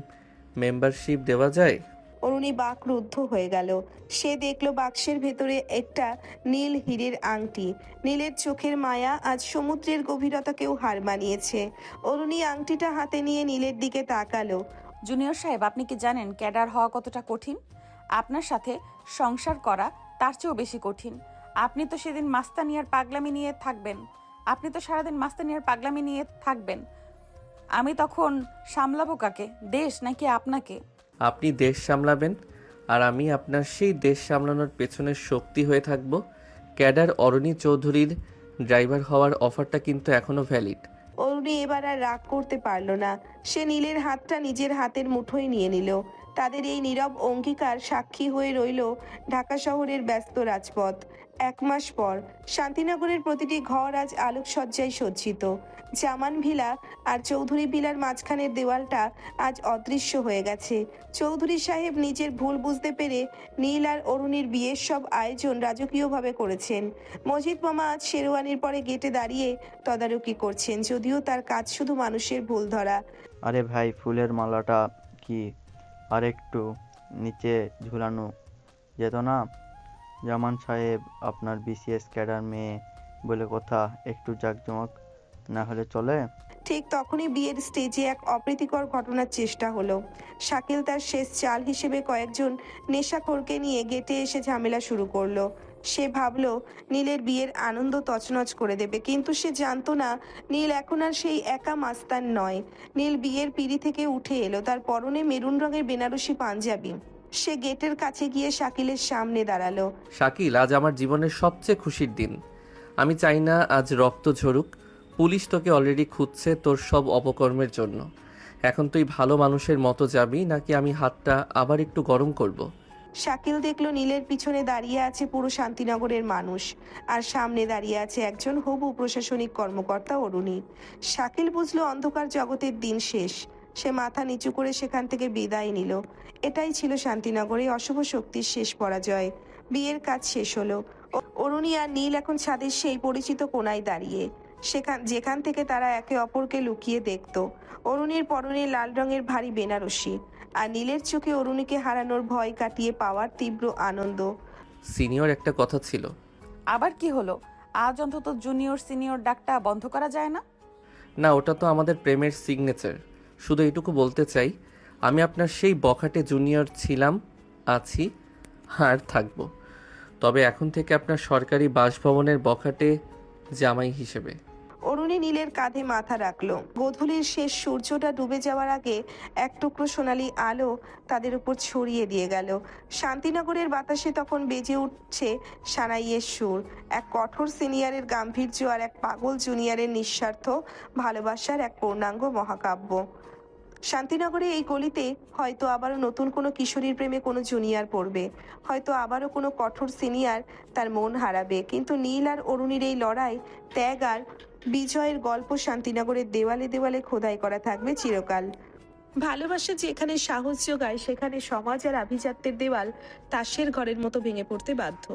মেম্বারশিপ দেওয়া যায়? অরুণী বাকরুদ্ধ হয়ে গেল। সে দেখলো বাক্সের ভেতরে একটা নীল হীরের আংটি। নীলের চোখের মায়া আজ সমুদ্রের গভীরতাকেও হার মানিয়েছে। অরুণী আংটিটা হাতে নিয়ে নীলের দিকে তাকালো। জুনিয়র সাহেব, আপনি কি জানেন ক্যাডার হওয়া কতটা কঠিন? আপনার সাথে সংসার করা তার চেয়েও বেশি কঠিন। আপনি তো সেদিন মাস্তানিয়ার পাগলামি নিয়ে থাকবেন, আপনি তো সারাদিন মাস্তানিয়ার পাগলামি নিয়ে থাকবেন। আমি তখন সামলাবো কাকে, দেশ নাকি আপনাকে? আপনি দেশ সামলাবেন আর আমি আপনার সেই দেশ সামলানোর পেছনের শক্তি হয়ে থাকব। ক্যাডার অরুণী চৌধুরীর ড্রাইভার হওয়ার অফারটা কিন্তু এখনো ভ্যালিড। অরুণী এবার আর রাগ করতে পারল না। সে নীলের হাতটা নিজের হাতের মুঠোয় নিয়ে নিল। তাদের এই নীরব অঙ্গীকার সাক্ষী হয়ে রইল ঢাকা শহরের ব্যস্ত রাজপথ। 1 মাস পর শান্তিনগরের প্রতিটি ঘর আজ আলোকসজ্জায় সজ্জিত। জামান ভিলা আর চৌধুরী ভিলার মাঝখানের দেওয়ালটা আজ অদৃশ্য হয়ে গেছে। চৌধুরী সাহেব নিজের ভুল বুঝতে পেরে নীল আর অরুণীর বিয়ের সব আয়োজন রাজকীয়ভাবে করেছেন। মজিদ মামা আজ শেরওয়ানির পরে গেটে দাঁড়িয়ে তদারকি করছেন, যদিও তার কাজ শুধু মানুষের ভুল ধরা। আরে ভাই, ফুলের মালাটা কি আরেকটু নিচে ঝুলানো যেত না? জামান সাহেব আপনার বিসিএস ক্যাডার মেয়ে বলে কথা, একটু জাঁকজমক না হলে চলে? ঠিক তখনই বিয়ের স্টেজে এক অপ্রীতিকর ঘটনার চেষ্টা হলো। শাকিল তার শেষ চাল হিসেবে কয়েকজন নেশাখোরকে নিয়ে গেটে এসে ঝামেলা শুরু করলো। সে ভাবলো নীলের বিয়ের আনন্দ তছনছ করে দেবে, কিন্তু সে জানতো না নীল এখন আর সেই একা মাস্তান নয়। নীল বিয়ের পিঁড়ি থেকে উঠে এলো, তার পরনে মেরুন রঙের বেনারসি পাঞ্জাবি। সে গেটের কাছে গিয়ে শাকিলের সামনে দাঁড়ালো। শাকিল, আজ আমার জীবনের সবচেয়ে খুশির দিন। আমি চাই না আজ রক্ত ঝরুক। পুলিশ তোকে অলরেডি খুঁজছে তোর সব অপকর্মের জন্য। এখন তুই ভালো মানুষের মতো যাবি নাকি আমি হাতটা আবার একটু গরম করব? শাকিল দেখলো নীলের পিছনে দাঁড়িয়ে আছে পুরো শান্তিনগরের মানুষ, আর সামনে দাঁড়িয়ে আছে একজন হবু প্রশাসনিক কর্মকর্তা অরুণী। শাকিল বুঝলো অন্ধকার জগতের দিন শেষ। সে মাথা নিচু করে সেখান থেকে বিদায় নিল। এটাই ছিল শান্তিনগরে অশুভ শক্তির শেষ পরাজয়। বিয়ের কাজ শেষ হলো। অরুণী আর নীল এখন ছাদের সেই পরিচিত কোণায় দাঁড়িয়ে, যেখান থেকে তারা একে অপরকে লুকিয়ে দেখত। অরুণীর পরনে লাল রঙের ভারী বেনারসি, আর নীলের চোখে অরুণীকে হারানোর ভয় কাটিয়ে পাওয়ার তীব্র আনন্দ। সিনিয়র, একটা কথা ছিল। আবার কি হলো? আজ অন্তত জুনিয়র সিনিয়র ডাকটা বন্ধ করা যায় না? না, ওটা তো আমাদের প্রেমের সিগনেচার। শুধু এটুকু বলতে চাই, আমি আপনার সেই বখাটে জুনিয়র ছিলাম, আছি আর থাকব। তবে এখন থেকে আপনার সরকারি বাসভবনের বখাটে জামাই হিসেবে। অরুণী নীলের কাঁধে মাথা রাখলো। গোধূলির শেষ সূর্যটা ডুবে যাওয়ার আগে এক টুকরো সোনালি আলো তাদের উপর ছড়িয়ে দিয়ে গেল। শান্তিনগরের বাতাসে তখন বেজে উঠছে সানাইয়ের সুর, এক কঠোর সিনিয়রের গাম্ভীর্য আর এক পাগল জুনিয়রের নিঃস্বার্থ ভালোবাসার এক পূর্ণাঙ্গ মহাকাব্য। শান্তিনগরে এই গলিতে হয়তো আবারও নতুন কোনো কিশোরীর প্রেমে কোনো জুনিয়র পড়বে, হয়তো আবারও কোনো কঠোর সিনিয়র তার মন হারাবে, কিন্তু নীল আর অরুণীর এই লড়াই, ত্যাগ আর বিজয়ের গল্প শান্তিনগরের দেওয়ালে দেওয়ালে খোদাই করা থাকবে চিরকাল। ভালোবাসা যেখানে সাহস যোগায়, সেখানে সমাজ আর আভিজাত্যের দেওয়াল তাসের ঘরের মতো ভেঙে পড়তে বাধ্য।